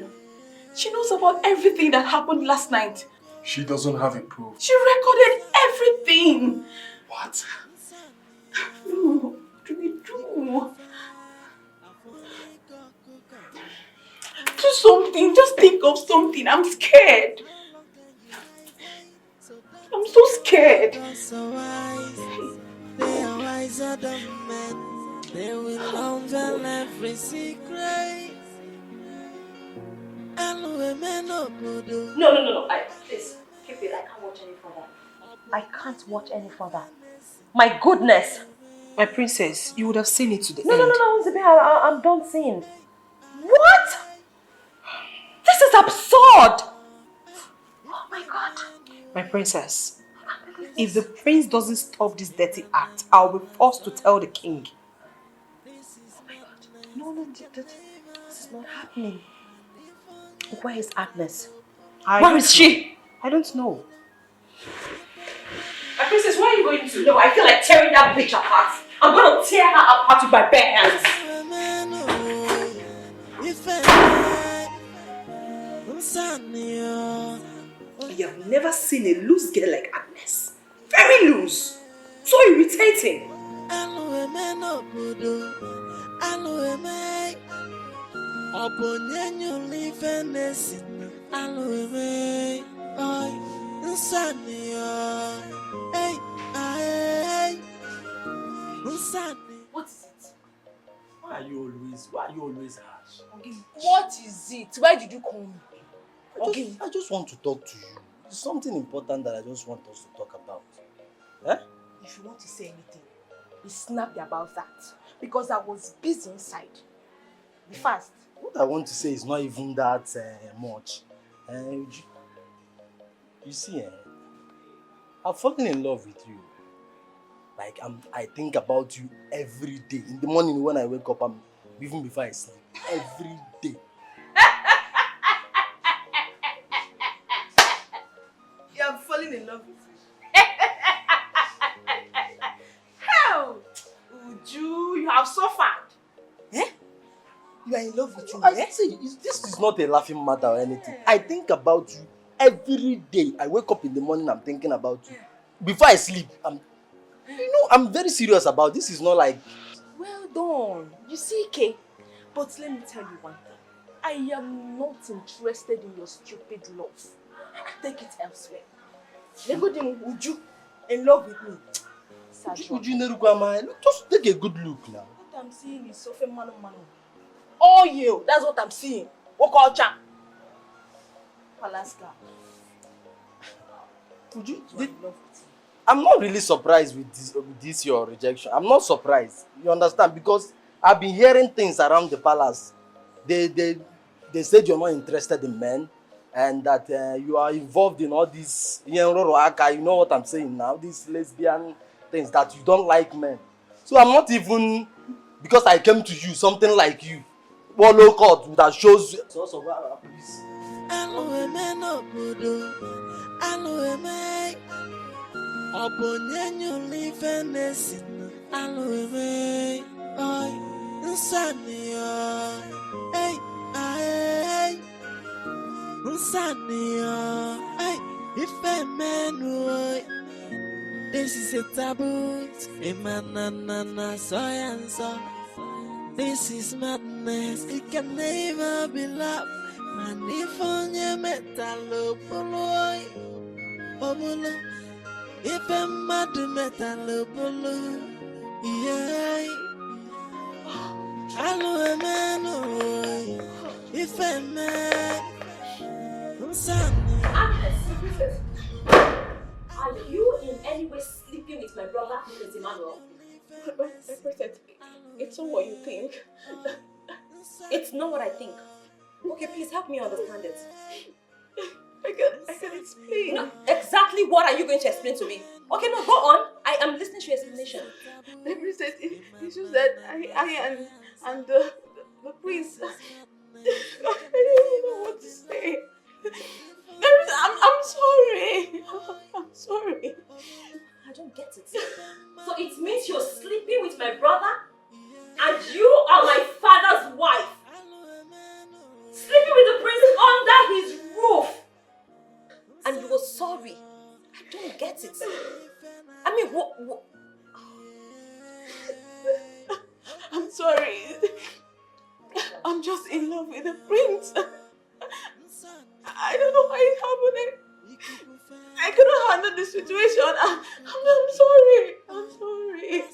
She knows about everything that happened last night. She doesn't have it proved. She recorded everything. What? No, what do we do? Do something. Just think of something. I'm scared. I'm so scared. They are wiser than men. They will unveil every secret. No. Please, keep it. I can't watch any further. I can't watch any further. My goodness. My princess, you would have seen it to the end. No, Zibi, I'm done seeing. What? This is absurd. Oh my God. My princess, if the prince doesn't stop this dirty act, I'll be forced to tell the king. Oh my God. No, this is not happening. Where is Agnes? Where is she? I don't know. My princess, where are you going to? No, I feel like tearing that bitch apart. I'm going to tear her apart with my bare hands. I have never seen a loose girl like Agnes. Very loose. So irritating. What is it? Why are you always harsh? What is it? Why did you call me? I just want to talk to you. It's something important that I just want us to talk about. Eh? If you want to say anything, be snappy about that. Because I was busy inside. Be fast. What I want to say is not even that much. You see, I've fallen in love with you. Like, I think about you every day. In the morning when I wake up, even before I sleep. Every day. You are falling in love with me. How? Uju, you have suffered. Eh? You are in love with me. See, this is not a laughing matter or anything. I think about you every day. I wake up in the morning, I'm thinking about you. Before I sleep, I'm very serious about this. Is not like... Well done. You see, Kay? But let me tell you one thing. I am not interested in your stupid love. Take it elsewhere. Would you in love with me? Just take a good look now. What I'm seeing is so manu. Oh, you. That's what I'm seeing. What culture? Alaska. I'm not really surprised with this your rejection. I'm not surprised. You understand? Because I've been hearing things around the palace. They said you're not interested in men and that you are involved in all this, you know what I'm saying now, these lesbian things, that you don't like men. So I'm not even, because I came to you, something like you, follow court that shows you. Please. This is a taboo. This is madness. It can never be love. And if only metal obolo, if I'm mad metal obolo, yeah. Hello, man. If I may, Agnes, are you in any way sleeping with my brother, Prince Emmanuel? It's not what you think. It's not what I think. Okay, please help me understand it. I can explain. No, exactly what are you going to explain to me? Okay, no, go on. I am listening to your explanation. The princess, it's just that I and the prince, I don't know what to say. I'm sorry. I'm sorry. I don't get it. So it means you're sleeping with my brother and you are my father's wife. Sleeping with the prince under his roof. And you were sorry. I don't get it. I mean, what? I'm sorry. I'm just in love with the prince. I don't know why it happened. I couldn't handle the situation. I'm sorry. I'm sorry.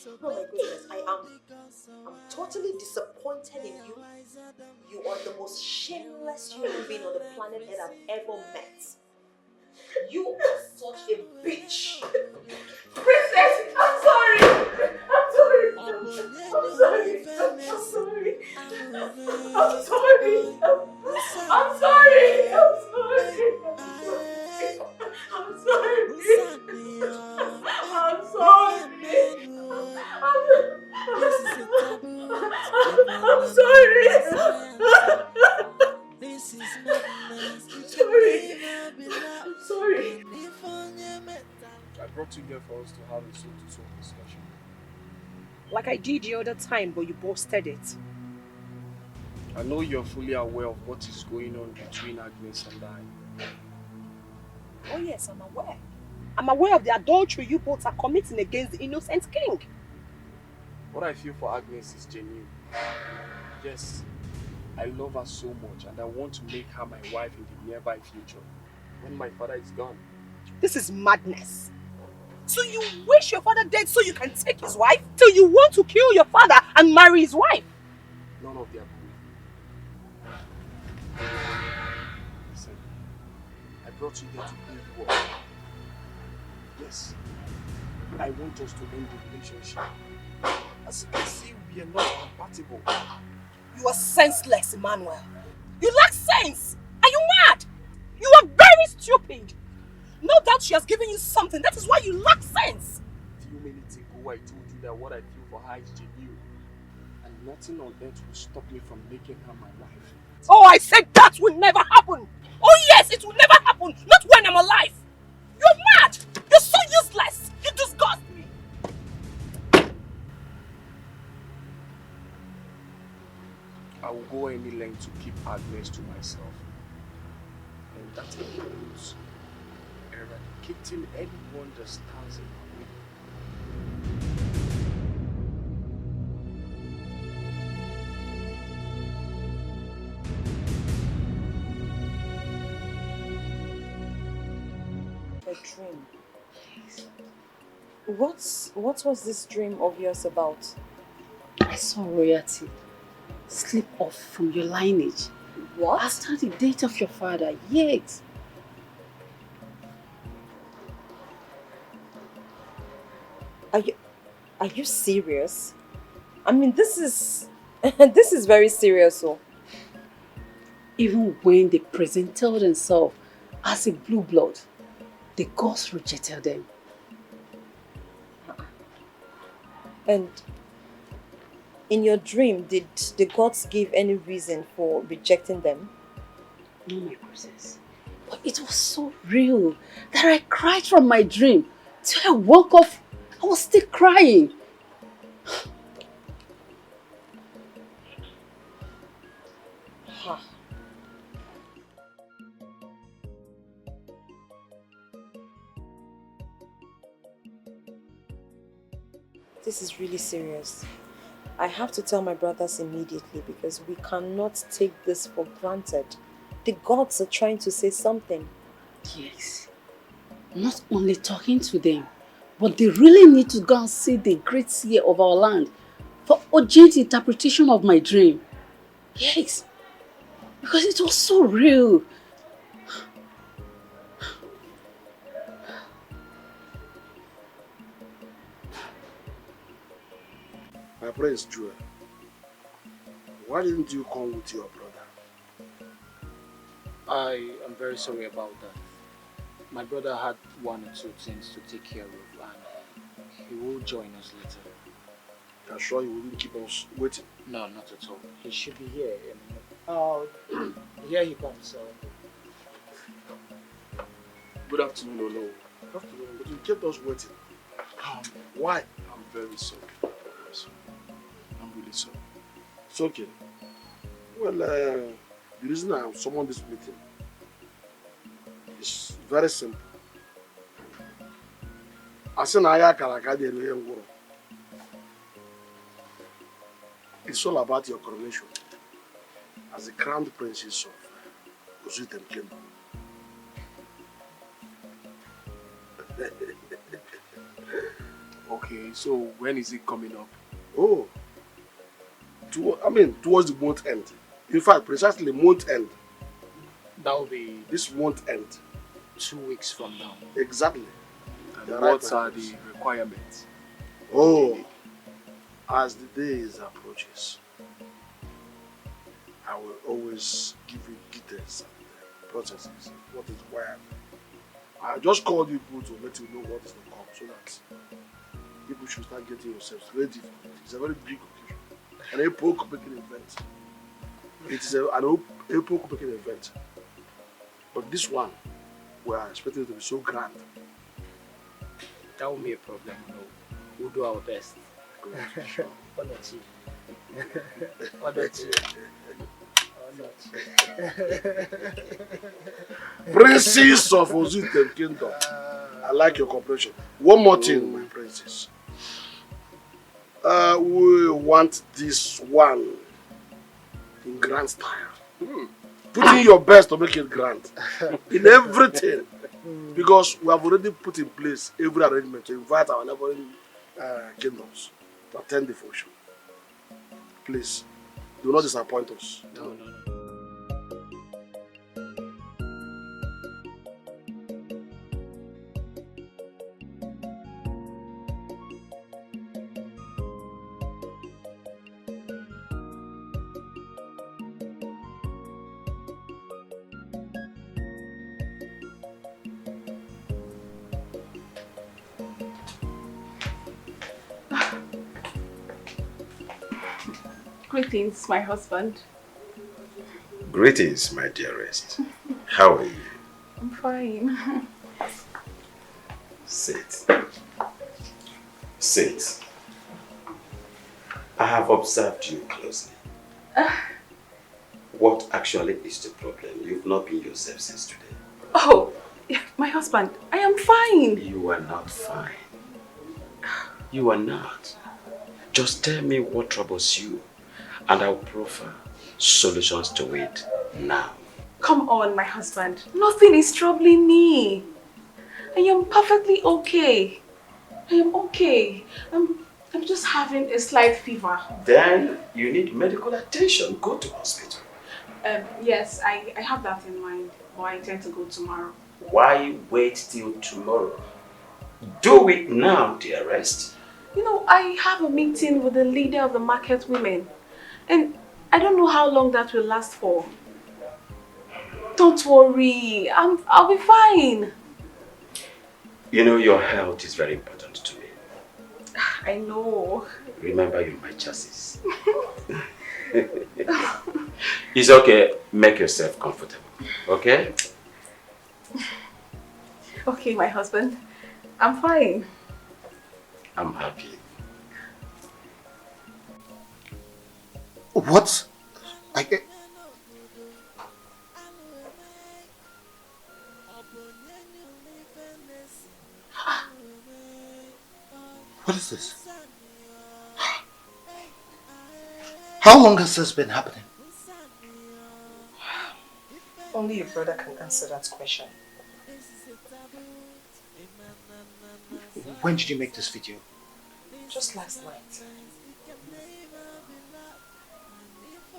Oh my goodness, I'm totally disappointed in you. You are the most shameless human being on the planet that I've ever met. You are such a bitch. Princess, I'm sorry. I'm sorry. I'm sorry. I'm sorry. I'm sorry. I'm sorry. I'm sorry. I'm sorry. I'm sorry. this is madness. I'm sorry. I brought you here for us to have a soul-to-soul discussion. Like I did the other time, but you boasted it. I know you're fully aware of what is going on between Agnes and I. Oh yes, I'm aware. I'm aware of the adultery you both are committing against the innocent king. What I feel for Agnes is genuine. Yes, I love her so much and I want to make her my wife in the nearby future, when my father is gone. This is madness. So you wish your father dead so you can take his wife? So you want to kill your father and marry his wife? None of the above. Listen, I brought you here to pay you up. Yes, I want us to end the relationship. As you can see, we are not compatible. You are senseless, Emmanuel. You lack sense. Are you mad? You are very stupid. No doubt she has given you something. That is why you lack sense. A few minutes ago, I told you that what I feel for her is genuine. And nothing on earth will stop me from making her my wife. Oh, I said that will never happen. Oh yes, it will never happen. Not when I'm alive. You're mad. You're so useless. You disgust me. I will go any length to keep Agnes to myself. And that includes eradicating anyone that stands in my way. A dream. What was this dream of yours about? I saw royalty slip off from your lineage. What? After the death of your father, yes. Are you serious? I mean, this is this is very serious. So, even when they presented themselves as a blue blood, the gods rejected them. And in your dream, did the gods give any reason for rejecting them? No, my princess. But it was so real that I cried from my dream. Till I woke up, I was still crying. Huh. This is really serious. I have to tell my brothers immediately because we cannot take this for granted. The gods are trying to say something. Yes. Not only talking to them, but they really need to go and see the great seer of our land for urgent interpretation of my dream. Yes, because it was so real. My prince Jewel, why didn't you come with your brother? I am very sorry about that. My brother had one or two things to take care of, and he will join us later. You're sure he wouldn't keep us waiting? No, not at all. He should be here. Oh, here he comes. Good afternoon, Olo. Good afternoon, but you kept us waiting. Why? I'm very sorry. I'm really sorry. It's okay. Well, the reason I summoned this meeting is very simple. It's all about your coronation as the crown princess of Ozutem Kingdom. Okay, so when is it coming up? Oh, towards the month end. In fact, precisely month end. That will be this month end. 2 weeks from now. Exactly. And what are the requirements? Oh, as the days approaches, I will always give you details and processes, what is required. I just called you people to let you know what is to come so that people should start getting yourselves ready for it. It's a very big occasion. An epoch-making event. It is an epoch-making event. But this one, we are expecting it to be so grand. That won't be a problem, no. We'll do our best. Or not you. Or not you. Princess of Ozutem Kingdom. I like your cooperation. One more thing, my princess. We want this one in grand style. Put in your best to make it grand. In everything. Because we have already put in place every arrangement to invite our neighboring kingdoms to attend the function. Please, do not disappoint us. No. Greetings, my husband. Greetings, my dearest. How are you? I'm fine. Sit. Sit. I have observed you closely. What actually is the problem? You've not been yourself since today. Oh, my husband, I am fine. You are not fine. You are not. Just tell me what troubles you, and I'll proffer solutions to it now. Come on, my husband. Nothing is troubling me. I am perfectly okay. I am okay. I'm just having a slight fever. Then you need medical attention. Go to hospital. Yes, I have that in mind, but I intend to go tomorrow. Why wait till tomorrow? Do it now, dearest. You know, I have a meeting with the leader of the market women, and I don't know how long that will last for. Don't worry, I'll be fine. You know, your health is very important to me. I know. Remember, you're my chassis. It's okay. Make yourself comfortable. Okay? Okay, my husband. I'm fine. I'm happy. What? What is this? How long has this been happening? Only your brother can answer that question. When did you make this video? Just last night.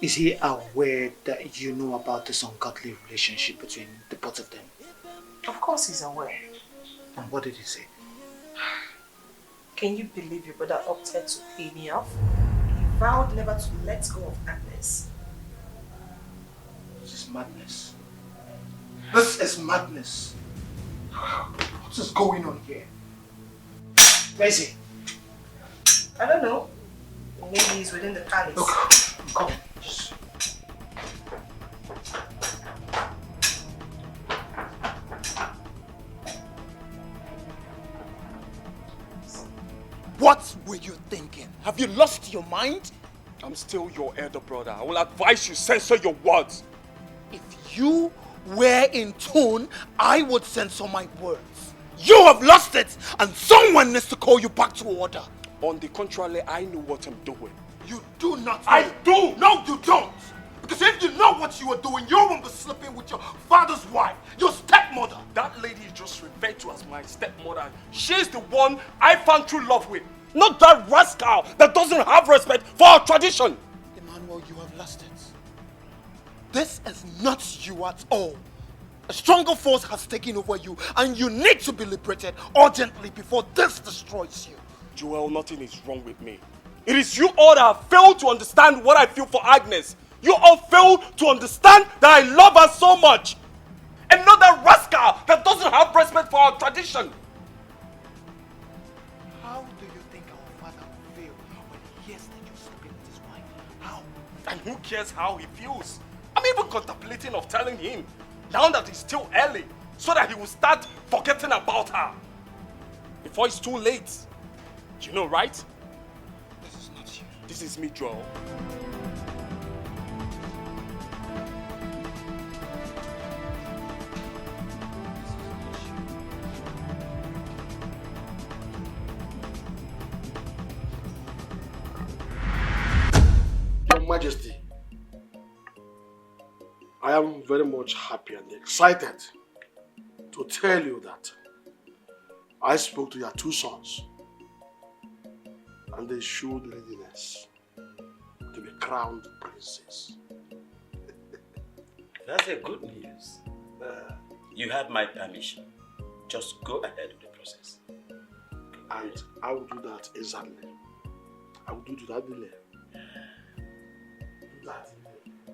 Is he aware that you know about this ungodly relationship between the both of them? Of course he's aware. And what did he say? Can you believe your brother opted to pay me off? He vowed never to let go of Agnes. This is madness. This is madness. What is going on here? Where is he? I don't know. Maybe he's within the palace. Look, come. Just... What were you thinking? Have you lost your mind? I'm still your elder brother. I will advise you censor your words. If you were in tune, I would censor my words. You have lost it, and someone needs to call you back to order. On the contrary, I know what I'm doing. You do not. I do! No, you don't! Because if you know what you are doing, you won't be sleeping with your father's wife, your stepmother. That lady is just referred to as my stepmother. She's the one I found true love with. Not that rascal that doesn't have respect for our tradition. Emmanuel, you have lost it. This is not you at all. A stronger force has taken over you, and you need to be liberated urgently before this destroys you. Joel, nothing is wrong with me. It is you all that have failed to understand what I feel for Agnes. You all failed to understand that I love her so much. And not that rascal that doesn't have respect for our tradition. How do you think our father will feel when he hears that you're sleeping with his wife? How? And who cares how he feels? I'm even contemplating of telling him, now that it's still early, so that he will start forgetting about her. Before it's too late. You know, right? This is not you. This is me, Joel. Your Majesty, I am very much happy and excited to tell you that I spoke to your two sons and they showed readiness to be crowned princes. That's a good news. You have my permission. Just go ahead with the process. And I will do that exactly. I will do it without delay.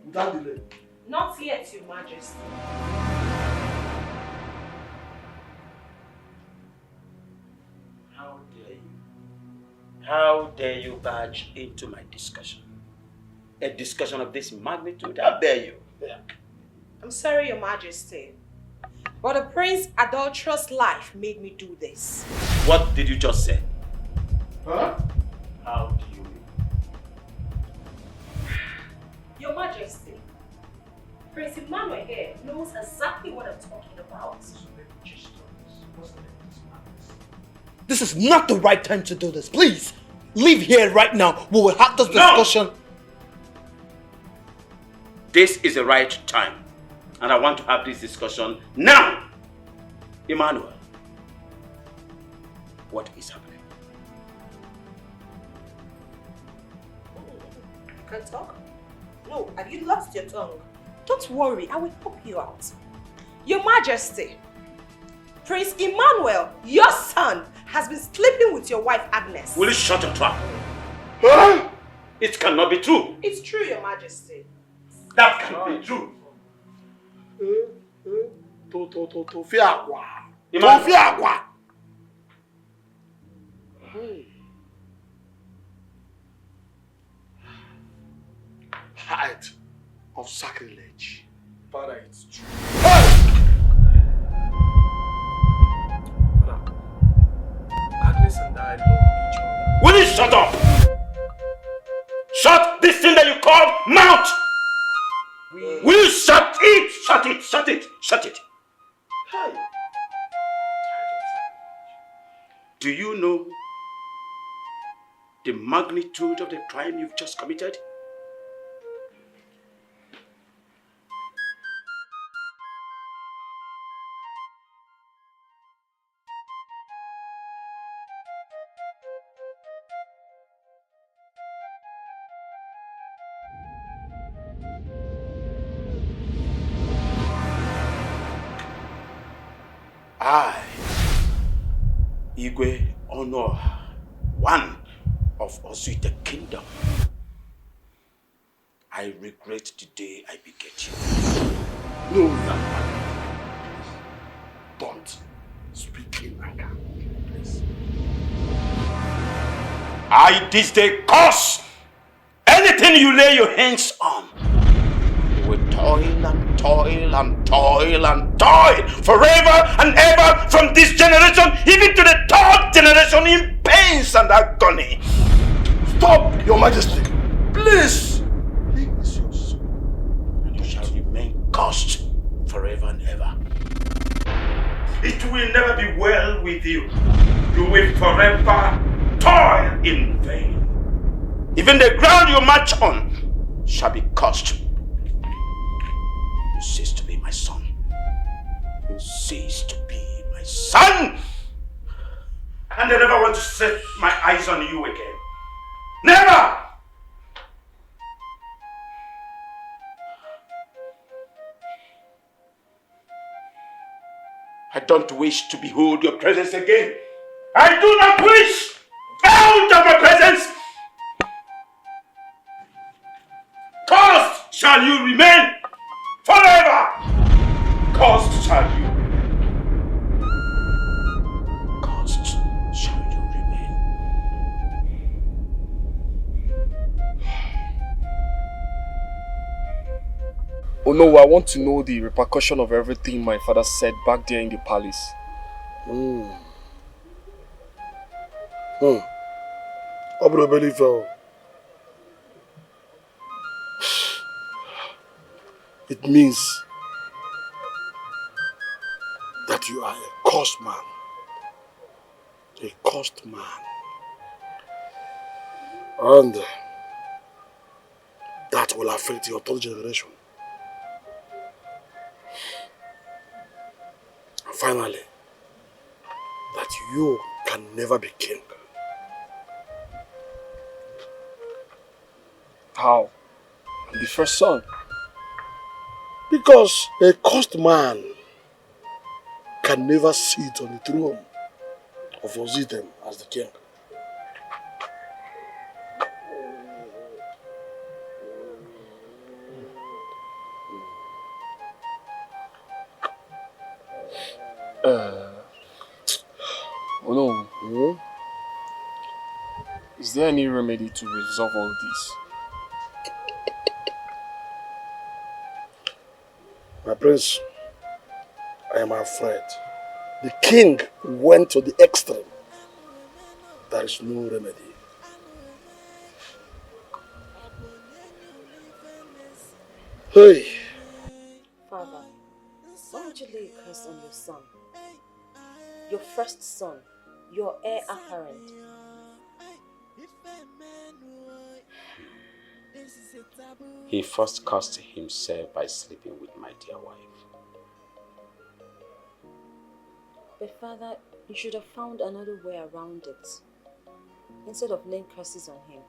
Without delay. Not yet, Your Majesty. How dare you? How dare you barge into my discussion? A discussion of this magnitude? How dare you? I'm sorry, Your Majesty. But the prince's adulterous life made me do this. What did you just say? Huh? How do you mean? Your Majesty, Prince Emmanuel here knows exactly what I'm talking about. This is not the right time to do this. Please, leave here right now. We will have this discussion. This is the right time. And I want to have this discussion now. Emmanuel, what is happening? You can't talk? No, have you lost your tongue? Don't worry, I will help you out. Your Majesty, Prince Emmanuel, your son, has been sleeping with your wife Agnes. Will you shut your trap? Huh? It cannot be true. It's true, Your Majesty. That cannot be true. Height of sacrilege. Father, it's true. Agnes and I love each other. Will you shut up? Shut this thing that you call mouth! Will you shut it? Shut it, shut it, shut it. Hey. Do you know the magnitude of the crime you've just committed? I, Igwe Honor, one of Osuite Kingdom, I regret the day I beget you. No, don't speak in anger, please. I this day curse anything you lay your hands on. You will toil and toil and toil and toil forever and ever from this generation, even to the third generation, in pains and agony. Stop, Your Majesty. Please. And you shall remain cursed forever and ever. It will never be well with you. You will forever toil in vain. Even the ground you march on shall be cursed. You cease to be my son. You cease to be my son. And I never want to set my eyes on you again. Never! I don't wish to behold your presence again. I do not wish! Out of my presence! Cursed shall you remain forever! Cursed shall you. Cursed shall you remain. Oh no, I want to know the repercussion of everything my father said back there in the palace. It means that you are a cursed man. A cursed man. And that will affect your third generation. And finally, that you can never be king. How? I'm the first son. Because a cursed man can never sit on the throne of Ozitem as the king. Oh no. Is there any remedy to resolve all this? My prince, I am afraid. The king went to the extreme. There is no remedy. Hey. Father, why would you lay a curse on your son? Your first son, your heir apparent. He first cursed himself by sleeping with my dear wife. But Father, you should have found another way around it, instead of laying curses on him.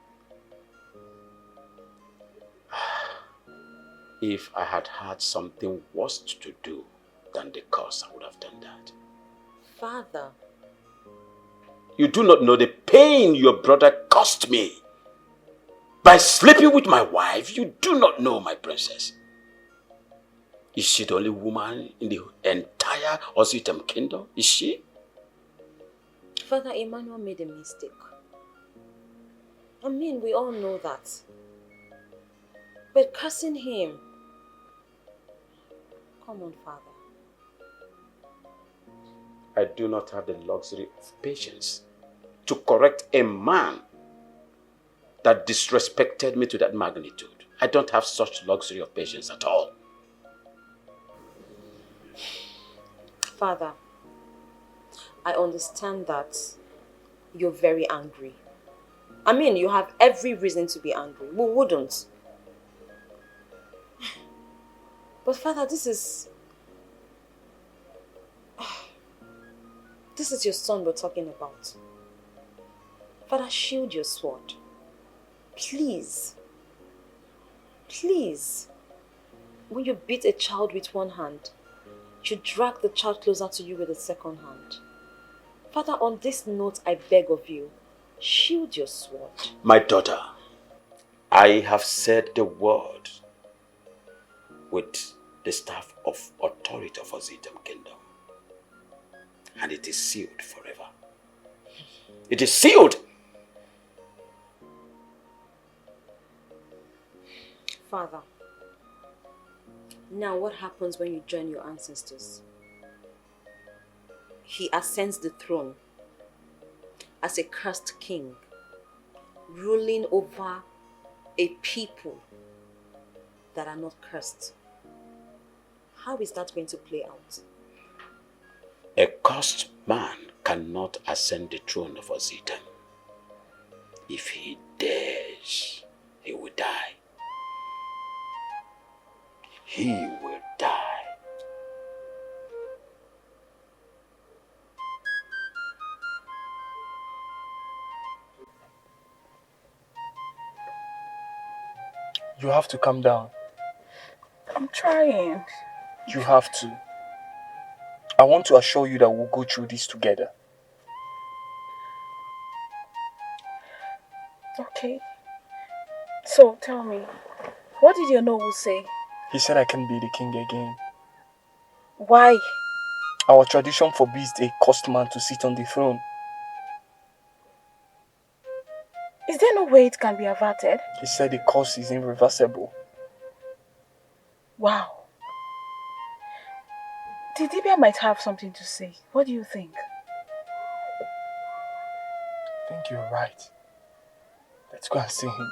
If I had had something worse to do than the curse, I would have done that. Father. You do not know the pain your brother caused me. By sleeping with my wife, you do not know, my princess. Is she the only woman in the entire Ozitem kingdom? Is she? Father, Emmanuel made a mistake. I mean, we all know that. But cursing him... Come on, Father. I do not have the luxury of patience to correct a man that disrespected me to that magnitude. I don't have such luxury of patience at all. Father, I understand that you're very angry. I mean, you have every reason to be angry. Who wouldn't? But Father, this is your son we're talking about. Father, shield your sword. Please. Please. When you beat a child with one hand, you drag the child closer to you with a second hand. Father, on this note, I beg of you, shield your sword. My daughter, I have said the word with the staff of authority of Ozitem Kingdom. And it is sealed forever. It is sealed! Father, now what happens when you join your ancestors? He ascends the throne as a cursed king, ruling over a people that are not cursed. How is that going to play out? A cursed man cannot ascend the throne of Ozitem. If he dares, he will die. He will die. You have to calm down. I'm trying. You have to. I want to assure you that we'll go through this together. Okay. So, tell me, what did your noble say? He said I can be the king again. Why? Our tradition forbids a cursed man to sit on the throne. Is there no way it can be averted? He said the curse is irreversible. Wow. The Dibia might have something to say. What do you think? I think you're right. Let's go and see him.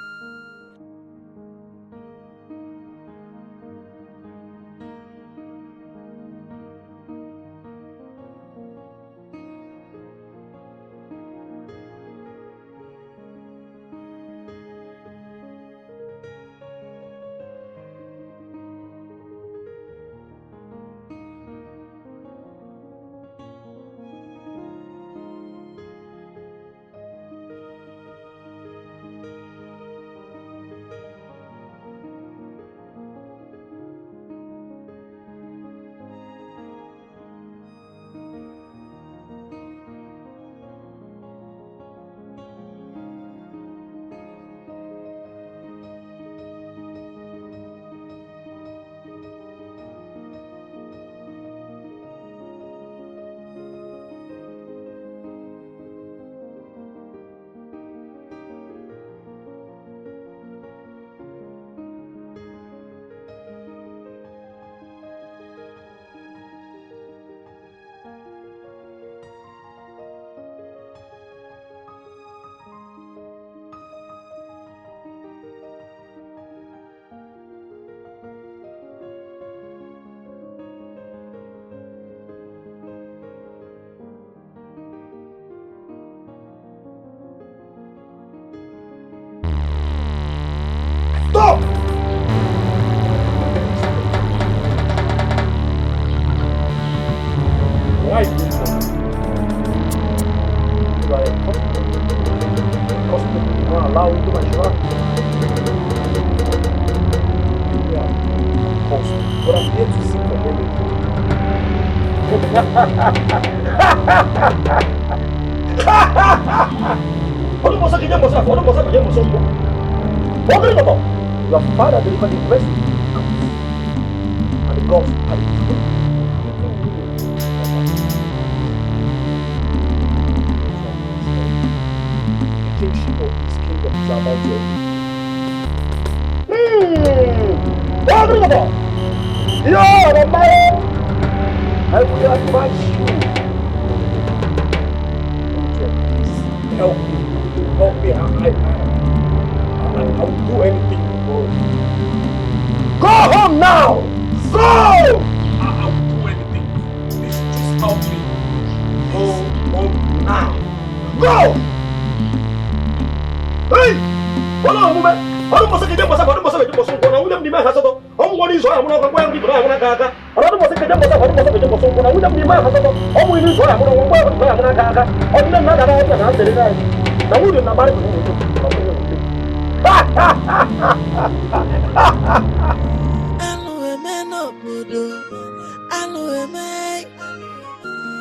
Stop! Why is this so? You are a customer. Customer do not allow you to my shop. You are customer. But I'm here to see for everything. Your father delivered the blessing and the gods are the truth. The kingship of this kingdom is about to end. I will advise you to help me. I will do anything for you. Go home now! Go! I will do anything. Please just help me. Go home now. Go! Hey! Hold on, woman. Hold on, I Anu Alueme,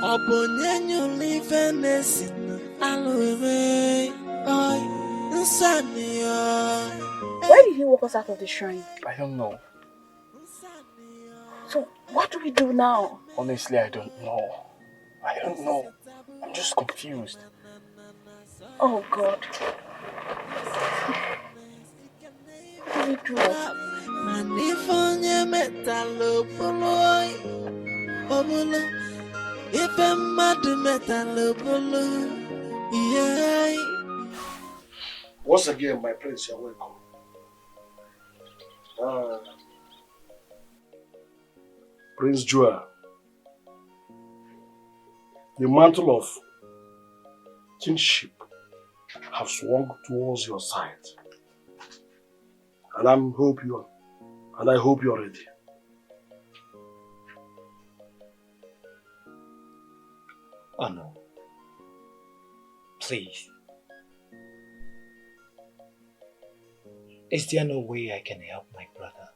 Obonyanyu live nesin. Alueme, oi, Nsania. Why did he walk us out of the shrine? I don't know. So, what do we do now? Honestly, I don't know. I don't know. I'm just confused. Oh God. What do we do? Manifonya metalo poloi, obolo. If a mad metalo polo, yeah. Once again, my prince, you're welcome. Prince Joel, the mantle of kingship have swung towards your side. And I hope you're ready. Oh no. Please. Is there no way I can help my brother?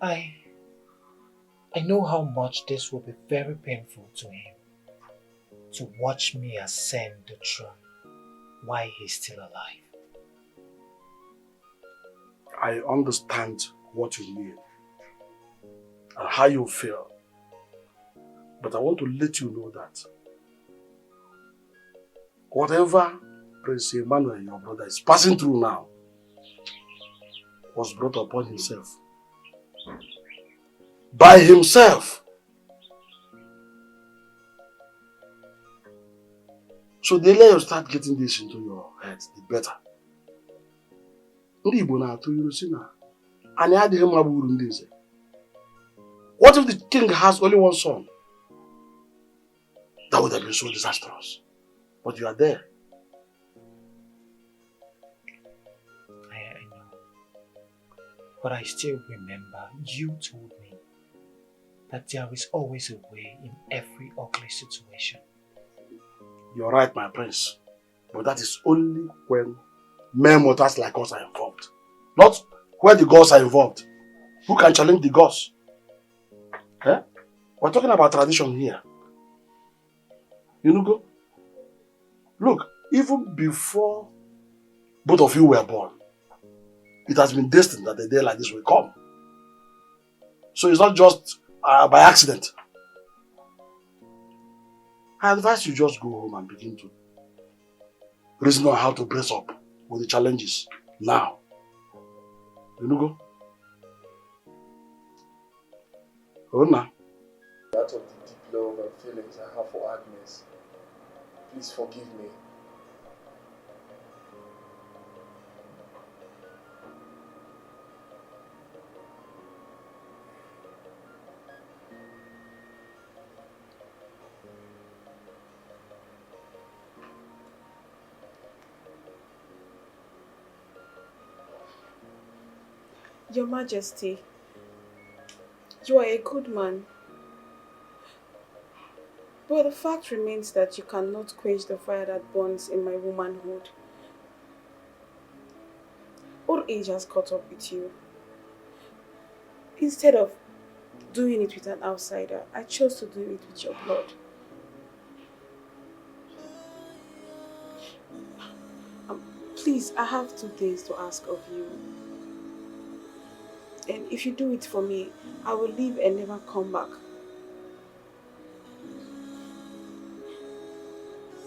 I know how much this will be very painful to him, to watch me ascend the throne while he's still alive. I understand what you mean and how you feel, but I want to let you know that whatever Prince Emmanuel, your brother, is passing through now was brought upon himself. By himself. So the earlier you start getting this into your head, the better. What if the king has only one son? That would have been so disastrous. But you are there. I know. But I still remember you told me that there is always a way in every ugly situation. You're right, my prince. But that is only when mere mortals like us are involved. Not where the gods are involved. Who can challenge the gods? Eh? We're talking about tradition here. You know, look, even before both of you were born, it has been destined that a day like this will come. So it's not just by accident. I advise you just go home and begin to reason on how to brace up with the challenges now. You know, go. Oh, now. Out of the deep love and feelings I have for Agnes, please forgive me. Your Majesty, you are a good man. But the fact remains that you cannot quench the fire that burns in my womanhood. Old age has caught up with you. Instead of doing it with an outsider, I chose to do it with your blood. Please, I have 2 things to ask of you. And if you do it for me, I will leave and never come back.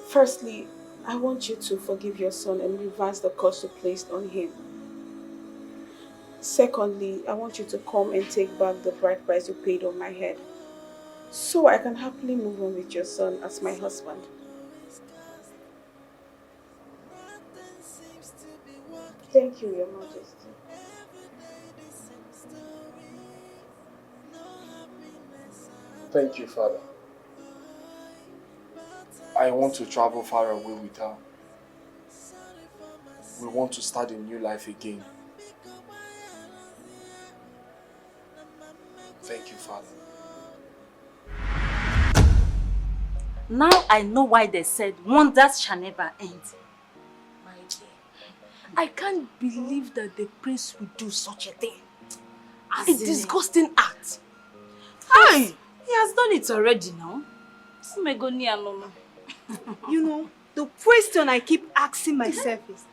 Firstly, I want you to forgive your son and reverse the curse you placed on him. Secondly, I want you to come and take back the bride price you paid on my head, so I can happily move on with your son as my husband. Thank you, Your Majesty. Thank you, Father. I want to travel far away with her. We want to start a new life again. Thank you, Father. Now I know why they said wonders shall never end. My dear, I can't believe that the prince would do such a thing. A disgusting act. Aye, he has done it already now. You know, the question I keep asking myself is,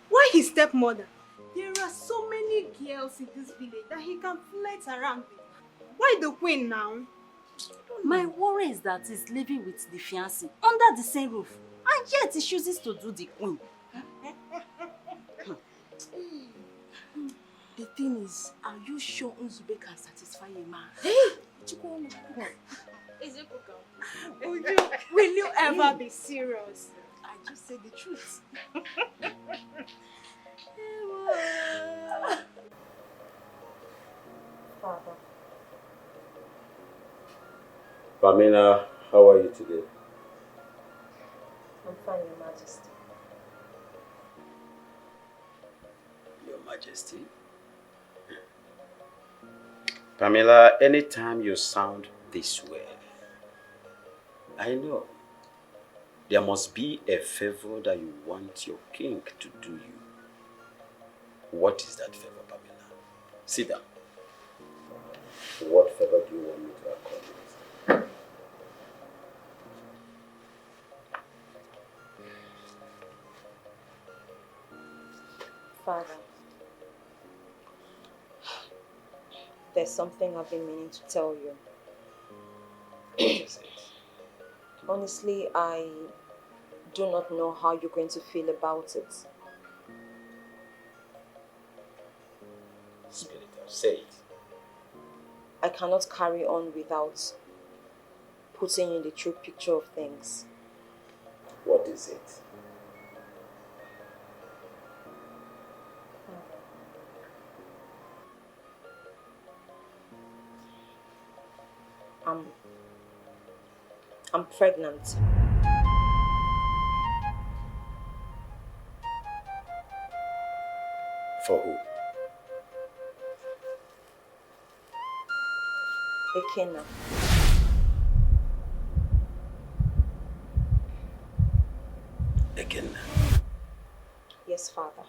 why his stepmother? There are so many girls in this village that he can flirt around with. Why the queen now? My worry is that he's living with the fiancé under the same roof, and yet he chooses to do the queen. The thing is, are you sure Nzube can satisfy a man? Uju, will you ever be serious? I just say the truth. Father. Pamela, how are you today? I'm fine, Your Majesty. Your Majesty? Pamela, anytime you sound this way, I know there must be a favor that you want your king to do you. What is that favor, Pamela? Sit down. What favor do you want me to accommodate? Father, there's something I've been meaning to tell you. What is it? Honestly, I do not know how you're going to feel about it. Spirit, say it. I cannot carry on without putting in the true picture of things. What is it? I'm pregnant. For who? Ekena. Ekena. Yes, Father.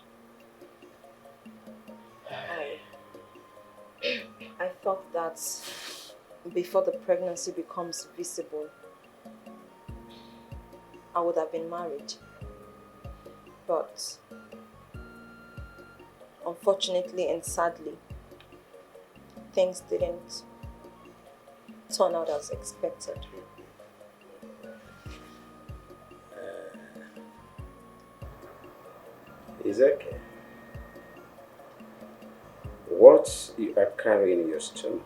I thought that before the pregnancy becomes visible, I would have been married. But unfortunately and sadly, things didn't turn out as expected. It's okay. What you are carrying in your stomach,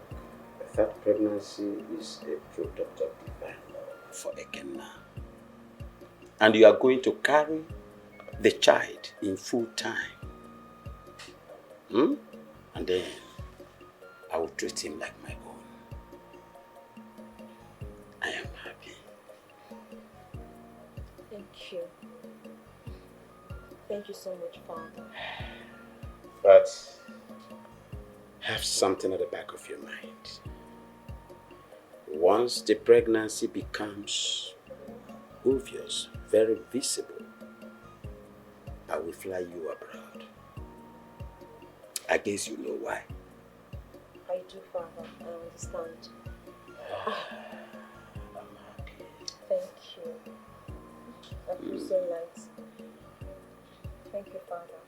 that pregnancy is a product of divine love for Ekena. And you are going to carry the child in full time. And then I will treat him like my own. I am happy. Thank you. Thank you so much, Father. But have something at the back of your mind. Once the pregnancy becomes obvious, very visible, I will fly you abroad. I guess you know why. I do, Father. I understand. Thank you. I feel so light. Thank you, Father.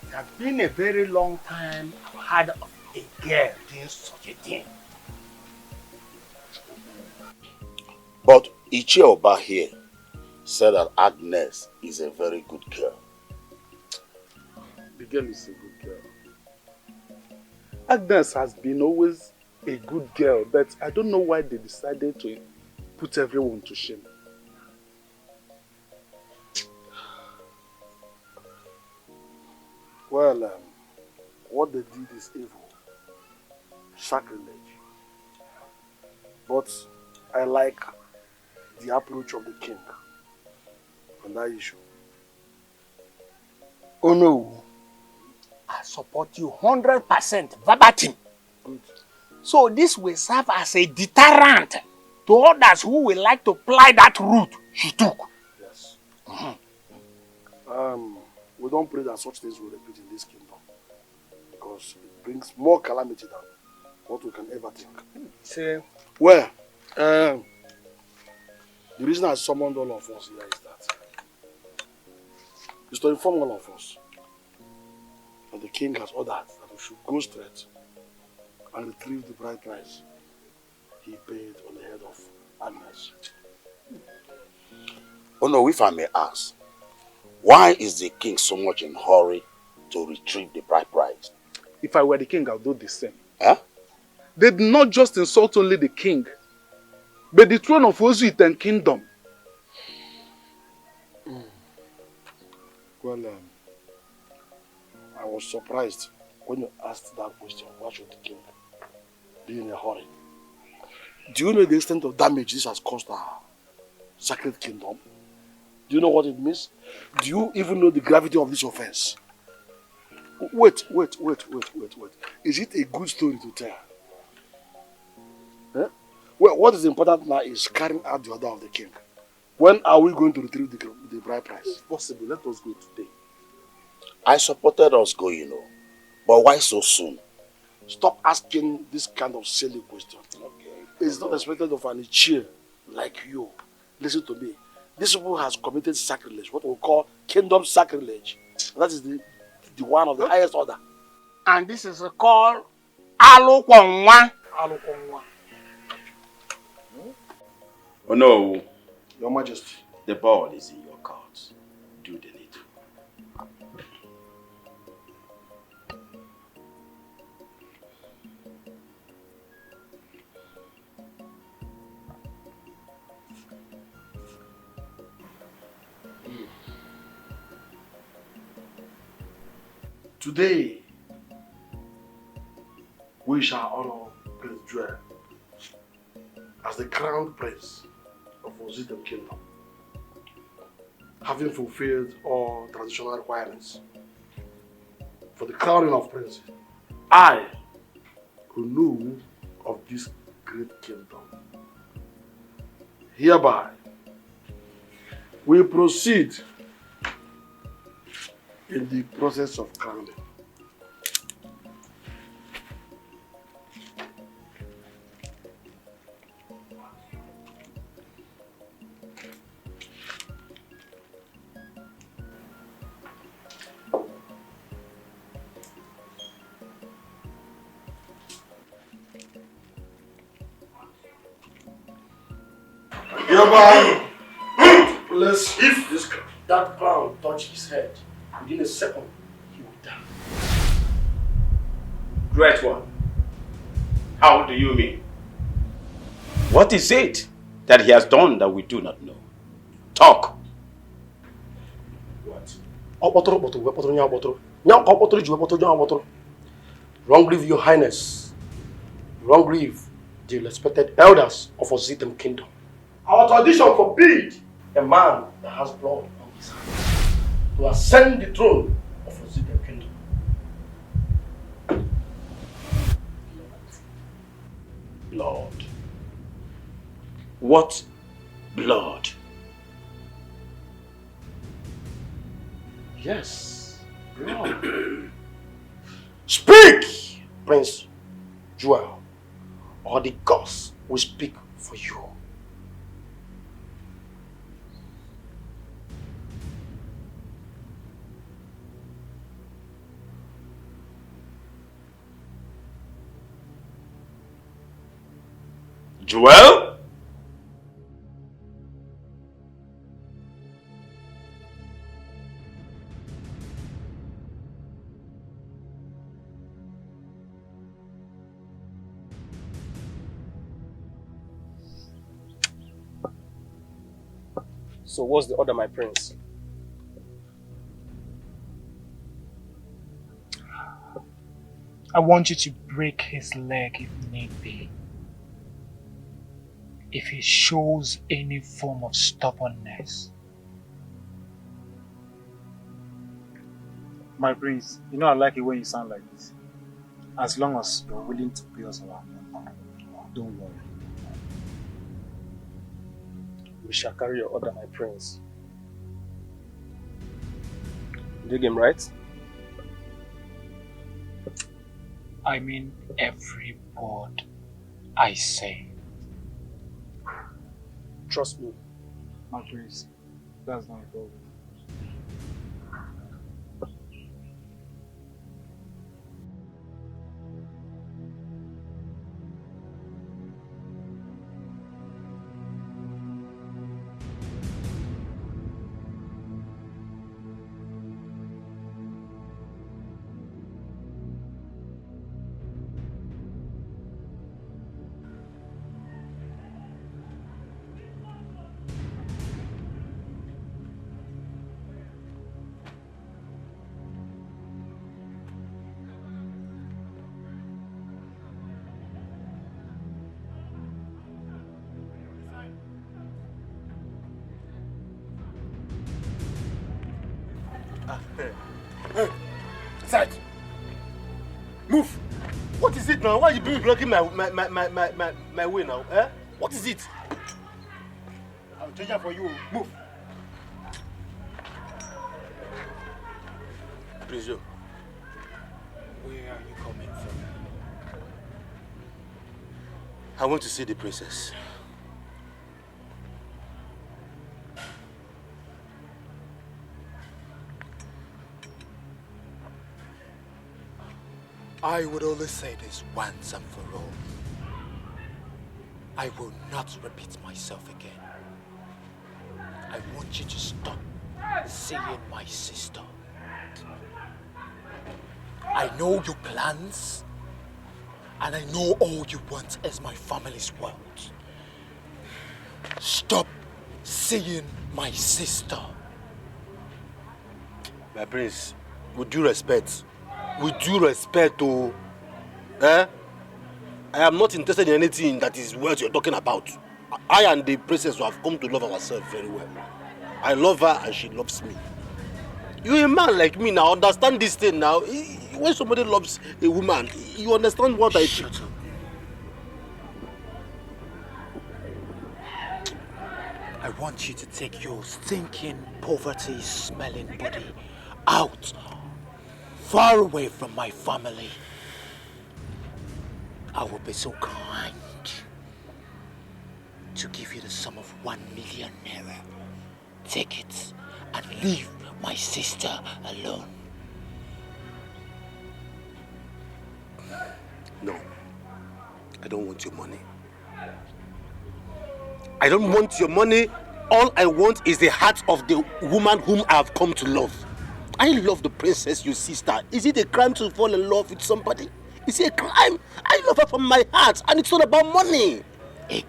It has been a very long time I've had of a girl doing such a thing. But Ichie Oba here said that Agnes is a very good girl. The girl is a good girl. Agnes has been always a good girl, but I don't know why they decided to put everyone to shame. Well, what they did is evil, sacrilege. But I like the approach of the king on that issue. Oh no, I support you 100% verbatim. Good. So this will serve as a deterrent to others who will like to ply that route she took. Yes. We don't pray that such things will repeat in this kingdom. because it brings more calamity than what we can ever think. See? Well, the reason I summoned all of us here is to inform all of us that the king has ordered that we should go straight and retrieve the bride price he paid on the head of Agnes. Oh no, if I may ask, why is the king so much in a hurry to retrieve the bride price? If I were the king, I would do the same. Huh? They did not just insult only the king, but the throne of Ozuiten kingdom. Well, I was surprised when you asked that question. Why should the king be in a hurry? Do you know the extent of damage this has caused our sacred kingdom? Do you know what it means? Do you even know the gravity of this offense? Wait. Is it a good story to tell? Eh? Well, what is important now is carrying out the order of the king. When are we going to retrieve the bride price? If possible, let us go today. I supported us going, but why so soon? Stop asking this kind of silly question. Okay. It's not expected of an Ichie like you. Listen to me. This people has committed sacrilege, what we call kingdom sacrilege. That is the one of the highest order. And this is called Alukwonwa. Alukwonwa. Oh no. Your Majesty. The ball is in your court. Do the needful. Today, we shall honor Prince Joel as the crowned prince of Ozitem Kingdom, having fulfilled all traditional requirements for the crowning of princes. I, who knew of this great kingdom, hereby will proceed in the process of crowning. Hereby, if that crown touch his head, within a second, he will die. Great one. How do you mean? What is it that he has done that we do not know? Talk. What? Wrong grieve, Your Highness. Wrong grieve the respected elders of Ozitem Kingdom. Our tradition forbids a man that has blood on his hand to ascend the throne of Ozitem Kingdom. Blood. What blood? Yes, blood. Speak, Prince Joel, or the gods will speak for you. Joel? So what's the order, my prince? I want you to break his leg if need be. If he shows any form of stubbornness. My prince, you know I like it when you sound like this. As long as you're willing to pay us our money, don't worry. We shall carry your order, my prince. Dig him, right? I mean every word I say. Trust me. My prince, that's not a problem. Hey, Side! Move! What is it now? Why are you blocking my way now? Eh? What is it? I'll change that for you. Move! Please, you. Where are you coming from? I want to see the princess. I would only say this once and for all. I will not repeat myself again. I want you to stop seeing my sister. I know your plans, and I know all you want is my family's world. Stop seeing my sister. My prince, with due respect, oh, eh? I am not interested in anything that is what you're talking about. I and the princess have come to love ourselves very well. I love her and she loves me. You're a man like me now, understand this thing now. When somebody loves a woman, you understand what I... Shut up. I want you to take your stinking, poverty-smelling body out, far away from my family. I will be so kind to give you the sum of 1 million naira. Take it and leave my sister alone. No, I don't want your money. I don't want your money. All I want is the heart of the woman whom I have come to love. I love the princess, your sister. Is it a crime to fall in love with somebody? Is it a crime? I love her from my heart, and it's not about money. I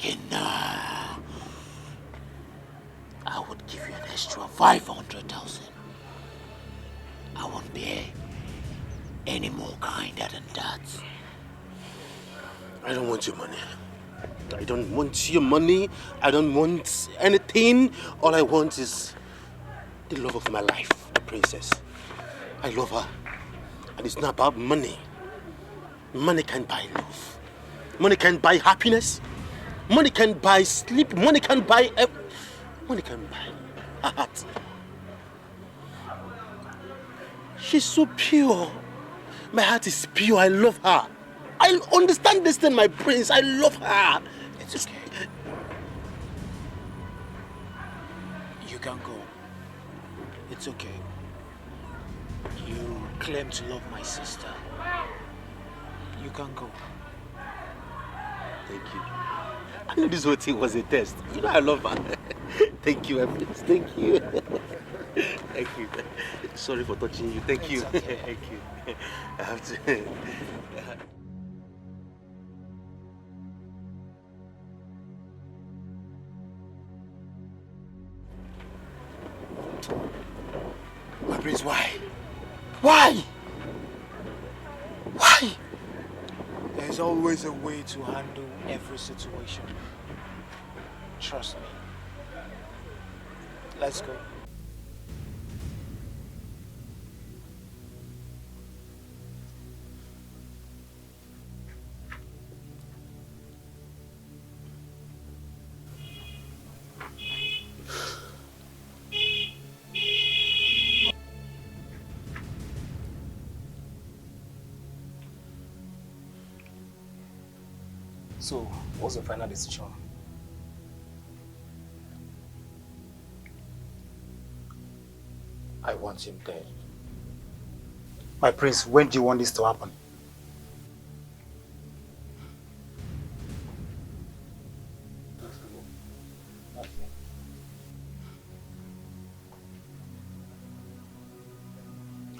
would give you an extra 500,000. I won't be any more kinder than that. I don't want your money. I don't want your money. I don't want anything. All I want is the love of my life, the princess. I love her. And it's not about money. Money can't buy love. Money can't buy happiness. Money can't buy sleep. Money can't buy... Money can't buy a heart. She's so pure. My heart is pure. I love her. I understand this thing, my prince. I love her. It's okay. You can go. It's okay. You claim to love my sister. You can go. Thank you. I knew this whole thing was a test. You know I love her. Thank you, my prince. Thank you. Thank you. Sorry for touching you. Thank you. Okay. Thank you. I have to... My prince, why? Why? Why? There's always a way to handle every situation. Trust me. Let's go. So, what's your final decision? I want him dead. My prince, when do you want this to happen?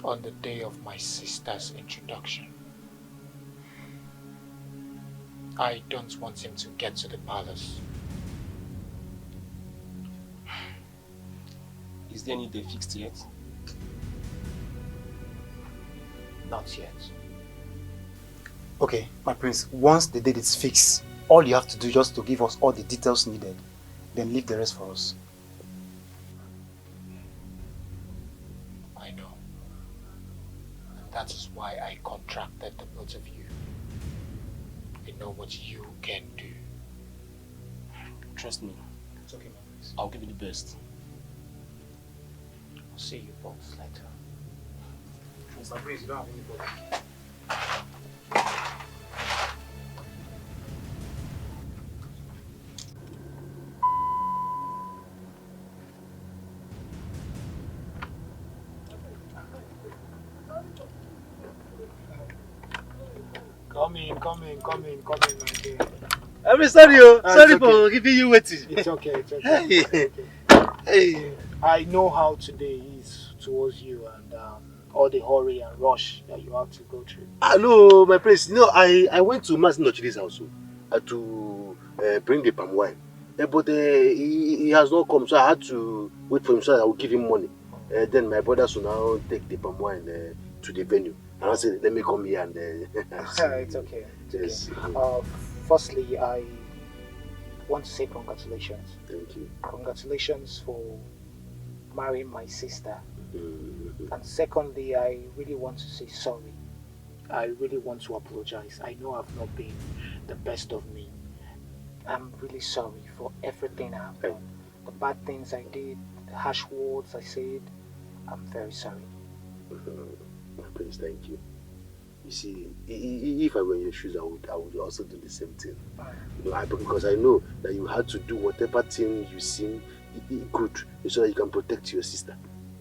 On the day of my sister's introduction. I don't want him to get to the palace. Is there any day fixed yet? Not yet. Okay, my prince, once the date is fixed, all you have to do is just to give us all the details needed, then leave the rest for us. I know. And that is why I contracted the both of you. I know what you can do. Trust me. It's okay, my prince. I'll give you the best. I'll see you both later. My prince, you don't have anybody. Come in, my dear. I'm sorry, sorry for giving you waiting. It's okay, it's okay. Hey. Hey. I know how today is towards you and all the hurry and rush that you have to go through. No, my prince, I went to Master Nochiri's house to bring the palm wine. But he has not come, so I had to wait for him so I will give him money. Then my brothers will now take the palm wine to the venue. And I said, let me come here and... It's okay. Yes. Okay. Firstly, I want to say congratulations. Thank you. Congratulations for marrying my sister. Mm-hmm. And secondly, I really want to say sorry. I really want to apologize. I know I've not been the best of me. I'm really sorry for everything I've done. The bad things I did, the harsh words I said. I'm very sorry. Prince, thank you. You see, if I were in your shoes, I would also do the same thing. Because I know that you had to do whatever thing you seem good so that you can protect your sister.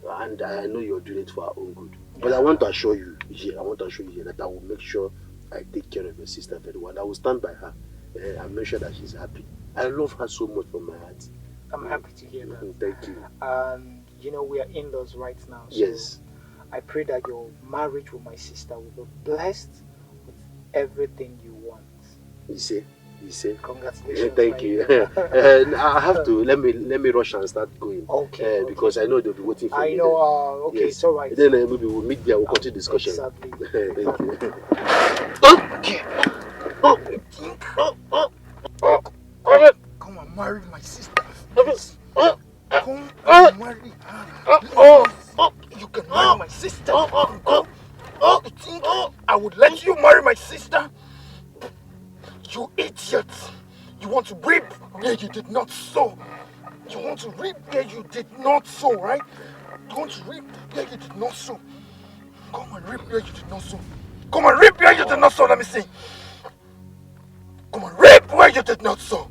And I know you're doing it for our own good. But I want to assure you here, that I will make sure I take care of your sister very well. I will stand by her and make sure that she's happy. I love her so much from my heart. I'm happy to hear that. Thank you. And we are in-laws right now. So yes. I pray that your marriage with my sister will be blessed with everything you want. You see? Congratulations. Thank you. And I have to let me rush and start going. Okay. Because I know they'll be waiting for me. I know. Okay, yes. It's all right. Then maybe we'll meet there. We'll continue discussion. Exactly. Thank you. Come and marry my sister. Come and marry her. You can marry my sister. You think I would let you marry my sister? You idiot! You want to reap where you did not sow. You want to reap where you did not sow, right? You want to reap where you did not sow. Come and reap where you did not sow. Come and reap where you did not sow, let me see. Come and reap where you did not sow.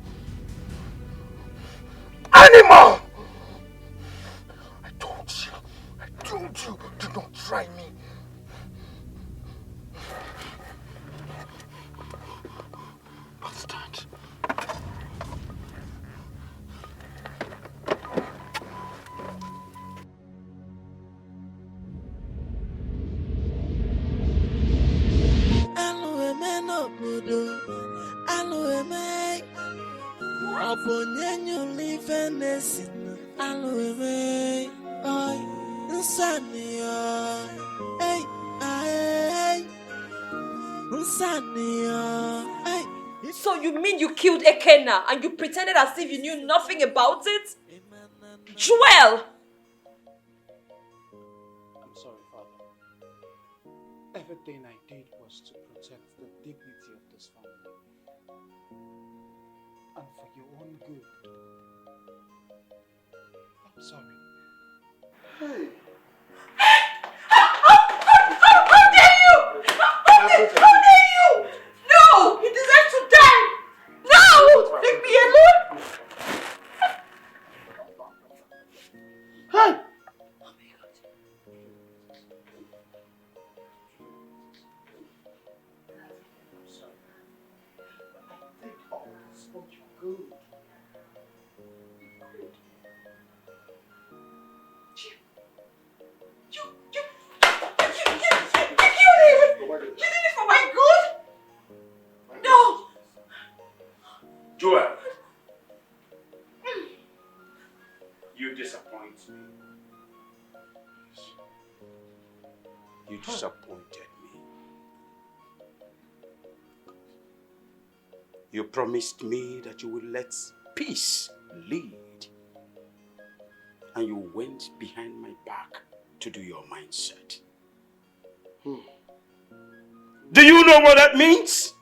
Animal! I told you, do not try me. Bastard. So you mean you killed Ekena and you pretended as if you knew nothing about it? Joel! I'm sorry, Father. Everything I did was to protect the dignity of this family. And for your own good. I'm sorry. Hey! How dare you! How dare you! No! You deserve to die! disappointed me. You promised me that you will let peace lead. And you went behind my back to do your mindset. Do you know what that means?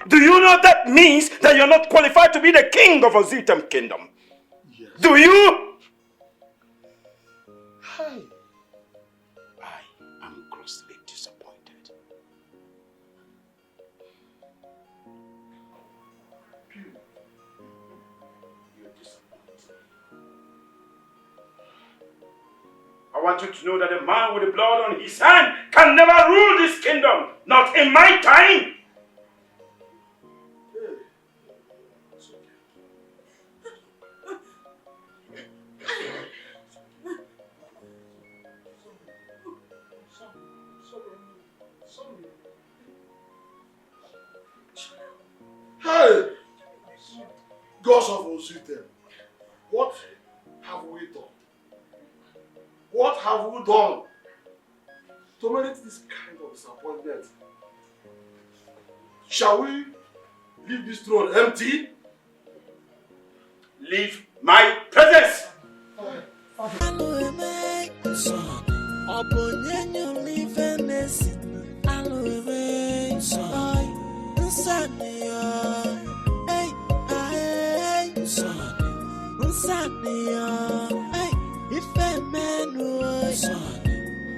Do you know that means that you're not qualified to be the king of Ozitem Kingdom? Yes. Do you? Hi. I am grossly disappointed. You're disappointed. I want you to know that a man with the blood on his hand can never rule this kingdom. Not in my time. Hey! Gods of Ozitem, what have we done? What have we done to merit this kind of disappointment? Shall we leave this throne empty? Leave my presence!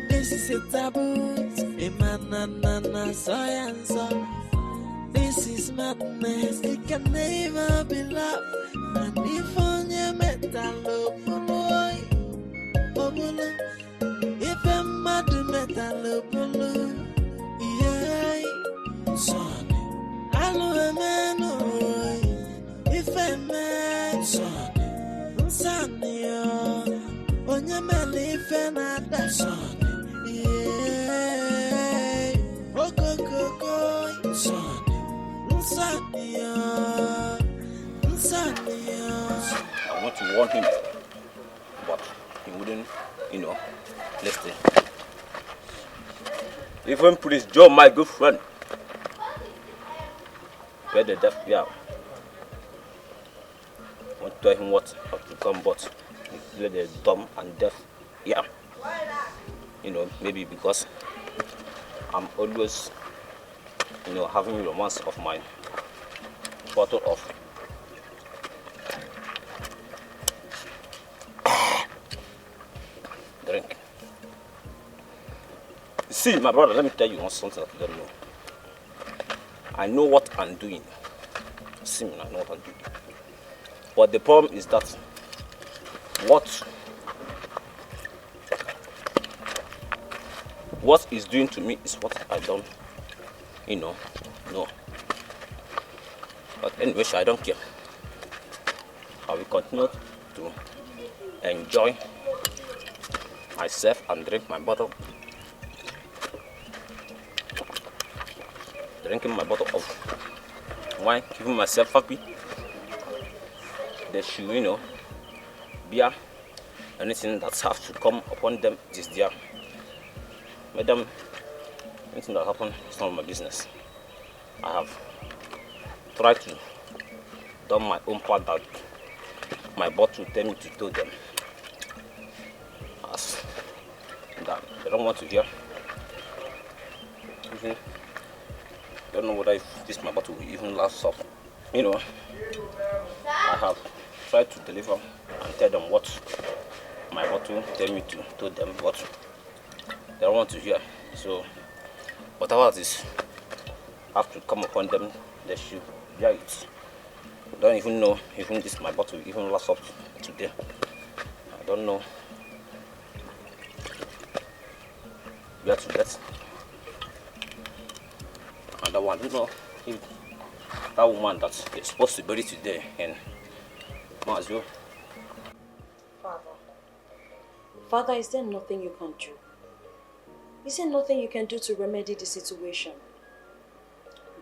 This is a taboo, a man, so. This is madness, it can never be love. And if on your metal, if I'm mad metal, yeah, son, I'll man, if I'm mad, son, on your melly fan, son, yeah, oh, son. I want to warn him, but he wouldn't, listen. Even Prince Joe, my good friend, where the deaf yeah. I want to tell him what have to come, but where the dumb and deaf, yeah. Maybe because I'm always having romance of my bottle of drink. See, my brother, let me tell you something that you don't know. I know what I'm doing. See, I know what I'm doing. But the problem is that what is doing to me is what I don't no. But anyway, I don't care. I will continue to enjoy myself and drink my bottle. Drinking my bottle of wine, keeping myself happy. They should, beer, anything that has to come upon them is there. Madam, anything that happens is not my business. I have tried to do my own part that my bottle tell me to do them. As that they don't want to hear. Even don't know whether if this my bottle will even last up. I have tried to deliver and tell them what my bottle tell me to do them, but they don't want to hear. So whatever it is have to come upon them, they should bear it. I don't even know even this my bottle even last up today. I don't know where to get another one. I don't know if that woman that is supposed to bury today and Mazio. Father, is there nothing you can do? Is there nothing you can do to remedy the situation?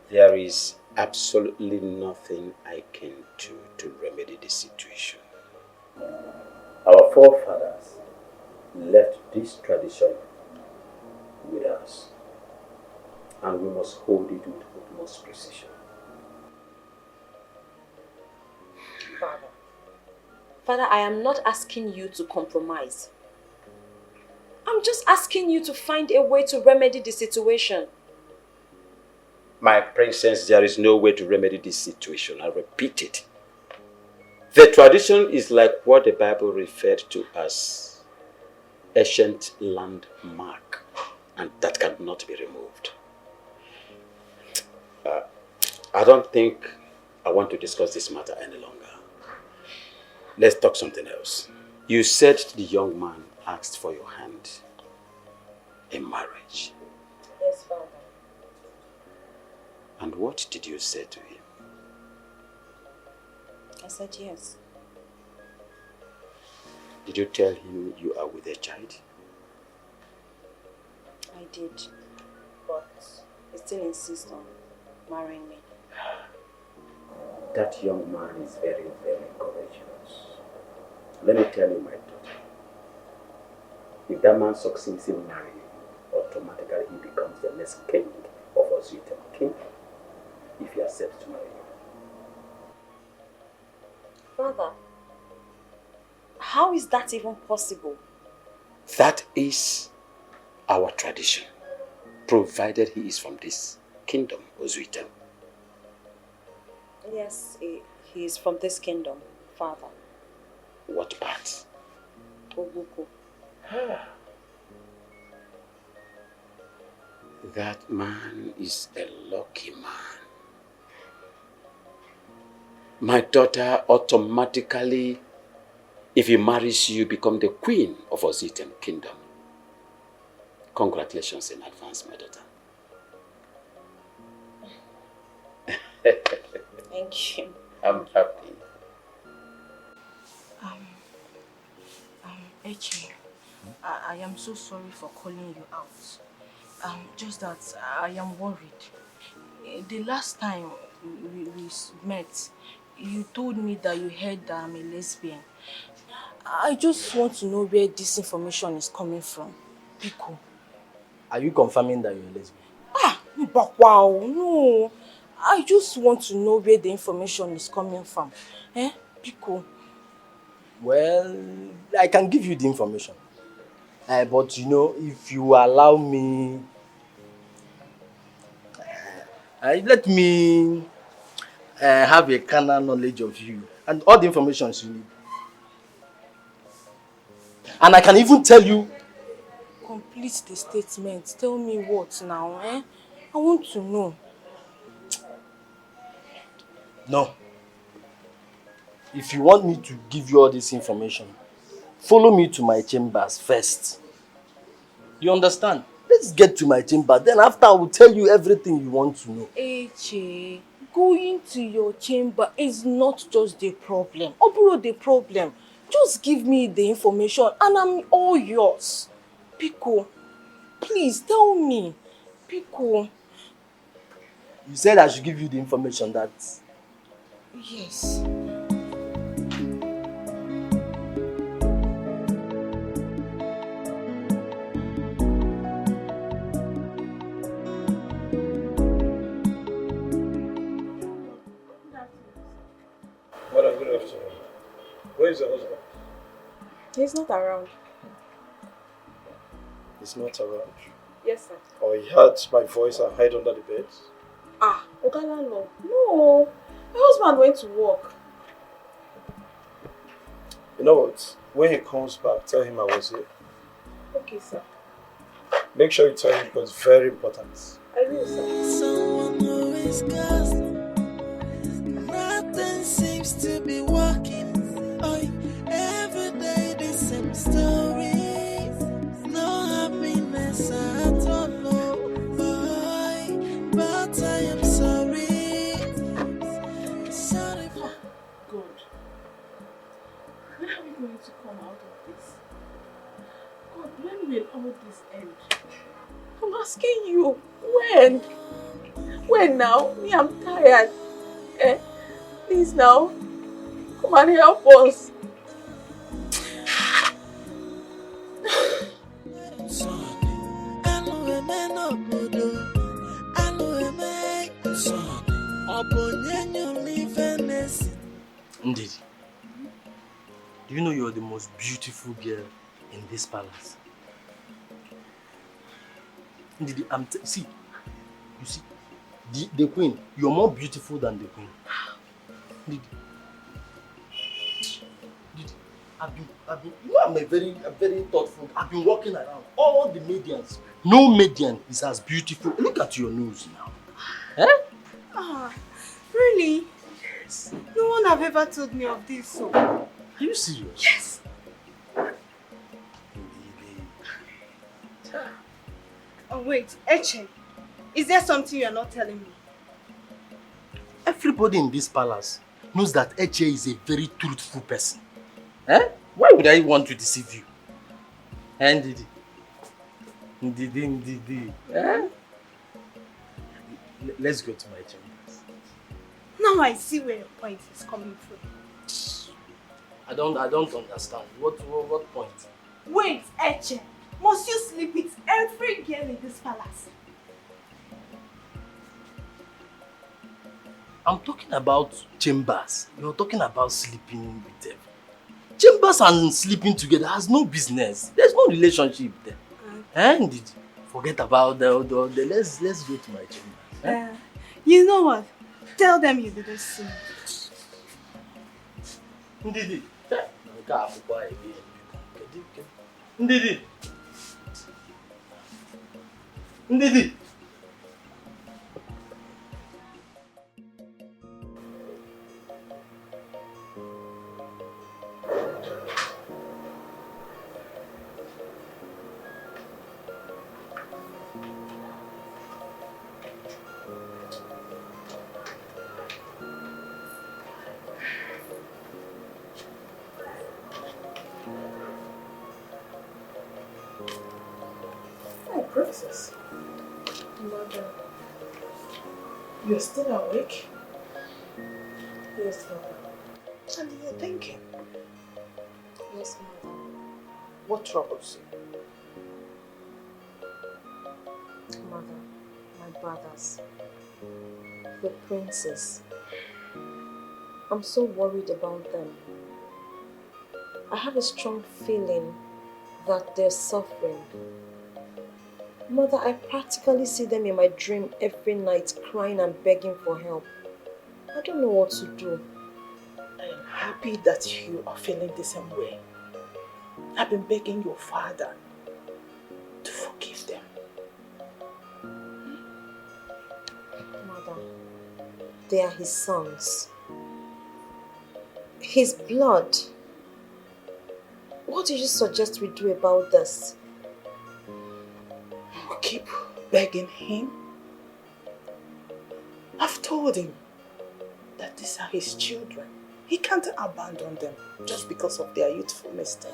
There is absolutely nothing I can do to remedy the situation. Our forefathers left this tradition with us, and we must hold it with utmost precision. Father, I am not asking you to compromise. I'm just asking you to find a way to remedy the situation. My princess, there is no way to remedy this situation. I repeat it. The tradition is like what the Bible referred to as ancient landmark, and that cannot be removed. I don't think I want to discuss this matter any longer. Let's talk something else. You said the young man asked for your hand in marriage. Yes, Father. And what did you say to him? I said yes. Did you tell him you are with a child? I did. But he still insists on marrying me. That young man is very, very courageous. Let me tell you, my daughter. If that man succeeds in marrying you, automatically he becomes the next king of Ozuitem King if he accepts to marry you. Father, how is that even possible? That is our tradition, provided he is from this kingdom, Ozuitem. Yes, he is from this kingdom, Father. What part? Obuku. That man is a lucky man. My daughter automatically, if he marries you, become the queen of Ozuitem Kingdom. Congratulations in advance, my daughter. Thank you. I'm happy. Echi, I am so sorry for calling you out. Just that I am worried. The last time we met, you told me that you heard that I'm a lesbian. I just want to know where this information is coming from. Biko. Are you confirming that you're a lesbian? But wow, no. I just want to know where the information is coming from. Biko. Well, I can give you the information. But you know, if you allow me, let me have a carnal knowledge of you and all the information you need. And I can even tell you. Complete the statement. Tell me what now, I want to know. No. If you want me to give you all this information, follow me to my chambers first. You understand? Let's get to my chamber. Then after I will tell you everything you want to know. Eche, going to your chamber is not just the problem. Oburo the problem. Just give me the information and I'm all yours. Biko, please tell me. Biko. You said I should give you the information that... Yes. Madam, good afternoon. Where is the husband? He's not around. He's not around. Yes, sir. Or he heard my voice and hid under the bed? Ogalalo. No. My husband went to work. You know what? When he comes back, tell him I was here. Okay, sir. Make sure you tell him because it's very important. I will, sir. Someone who is ghost. Nothing seems to be working. Oh, every day the same story. No happiness at all. Oh, but I am sorry. Sorry for God. When are we going to come out of this? God, when will all this end? I'm asking you, when? When now? Me, I'm tired. Please now, come and help us. Ndidi, do you know you're the most beautiful girl in this palace? Ndidi, see, you see, the queen, you're more beautiful than the queen. Ndidi, you know I'm very thoughtful. I've been walking around all the medians. No median is as beautiful. Look at your nose now. Eh? Ah, really? Yes. No one have ever told me of this. So. Are you serious? Yes. Oh wait, Eche, is there something you are not telling me? Everybody in this palace knows that Eche is a very truthful person. Eh? Why would I want to deceive you? Ndidi. Ndidi. Eh? Let's go to my chambers. Now I see where your point is coming from. I don't understand. What point? Wait, Eche. Must you sleep with every girl in this palace? I'm talking about chambers. You're talking about sleeping with them. Chambers and sleeping together has no business. There's no relationship there. And forget about the let's go to my chamber. You know what? Tell them you didn't see me. Ndidi. Ndidi. Ndidi. Princess. Mother. You're still awake? Yes, Mother. And you're thinking? Yes, Mother. What troubles you? Mother, my brothers, the princes. I'm so worried about them. I have a strong feeling that they're suffering. Mother, I practically see them in my dream every night crying and begging for help. I don't know what to do. I am happy that you are feeling the same way. I've been begging your father to forgive them. Mother, they are his sons. His blood. What do you suggest we do about this? Keep begging him. I've told him that these are his children. He can't abandon them just because of their youthful mistake.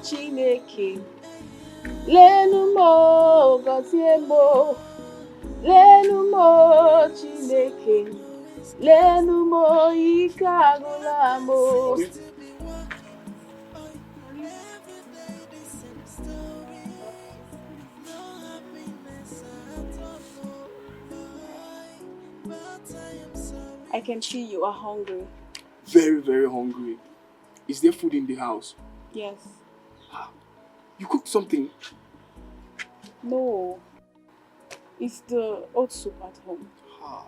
Chineke, lenu mo gozie mo, lenu mo Chineke, lenu mo ike agụla mo. I can see you are hungry. Very, very hungry. Is there food in the house? Yes. You cooked something? No. It's the oat soup at home. I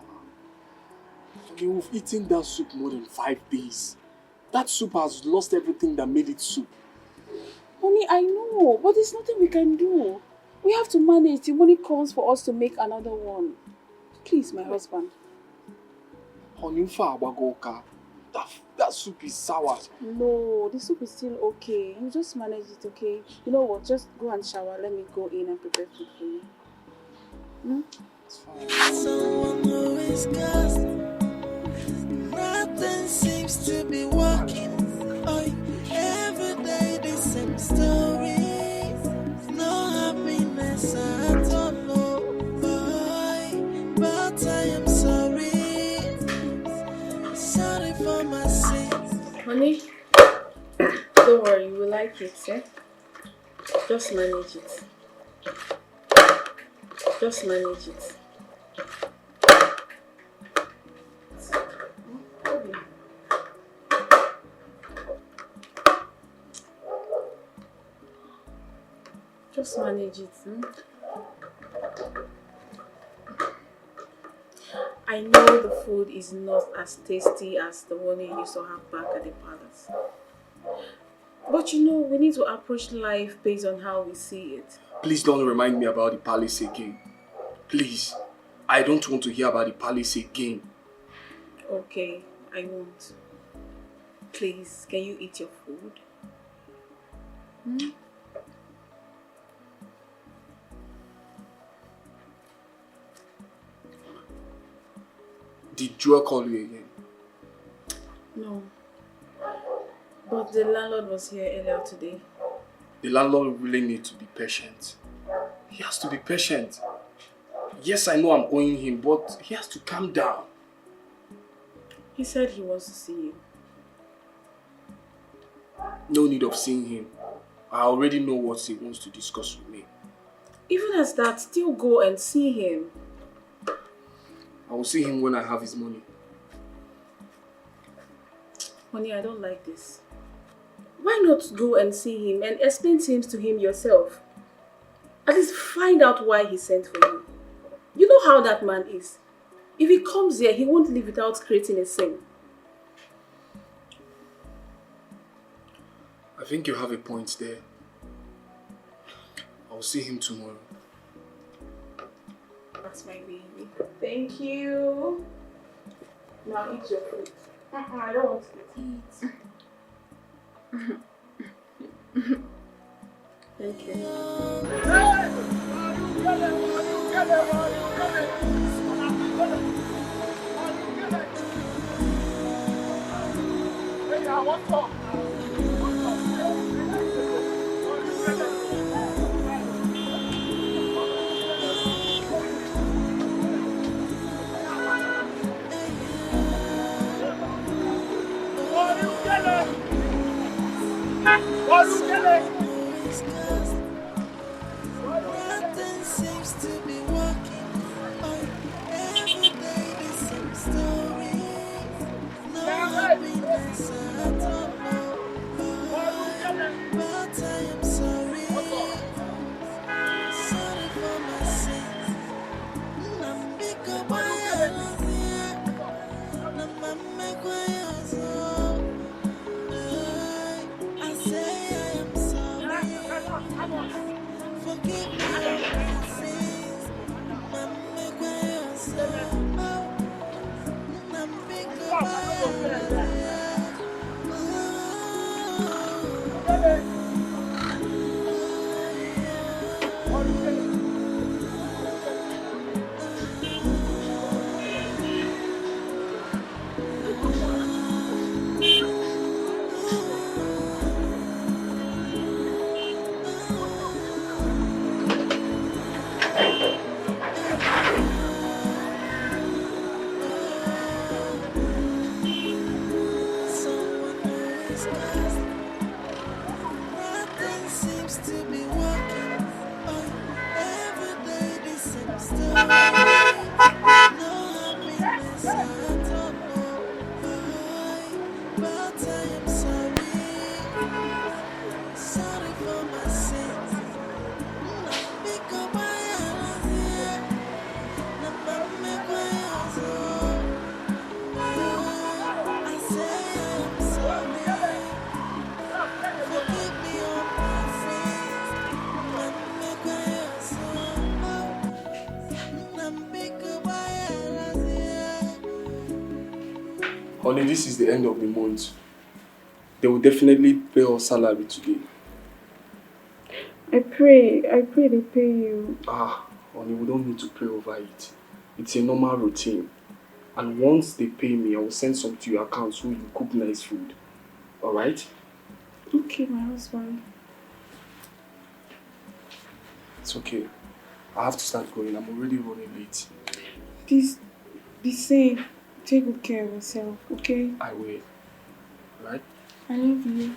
mean, we've eaten that soup more than 5 days. That soup has lost everything that made it soup. Honey, I know, but there's nothing we can do. We have to manage till money comes for us to make another one. Please, my husband. Honey, that soup is sour. No, the soup is still okay. You just manage it, okay? You know what? Just go and shower. Let me go in and prepare food for you. It's fine. Someone who is gone. Nothing seems to be working. Oh, every day the same Don't worry, you will like it, eh? Just manage it. Just manage it. Just manage it. I know the food is not as tasty as the one you used to have back at the palace. But you know, we need to approach life based on how we see it. Please don't remind me about the palace again. Please. I don't want to hear about the palace again. Okay, I won't. Please, can you eat your food? Did Joel call you again? No. But the landlord was here earlier today. The landlord really needs to be patient. He has to be patient. Yes, I know I'm owing him, but he has to calm down. He said he wants to see you. No need of seeing him. I already know what he wants to discuss with me. Even as that, still go and see him. I will see him when I have his money. Honey, I don't like this. Why not go and see him and explain things to him yourself? At least find out why he sent for you. You know how that man is. If he comes here, he won't leave without creating a scene. I think you have a point there. I will see him tomorrow. That's my baby. Thank you. Now eat your food. I don't want to eat. Thank you. Nothing seems to be working. Every day the same story. No happiness at all. But I am sorry. Sorry for my sins. Nambiko bayana. Namame kwayazo. I say I am sorry. Forgive me all my sins. Nambiko kwayazo. Nambiko bayana. Nothing seems to be working. Every day the same story. No happiness at all. But I am sorry. Sorry for my sins. Because I am here. I say I am sorry. Forgive me all my Honey, this is the end of the month. They will definitely pay our salary today. I pray they pay you. Honey, we don't need to pray over it. It's a normal routine. And once they pay me, I will send some to your account so you cook nice food. Alright? Okay, my husband. It's okay. I have to start going. I'm already running late. Please, be safe. Take good care of yourself, okay? I will. Alright? I love you.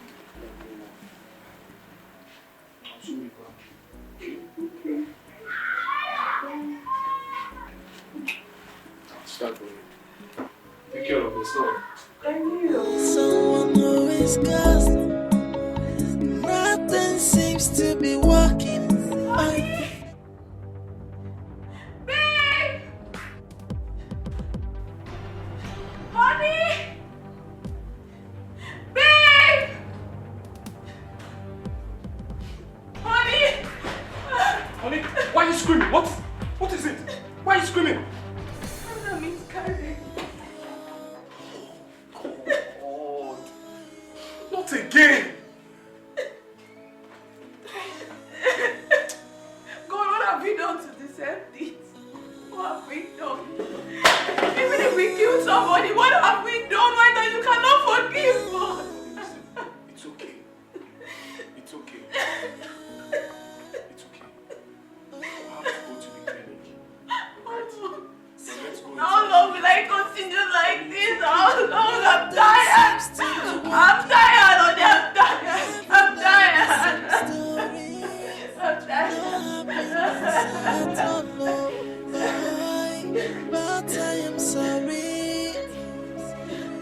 screaming? What is it? Why are you screaming? I'm miscarried. God. Not again. God, what have we done to deserve this? What have we done? Even if we kill somebody, what have we done? Why that you cannot forgive us? It's okay. It's okay. It's okay. We'll have to go to the clinic. Right? So let's go. How long will I continue like this? How long? I'm tired. I'm tired, Ode. I'm tired. I'm tired. I'm tired. I don't know why, but I am sorry.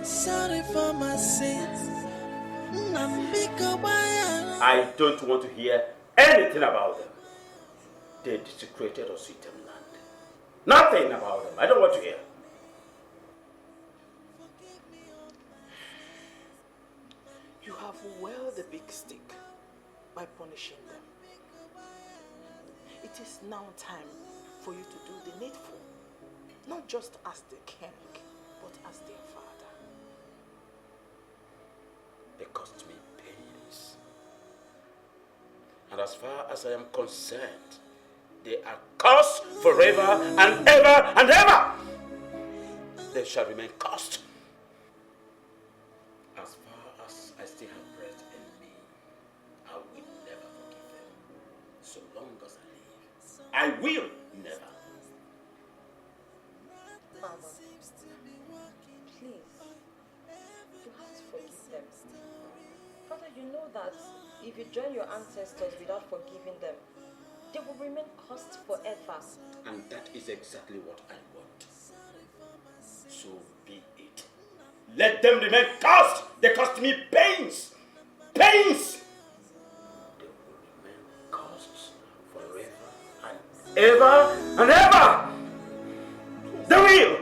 Sorry for my sins. I don't want to hear anything about them. They desecrated or Sitem land. Nothing about them. I don't want to hear. You have wielded the big stick by punishing them. It is now time for you to do the needful, not just as the king, but as their father. They cost me pains. And as far as I am concerned, they are cursed forever and ever and ever. They shall remain cursed. As far as I still have breath in me, I will never forgive them. So long as I live, I will never. Father, please, you have to forgive them. Father, you know that if you join your ancestors without forgiving them, they will remain cursed forever. And that is exactly what I want. So be it. Let them remain cursed. They cost me pains. Pains. They will remain cursed forever and ever and ever. They will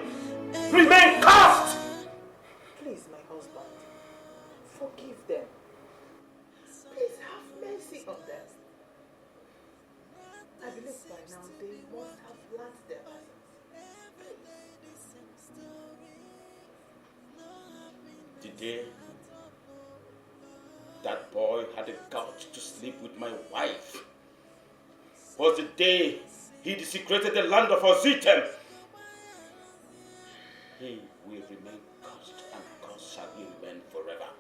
remain cursed. Please, my husband, forgive them. Please have mercy on them. I believe by now they must have learned their lessons. The day that boy had the guts to sleep with my wife was the day he desecrated the land of Ozitem. He will remain cursed, and cursed shall he remain forever.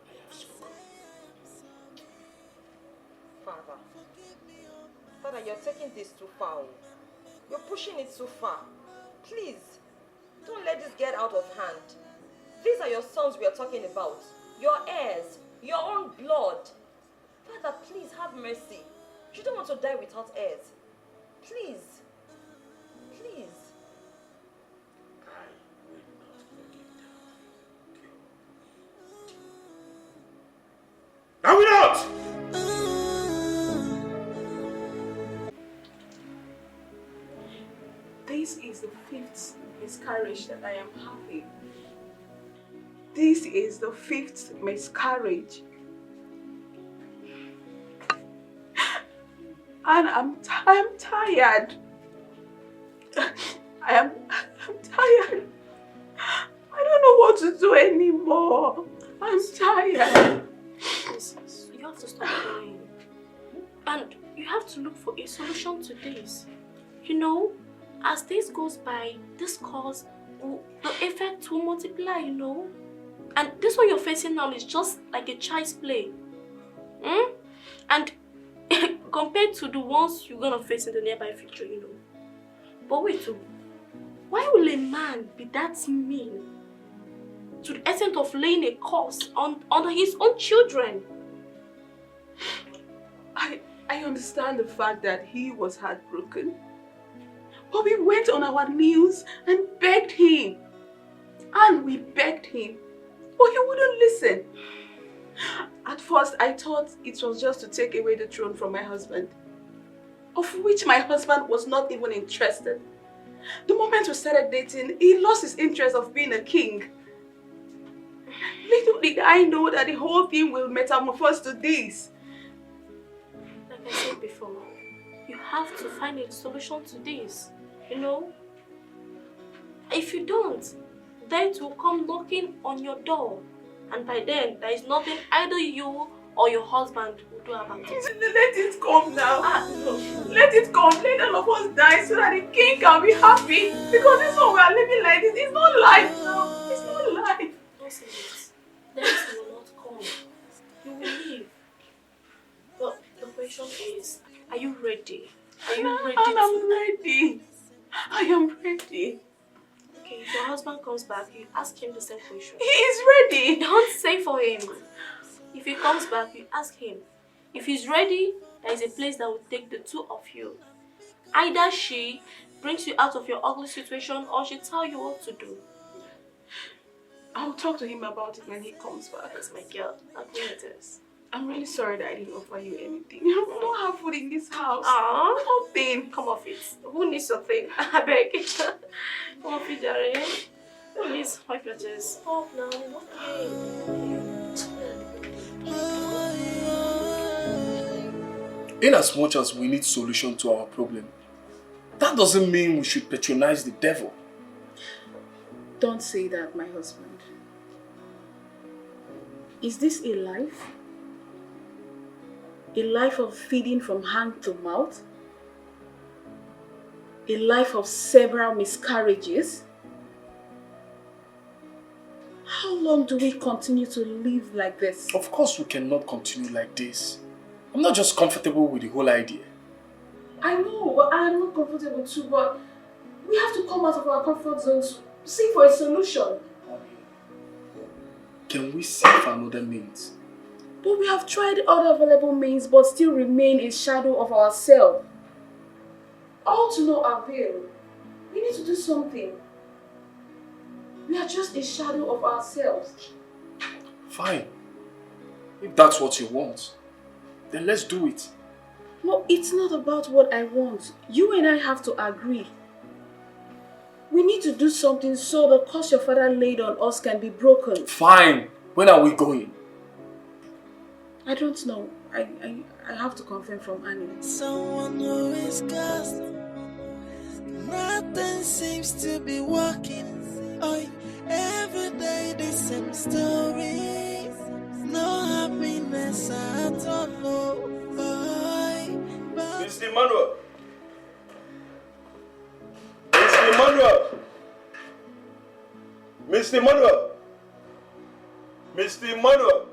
I have spoken. Father, you're taking this too far. You're pushing it too far. Please, don't let this get out of hand. These are your sons we are talking about. Your heirs, your own blood. Father, please have mercy. You don't want to die without heirs. Please. Please. I will not! This is the 5th miscarriage that I am having. This is the 5th miscarriage. And I'm tired. I'm tired. I don't know what to do anymore. I'm tired. Princess, you have to stop crying. And you have to look for a solution to this. You know, as days goes by, this cause, the effect will multiply, you know. And this one you're facing now is just like a child's play. And compared to the ones you're gonna face in the nearby future, you know. But wait, why will a man be that mean to the extent of laying a curse on his own children? I understand the fact that he was heartbroken. But we went on our knees and begged him. And we begged him. But he wouldn't listen. At first, I thought it was just to take away the throne from my husband, of which my husband was not even interested. The moment we started dating, he lost his interest of being a king. Little did I know that the whole thing will metamorphose to this. Like I said before, You have to find a solution to this, you know? If you don't, death will come knocking on your door. And by then, there is nothing either you or your husband will do about it. Let it come now. No. Let it come. Let all of us die so that the king can be happy. Because this one we are living like this. It's not life now. It's not life. Don't say it. Death will not come. You will live. But the question is, are you ready? Are you ready? And I'm ready. I am ready. Okay, if your husband comes back, you ask him the same question. He is ready. Don't say for him. If he comes back, you ask him. If he's ready, there is a place that will take the two of you. Either she brings you out of your ugly situation or she tell you what to do. I'll talk to him about it when he comes back. That's my girl. I'll clean it is. I'm really sorry that I didn't offer you anything. We don't have food in this house. Nothing. Come off it. Who needs something? I beg. Come off it, Jerry. Please, wipe your tears. Stop now. In as much as we need solution to our problem, that doesn't mean we should patronize the devil. Don't say that, my husband. Is this a life? A life of feeding from hand to mouth? A life of several miscarriages? How long do we continue to live like this? Of course we cannot continue like this. I'm not just comfortable with the whole idea. I know, but I am not comfortable too, but we have to come out of our comfort zone to seek for a solution. Can we seek for another means? But we have tried other available means but still remain a shadow of ourselves. All to no avail. We need to do something. We are just a shadow of ourselves. Fine. If that's what you want, then let's do it. No, it's not about what I want. You and I have to agree. We need to do something so the curse your father laid on us can be broken. Fine. When are we going? I don't know. I have to confirm from Annie. Someone who is cursed. Nothing seems to be working. Oh, every day the same story. No happiness at all. Mr. Emmanuel. Mr. Emmanuel. Mr. Emmanuel. Mr. Emmanuel.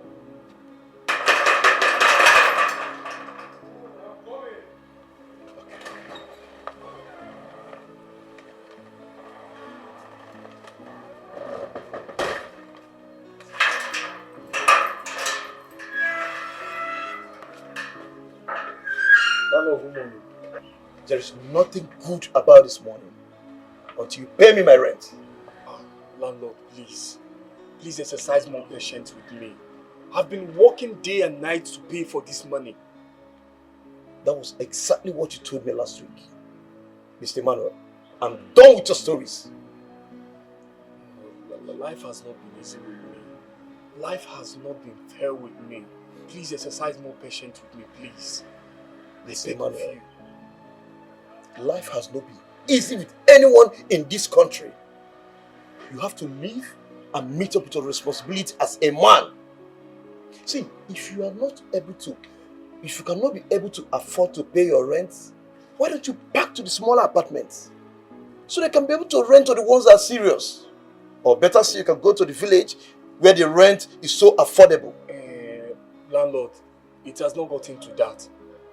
There is nothing good about this morning until you pay me my rent. Landlord, please. Please exercise more patience with me. I've been working day and night to pay for this money. That was exactly what you told me last week. Mr. Manuel, I'm done with your stories. Life has not been easy with me. Life has not been fair with me. Please exercise more patience with me, please. Mr. Manuel, life has not been easy with anyone in this country. You have to live and meet up with your responsibility as a man. See, if you cannot be able to afford to pay your rent, why don't you pack to the smaller apartments? So they can be able to rent to the ones that are serious. Or better still, you can go to the village where the rent is so affordable. Landlord, it has not gotten to that.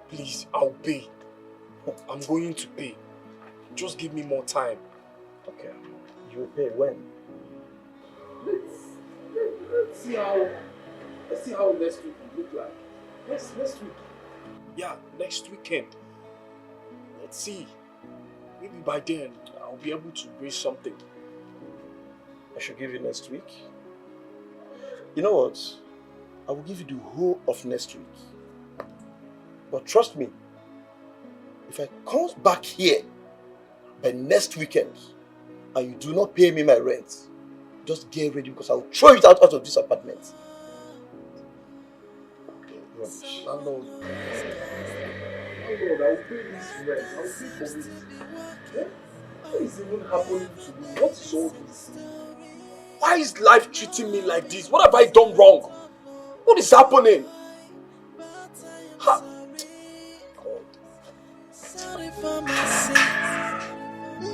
Please, I'll pay. I'm going to pay. Just give me more time. Okay. You will pay when? Let's see how next week will look like. Next week. Yeah, next weekend. Let's see. Maybe by then I'll be able to raise something. I should give you next week. You know what? I will give you the whole of next week. But trust me, if I come back here by next weekend and you do not pay me my rent, just get ready because I will throw it out of this apartment. Rubbish. Landlord. Lord, I'll pay this rent. I'll pay for it. Eh? What is even happening to me? What is all this? Why is life treating me like this? What have I done wrong? What is happening? Ha! Sorry for my sins.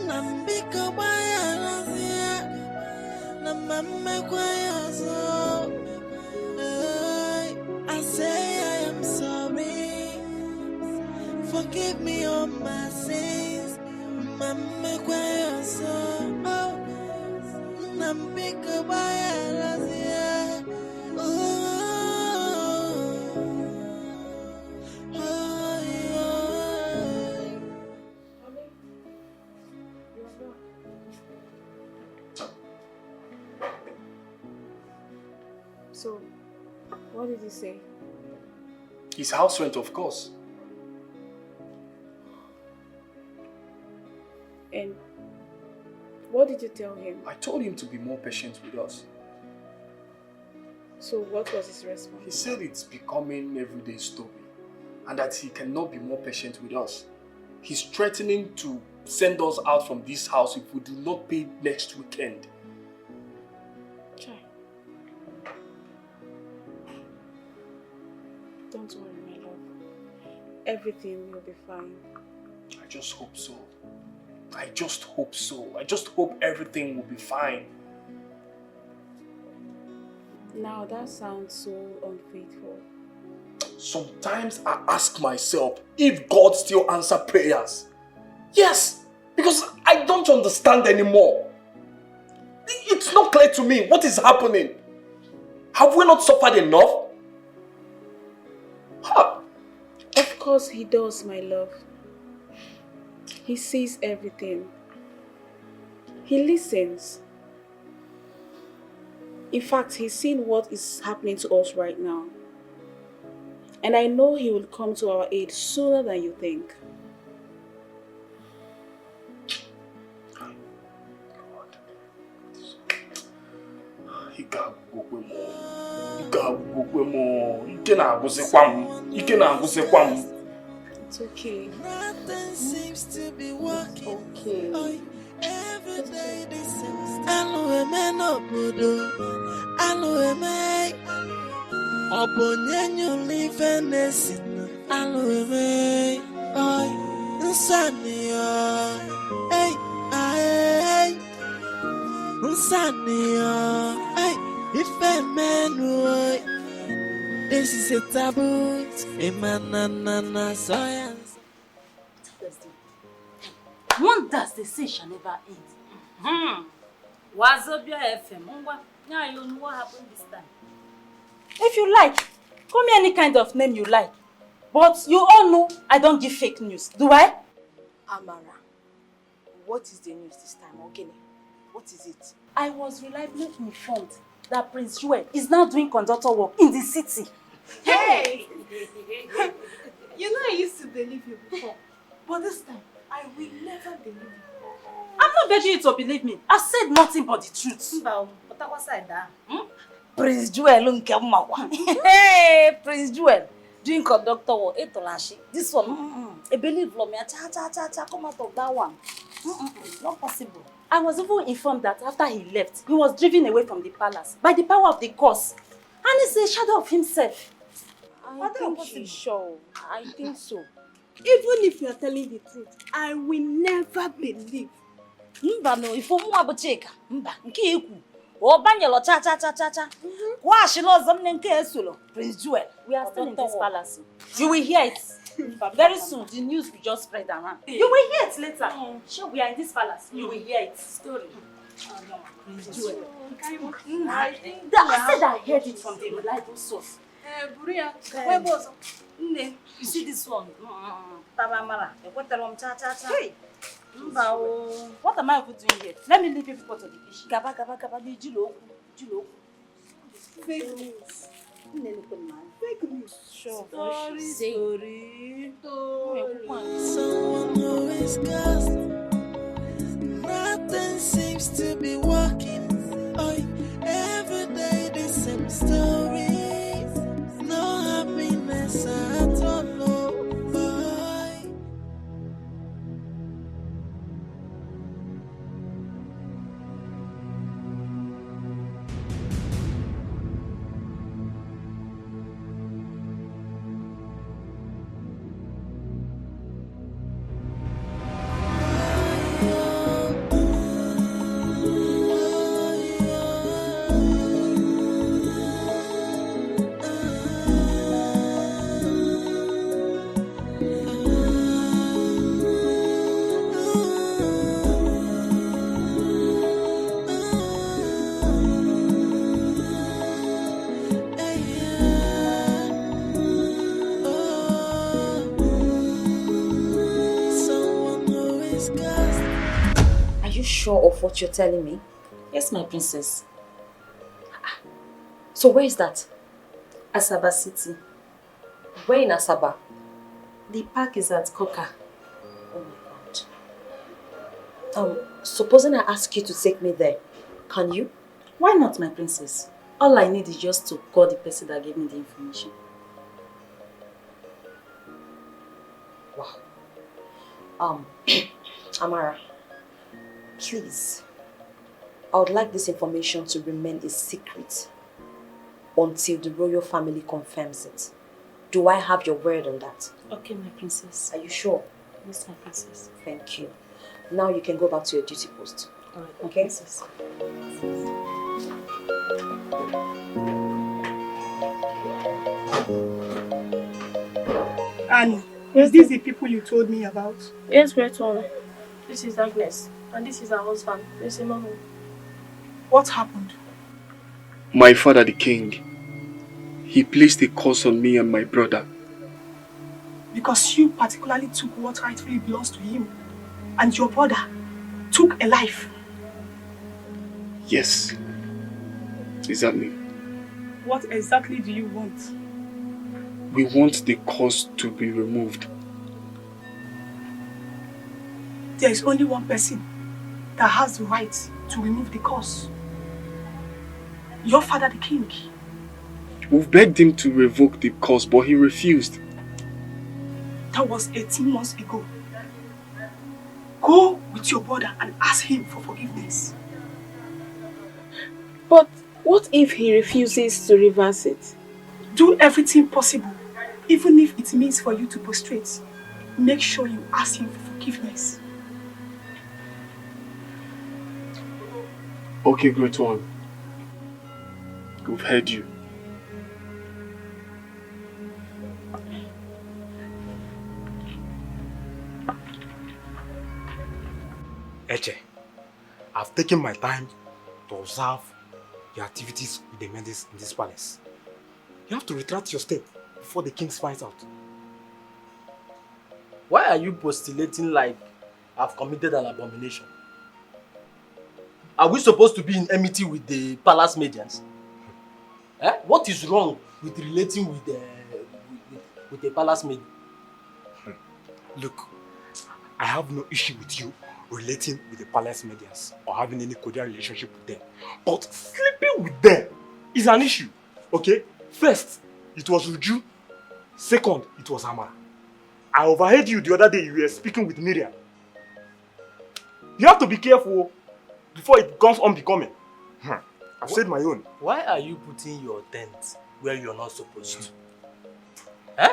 Nambika baya razia. Namame kwaya so. I say I am sorry. Forgive me all my sins. Mama kwaya so. Nambika baya razia. So, what did he say? His house rent, of course. And what did you tell him? I told him to be more patient with us. So what was his response? He said it's becoming everyday story and that he cannot be more patient with us. He's threatening to send us out from this house if we do not pay next weekend. Don't worry, my love. Everything will be fine. I just hope so. I just hope so. I just hope everything will be fine. Now that sounds so unfaithful. Sometimes I ask myself if God still answers prayers. Yes, because I don't understand anymore. It's not clear to me what is happening. Have we not suffered enough? Of course he does, my love. He sees everything. He listens. In fact, he's seen what is happening to us right now. And I know he will come to our aid sooner than you think. It's okay. Nothing seems to be working. Okay. Every day they say, Alueme no budo, Alueme. Obonyenyu live nesin, Alueme. Oi, Insania. Hey, ay, Insania. Hey, if a man would. This is a taboo. A man, science. Wonders they say shall never end. Wazobia FM. Now you know what happened this time. If you like, call me any kind of name you like. But you all know I don't give fake news. Do I? Amara, what is the news this time, Ogene? What is it? I was reliably informed that Prince Joel is now doing conductor work in the city. Hey! You know I used to believe you before. But this time, I will never believe you. I'm not begging you to believe me. I've said nothing but the truth. Prince Joel, hey, Prince Joel, doing conductor work. This one, I believe me. Come out of that one. Not possible. I was even informed that after he left, he was driven away from the palace by the power of the curse. And it's a shadow of himself. I think she's sure. I think so. Even if you are telling the truth, I will never believe. Mba no, ifo mu abocheka. Mba, nke ekwu. O banyelo cha. Wa shilo zomne nke esulo. Prince Joel, we are still in this palace. You will hear it. Very soon, the news will just spread around. You will hear it later. Sure, we are in this palace. You will hear it. Story. Prince Joel. I said I heard it from the reliable source. Buria, where was it? You see this one? Tabamara. Hey! What am I doing here? Let me leave you people to the kitchen. Gaba, Jilo. Fake news. Fake news. Sure. Story. Someone who is ghost. Nothing seems to be working. Every day the same story. No happiness at all. sure of what you're telling me? Yes, my princess. So where is that? Asaba City. Where in Asaba? The park is at Koka. Oh my God. Supposing I ask you to take me there, can you? Why not, my princess? All I need is just to call the person that gave me the information. Wow. Amara, please. I would like this information to remain a secret until the royal family confirms it. Do I have your word on that? Okay, my princess. Are you sure? Yes, my princess. Thank you. Now you can go back to your duty post. Alright, my okay? princess. Annie, is this the people you told me about? Yes, great one. This is Agnes, and this is her husband, Mr. Mama. What happened? My father, the king, he placed a curse on me and my brother. Because you particularly took what rightfully belongs to him, and your brother took a life. Yes, exactly. What exactly do you want? We want the curse to be removed. There is only one person that has the right to remove the curse. Your father, the king. We've begged him to revoke the curse, but he refused. That was 18 months ago. Go with your brother and ask him for forgiveness. But what if he refuses to reverse it? Do everything possible, even if it means for you to prostrate. Make sure you ask him for forgiveness. Okay, great one. We've heard you. Eche, I've taken my time to observe the activities with the men in this palace. You have to retract your step before the king finds out. Why are you postulating like I've committed an abomination? Are we supposed to be in enmity with the palace maidens? What is wrong with relating with the palace maid? Look, I have no issue with you relating with the palace maidens or having any cordial relationship with them. But sleeping with them is an issue, okay? First, it was Uju. Second, it was Amara. I overheard you the other day, you were speaking with Miriam. You have to be careful before it becomes unbecoming. I've said my own. Why are you putting your tent where you're not supposed to?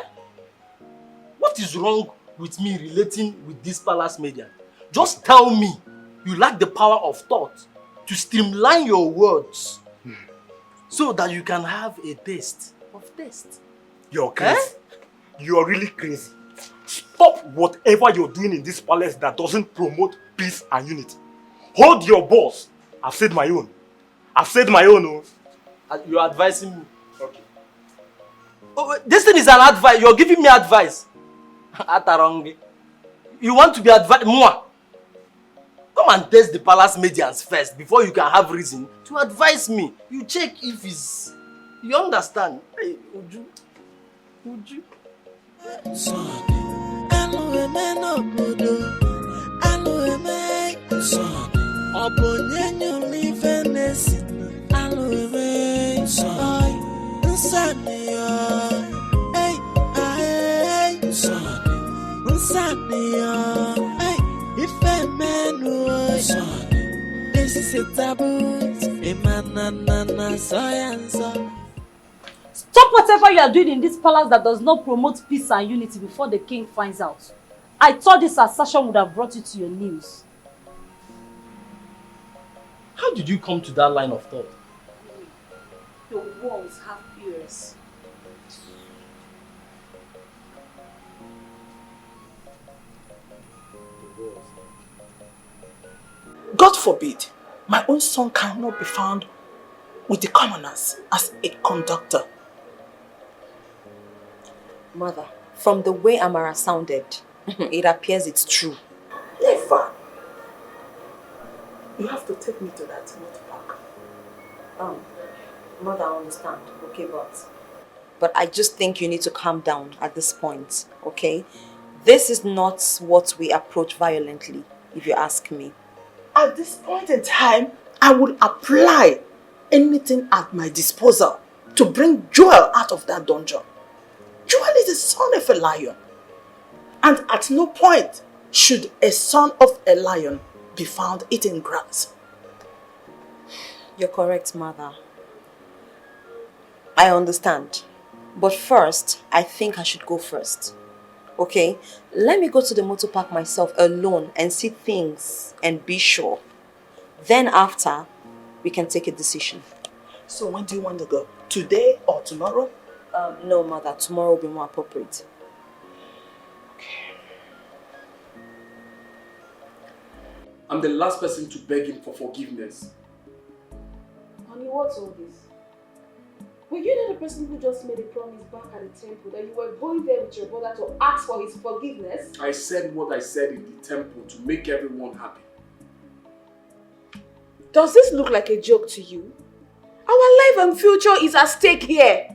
What is wrong with me relating with this palace maiden? Just tell me you lack the power of thought to streamline your words so that you can have a taste of taste. You're crazy. You're really crazy. Stop whatever you're doing in this palace that doesn't promote peace and unity. Hold your boss. I've said my own. I've said my own. Oh. You're advising me. Okay. Oh, this thing is an advice. You're giving me advice. Atarongi. You want to be advised? Moi. Come and test the palace maidens first before you can have reason to advise me. You check if it's... You understand? Hey, Uju. Uju. This is a taboo. Stop whatever you are doing in this palace that does not promote peace and unity before the king finds out. I thought this assertion would have brought you to your knees. How did you come to that line of thought? Your walls have ears. God forbid, my own son cannot be found with the commoners as a conductor. Mother, from the way Amara sounded, it appears it's true. Never. You have to take me to that motor park. Mother, I understand, okay, but I just think you need to calm down at this point, okay? This is not what we approach violently, if you ask me. At this point in time, I will apply anything at my disposal to bring Joel out of that dungeon. Joel is the son of a lion. And at no point should a son of a lion be found eating grass. You're correct, Mother. I understand. But first, I think I should go first. Okay? Let me go to the motor park myself alone and see things and be sure. Then after, we can take a decision. So when do you want to go? Today or tomorrow? No, Mother. Tomorrow will be more appropriate. I'm the last person to beg him for forgiveness. Honey, what's all this? Were you not the person who just made a promise back at the temple that you were going there with your brother to ask for his forgiveness? I said what I said in the temple to make everyone happy. Does this look like a joke to you? Our life and future is at stake here.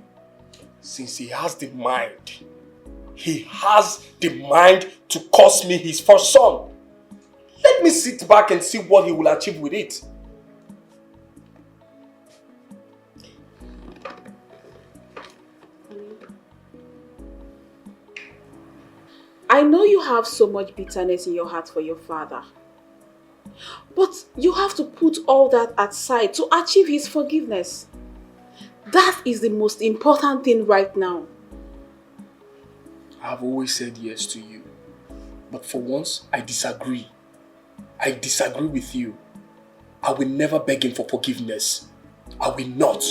Since he has the mind to cost me his first son. Let me sit back and see what he will achieve with it. I know you have so much bitterness in your heart for your father. But you have to put all that aside to achieve his forgiveness. That is the most important thing right now. I've always said yes to you. But for once, I disagree. I disagree with you. I will never beg him for forgiveness. I will not.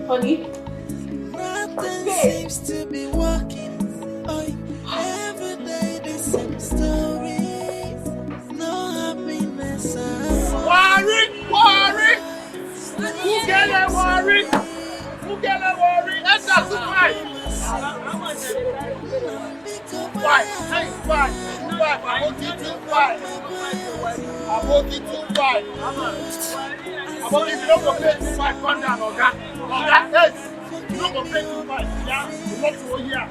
Honey? Nothing seems to be working. Every day the same story. No happiness. Worry! Who get a worry? That's not why. Why? I'm working too far. I'm working if you don't go pay too far, come down, Oga. Yes. You don't go pay too far. Yeah, you not to here.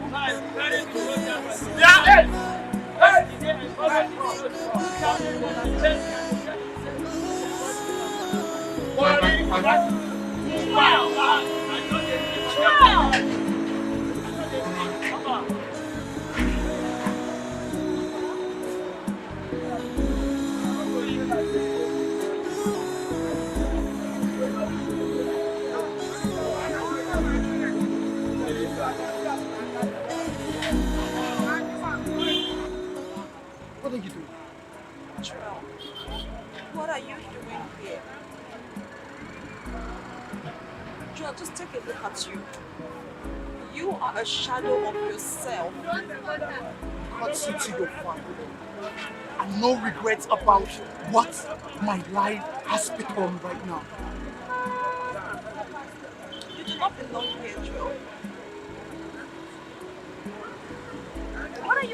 Yeah, hey. What are you doing? What are you doing here? Joel, just take a look at you. You are a shadow of yourself. God said to your father, and no regrets about what my life has become right now. You do not belong here, Joel. What are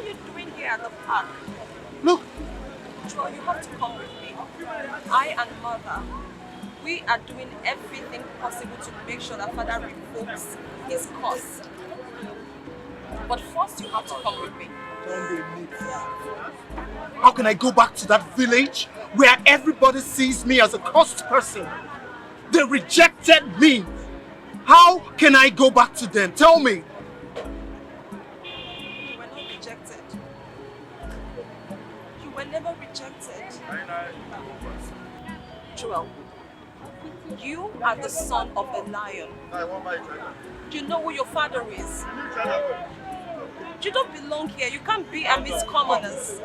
you doing here at the park? Look! Joel, you have to come with me. I and Mother, we are doing everything possible to make sure that Father revokes his curse. But first, you have to come with me. How can I go back to that village where everybody sees me as a cursed person? They rejected me. How can I go back to them? Tell me. You were not rejected. You were never rejected. Joel, you are the son of a lion. You know who your father is. You don't belong here. You can't be amidst commoners.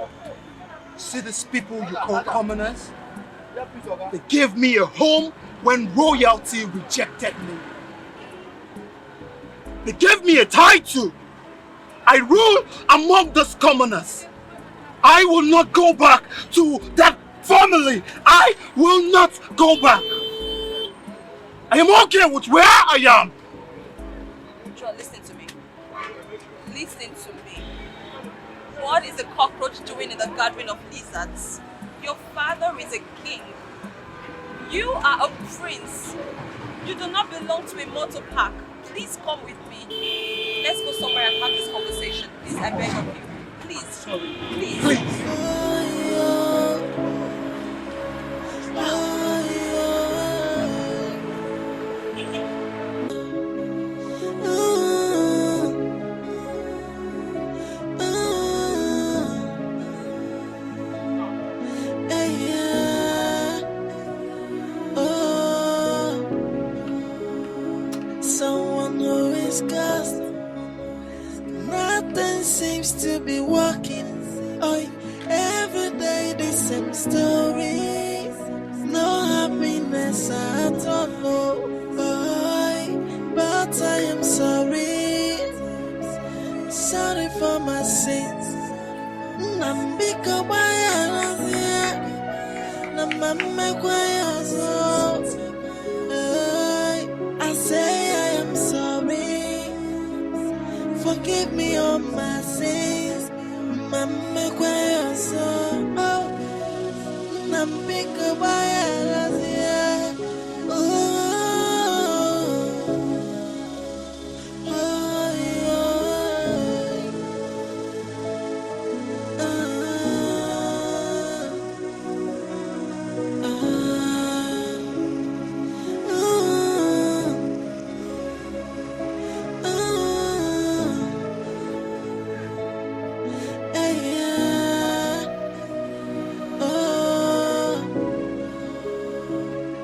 See these people you call commoners? They gave me a home when royalty rejected me. They gave me a title. I rule among those commoners. I will not go back to that family. I will not go back. I am okay with where I am. Joel, listen to me. Listen to me. What is a cockroach doing in the gathering of lizards? Your father is a king. You are a prince. You do not belong to a motor park. Please come with me. Let's go somewhere and have this conversation. Please, I beg of you. Please. Sorry. Please. Someone who is cursed. Nothing seems to be working. Oh, every day the same story. No happiness at all. Oh, but I am sorry. Sorry for my sins. Nambika Bayarazia. Namame Kwayazo. I say I am sorry. Forgive me all my sins. Mama Kwayazo. Oh, Nambika Bayarazia.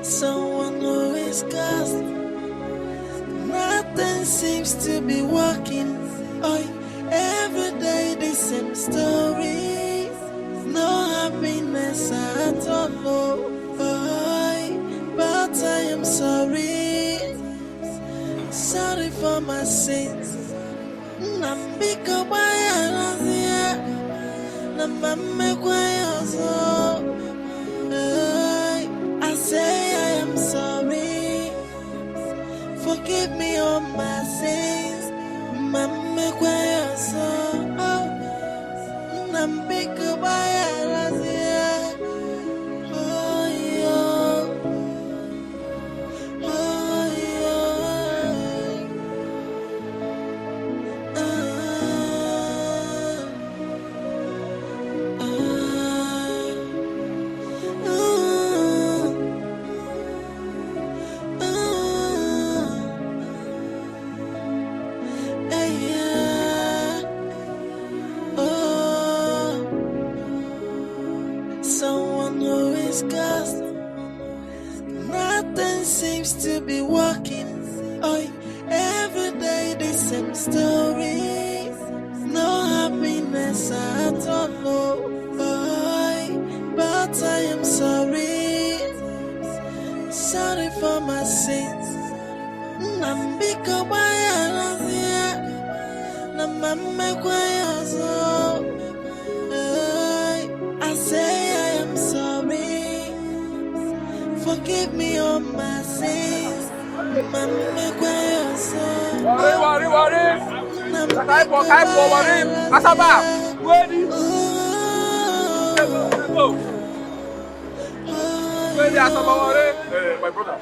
Someone who is cursed. Nothing seems to be working. Oh, every day the same story. No happiness at all. Oh, but I am sorry. Sorry for my sins. Nambika Bayarazia. Namame Kwayazo. I say I am sorry. Forgive me all my sins. Mama Kwayazo. Nambika Bayarazia. Oh, yo. Oh, yo. Someone who is cursed. Nothing seems to be working. Oh, every day the same story. No happiness at all. Oh, but I am sorry. Sorry for my sins. Nambika Bayarazia. Namame Kwayazo. I say I am sorry. Forgive me all my sins. Mama Kwayazo. Wari. Sakaipo, wari. Asaba. Ready? Go. Ready, Asaba, wari. My brother.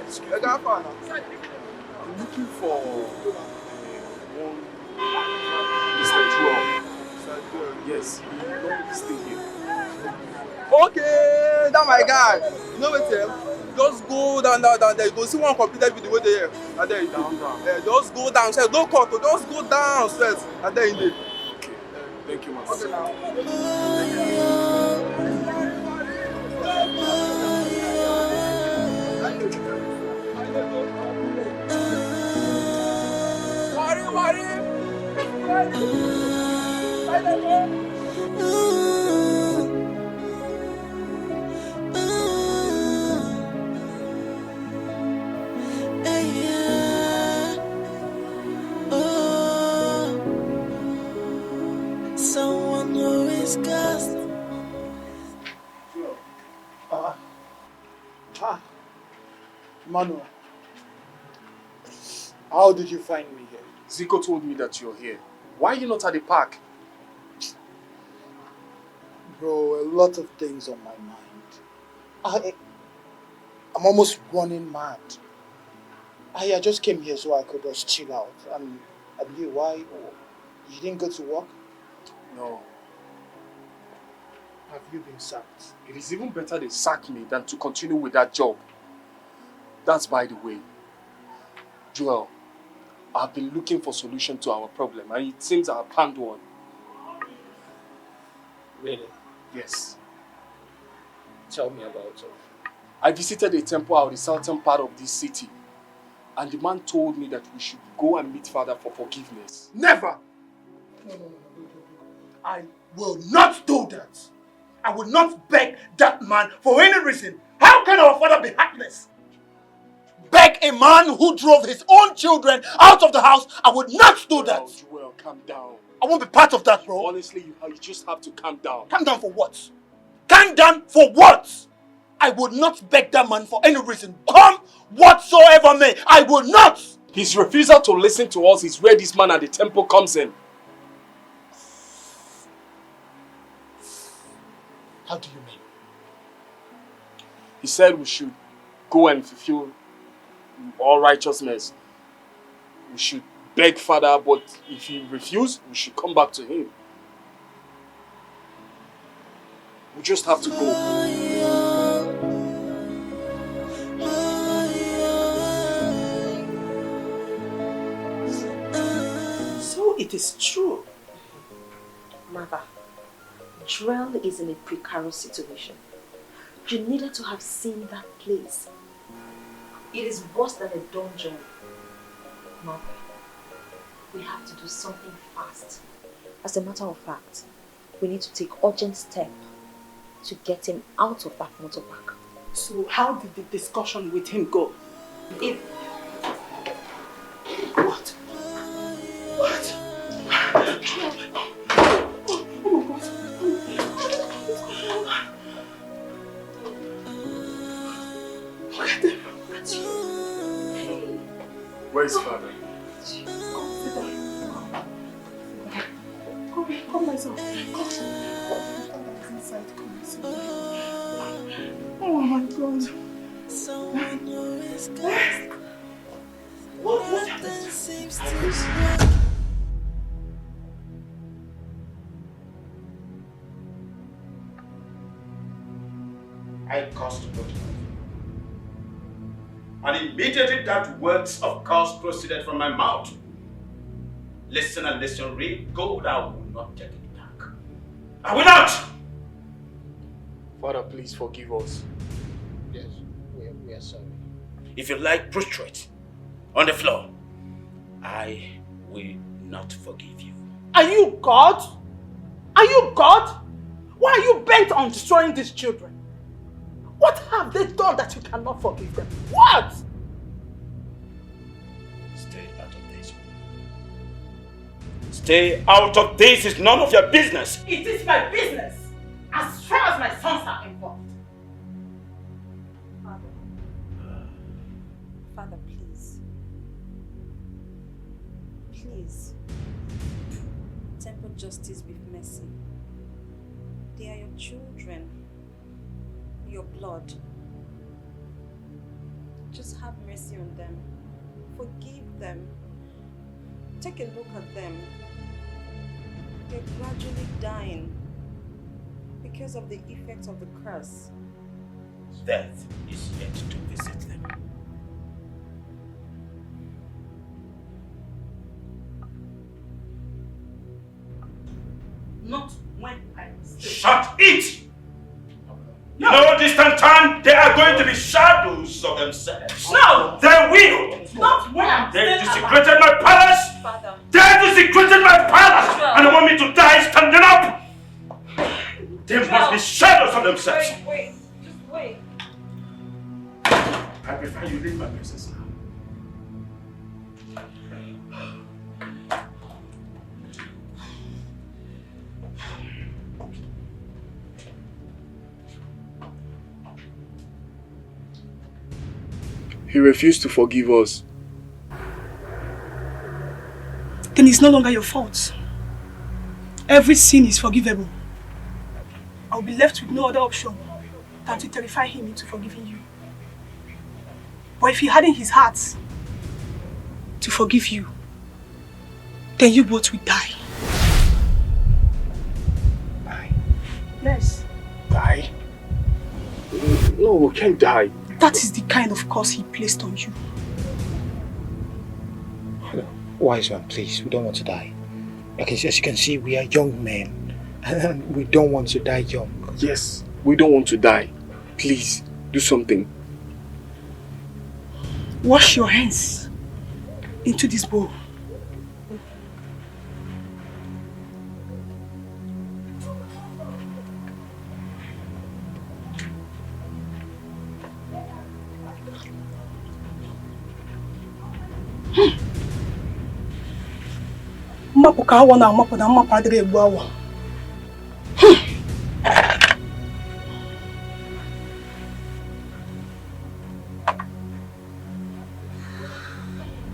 I'm looking for one Mr. Joel. Yes, he normally stay here. Okay, that's my guy. You know what? Just go down there. You go see one computer video way there. And then you just go downstairs. Don't cut. Just go downstairs. And then you Okay. Thank you, master. Someone who is cursed. Manuel, how did you find me here? Zico told me that you're here. Why are you not at the park? Bro, a lot of things on my mind. I'm almost running mad. I just came here so I could just chill out. And you, why? You didn't go to work? No. Have you been sacked? It is even better they sack me than to continue with that job. That's by the way. Joel, I've been looking for a solution to our problem and it seems I've found one. Really? Yes. Tell me about it. I visited a temple out in the southern part of this city and the man told me that we should go and meet Father for forgiveness. Never! No. I will not do that. I will not beg that man for any reason. How can our father be heartless? Beg a man who drove his own children out of the house? I would not do that. Joel, calm down. I won't be part of that, bro. Honestly, you just have to calm down. Calm down for what? Calm down for what? I would not beg that man for any reason. Come whatsoever may. I will not. His refusal to listen to us is where this man at the temple comes in. How do you mean? He said we should go and fulfill all righteousness. We should beg Father, but if he refuses, we should come back to him. We just have to go. So it is true. Mother, Joel is in a precarious situation. You needed to have seen that place. It is worse than a dungeon. Mother, we have to do something fast. As a matter of fact, we need to take urgent steps to get him out of that motorbike. So how did the discussion with him go? What? Where is Father? Come myself. Oh my God. What happened? I cursed God. And immediately that words of curse proceeded from my mouth. Listen and listen, read gold, I will not take it back. I will not! Father, please forgive us. Yes, we are sorry. If you like, prostrate on the floor. I will not forgive you. Are you God? Are you God? Why are you bent on destroying these children? What have they done that you cannot forgive them? What? Stay out of this. Stay out of this. It's none of your business. It is my business, as far as my sons are involved. Father, please. Please. Temper justice with mercy. They are your children. Your blood. Just have mercy on them. Forgive them. Take a look at them. They're gradually dying because of the effects of the curse. Death is yet to visit them. Not when I Shut it! No distant time, they are going to be shadows of themselves. No! They will! Not when I'm They still desecrated alive. my palace! Father. They desecrated my palace! And they want me to die standing up! They must be shadows of themselves! Wait, just wait. I prefer you leave my presence now. He refused to forgive us. Then it's no longer your fault. Every sin is forgivable. I'll be left with no other option than to terrify him into forgiving you. But if he hardened his heart to forgive you, then you both will die. Die? Yes. Die? No, we can't die. That is the kind of curse he placed on you. Wise one, please, we don't want to die. Okay, as you can see, we are young men and we don't want to die young. Yes, we don't want to die. Please, do something. Wash your hands into this bowl. Mapu ka awa na mapu na mapu adịghị egbu awa.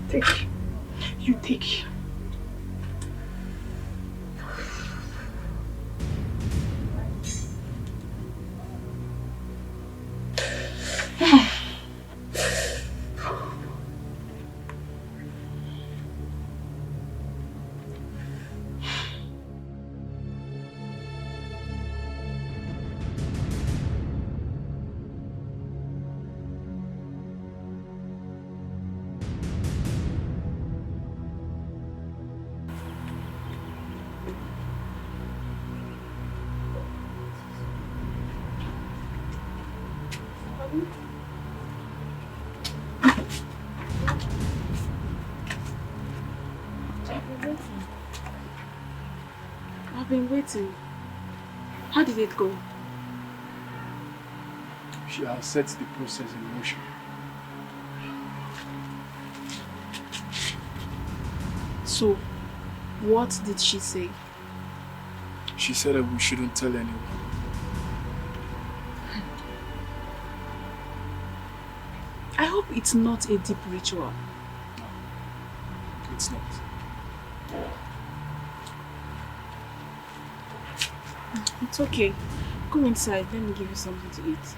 Take. You take. I've been waiting. How did it go? She has set the process in motion. So, what did she say? She said that we shouldn't tell anyone. I hope it's not a deep ritual. It's not. It's okay. Go inside. Let me give you something to eat.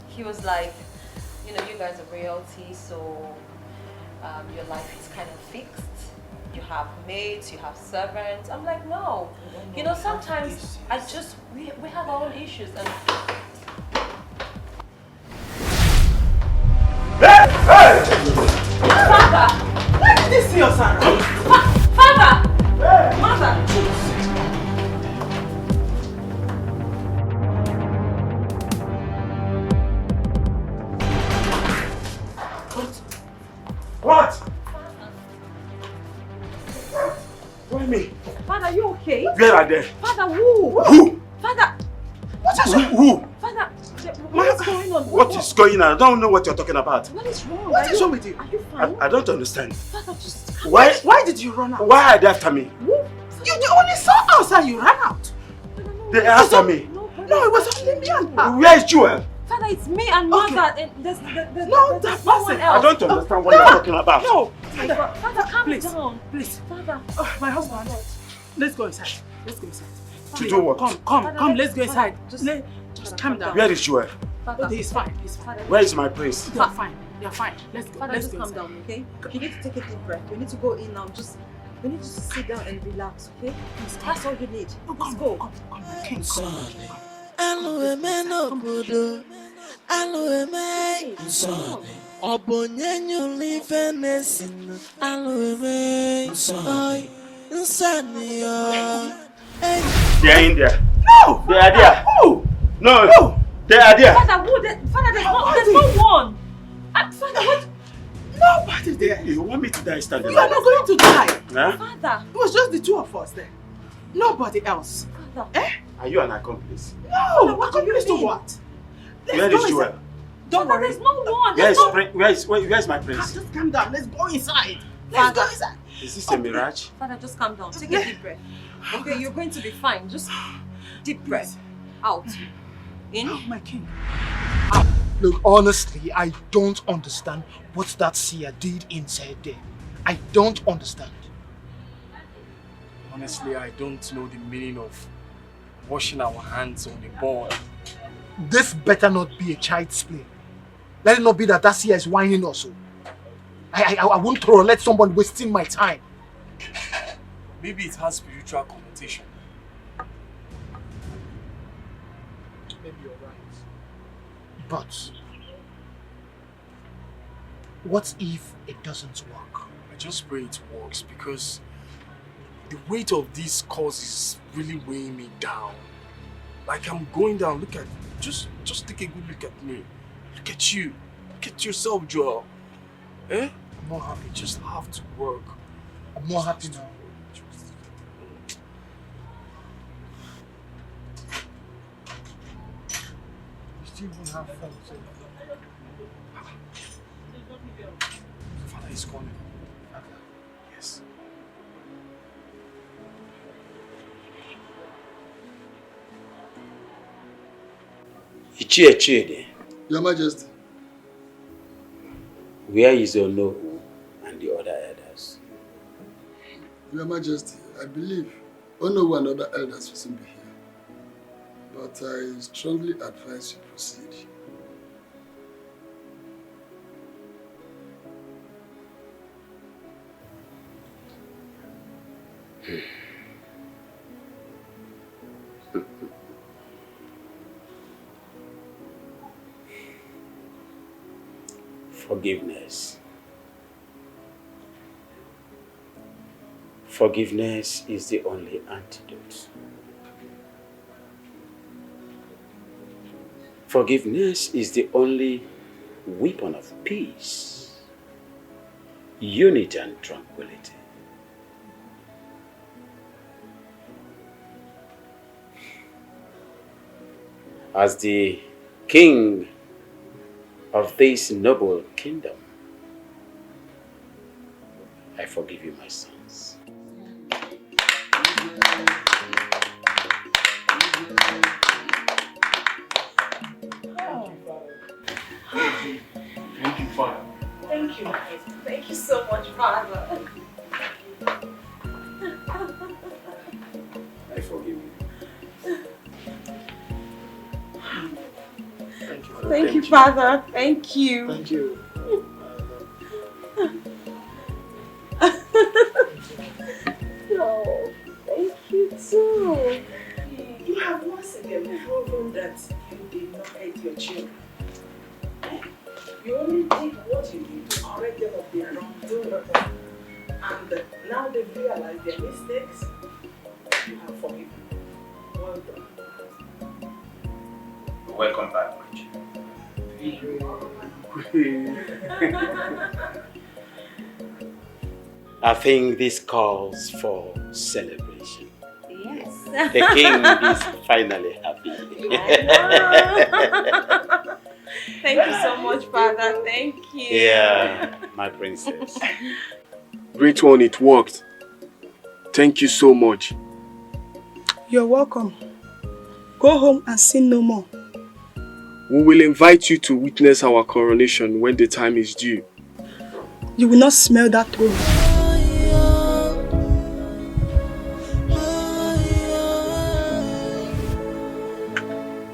He was like, you know, you guys are royalty, so your life is kind of fixed. You have maids, you have servants. I'm like, no. You know, sometimes we have our own issues. And Father! Where did you see your son? Father! Mother! What? Why me? Father, are you okay? Where are they? Father, who? Who? Father! What is who? Father, what is going on? What is going on? I don't know what you're talking about. What is wrong? What is wrong with you? Are you fine? I don't understand. Father, just... Why did you run out? Why are they after me? You only saw us and you ran out. They after me. No, it was only me and her. Where is Jewel? Father, it's me and Mother. And there's no one else. I don't understand what you're talking about. No. Father, calm down. Please. Father. My husband. Let's go inside. Let's go inside. To do what? Come. Let's go inside. Just calm down. Where is Jewel? Father. He's fine. He's fine. Where is my prince? They're fine. They're fine. Let's go. Father, Let's just go calm inside. down, okay? You need to take a deep breath. We need to go in now. Just We need you to sit down and relax, okay? That's all you need. Let's go. Come, King, come. They are in there. No! They are there. Oh! No! No! They are there. Father, there's no one. Father, what? Nobody there. You want me to die standing You are not going to die. Huh? Father. It was just the two of us there. Nobody else. Father. Eh? Are you an accomplice? No! Accomplice to what? Where is Joel? Don't worry. There's no one. Where is my prince? Just calm down. Let's go inside. Let's go inside. Is this a mirage? Father, just calm down. Take a deep breath. Okay, you're going to be fine. Just deep breath. Out. In. Oh, my king. Look, honestly, I don't understand what that seer did inside there. I don't understand. Honestly, I don't know the meaning of washing our hands on the board. This better not be a child's play. Let it not be that seer is whining us. I won't let someone wasting my time. Maybe it has spiritual connotation. Maybe you're right. But what if it doesn't work? I just pray it works because the weight of this cause is really weighing me down. Like I'm going down. Look at, just take a good look at me. Look at you. Look at yourself, Joel. Eh? I'm not happy. You just have to work. I'm not happy now. You still won't have fun, so. Father is coming. Yes. Ichie, Your Majesty. where is Ono and the other elders? Your Majesty, I believe Ono and other elders will soon be here. But I strongly advise you proceed. Forgiveness. Forgiveness is the only antidote. Forgiveness is the only weapon of peace, unity and tranquility. As the king of this noble kingdom, I forgive you, my sons. Thank you, Father. Thank you. Thank you so much, Father. I forgive you. Thank you, Father. Thank you. Thank you. No, thank you too. You have once again proven that you did not hate your children. You only did what you did to correct them of their wrongdoing. And now they've realized their mistakes. You have forgiven. Well done. Welcome back, my children. I think this calls for celebration. Yes. The king is finally happy. Thank you so much, Father. Thank you. Yeah, my princess. Great one, it worked. Thank you so much. You're welcome. Go home and sin no more. We will invite you to witness our coronation when the time is due. You will not smell that throne.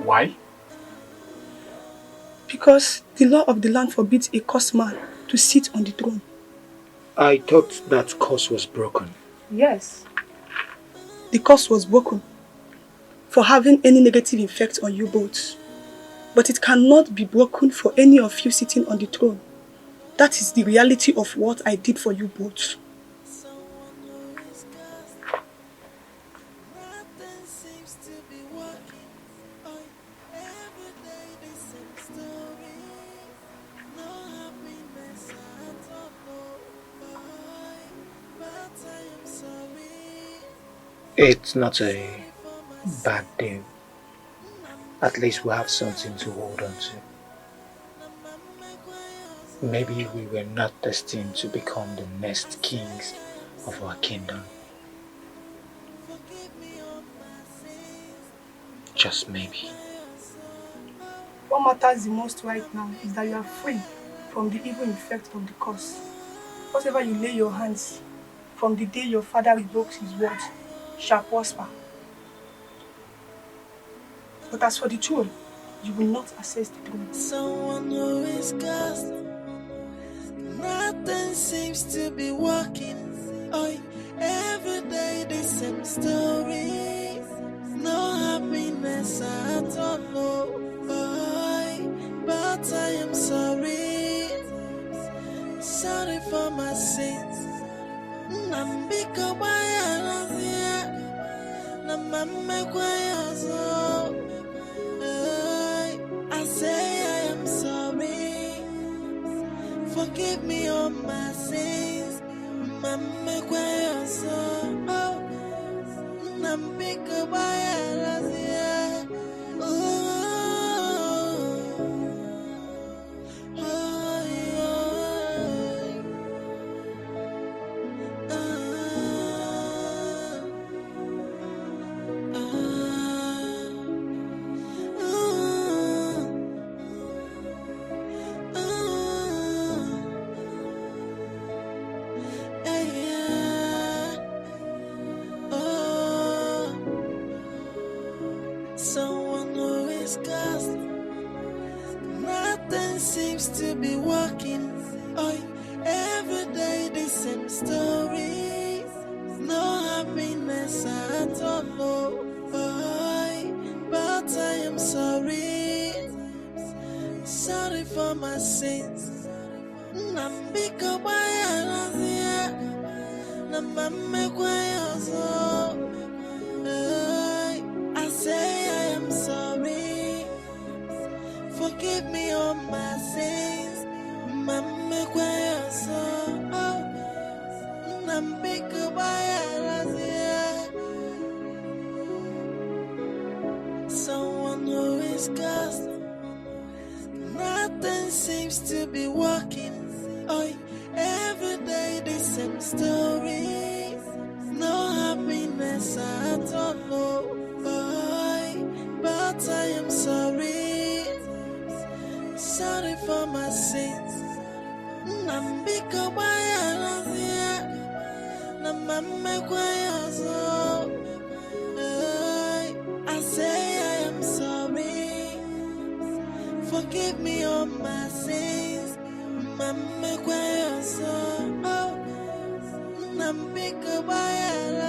Why? Because the law of the land forbids a cursed man to sit on the throne. I thought that curse was broken. Yes. The curse was broken for having any negative effect on you both. But it cannot be broken for any of you sitting on the throne. That is the reality of what I did for you both. It's not a bad deal. At least we have something to hold on to. Maybe we were not destined to become the next kings of our kingdom. Just maybe. What matters the most right now is that you are free from the evil effect of the curse. Whatever you lay your hands from the day your father revokes his word shall prosper. But as for the throne, you will not access the throne. Someone who is cursed. Nothing seems to be working. Oh, every day the same story. No happiness at all. Oh, but I am sorry. Sorry for my sins. Nambika Bayarazia. Namame Kwayazo. I say I am sorry. Forgive me all my sins. Mama Kwayazo. Nambika Bayarazia. Someone who is cursed. Nothing seems to be working. Oh, every day the same story. No happiness at all. Oh, but I am sorry. Sorry for my sins. Nambika Bayarazia. Namame Kwayazo. I say I am sorry. Forgive me all my sins. Mama Kwayazo. Nambika Bayarazia. Someone who is cursed. Nothing seems to be working. Oh, every day the same story. No happiness at all. Oh, but I am sorry. Sorry for my sins. Nambika Bayarazia. Namame Kwayazo. I say I am sorry. Forgive me all my sins. Mama Kwayazo. Nambika Bayarazia.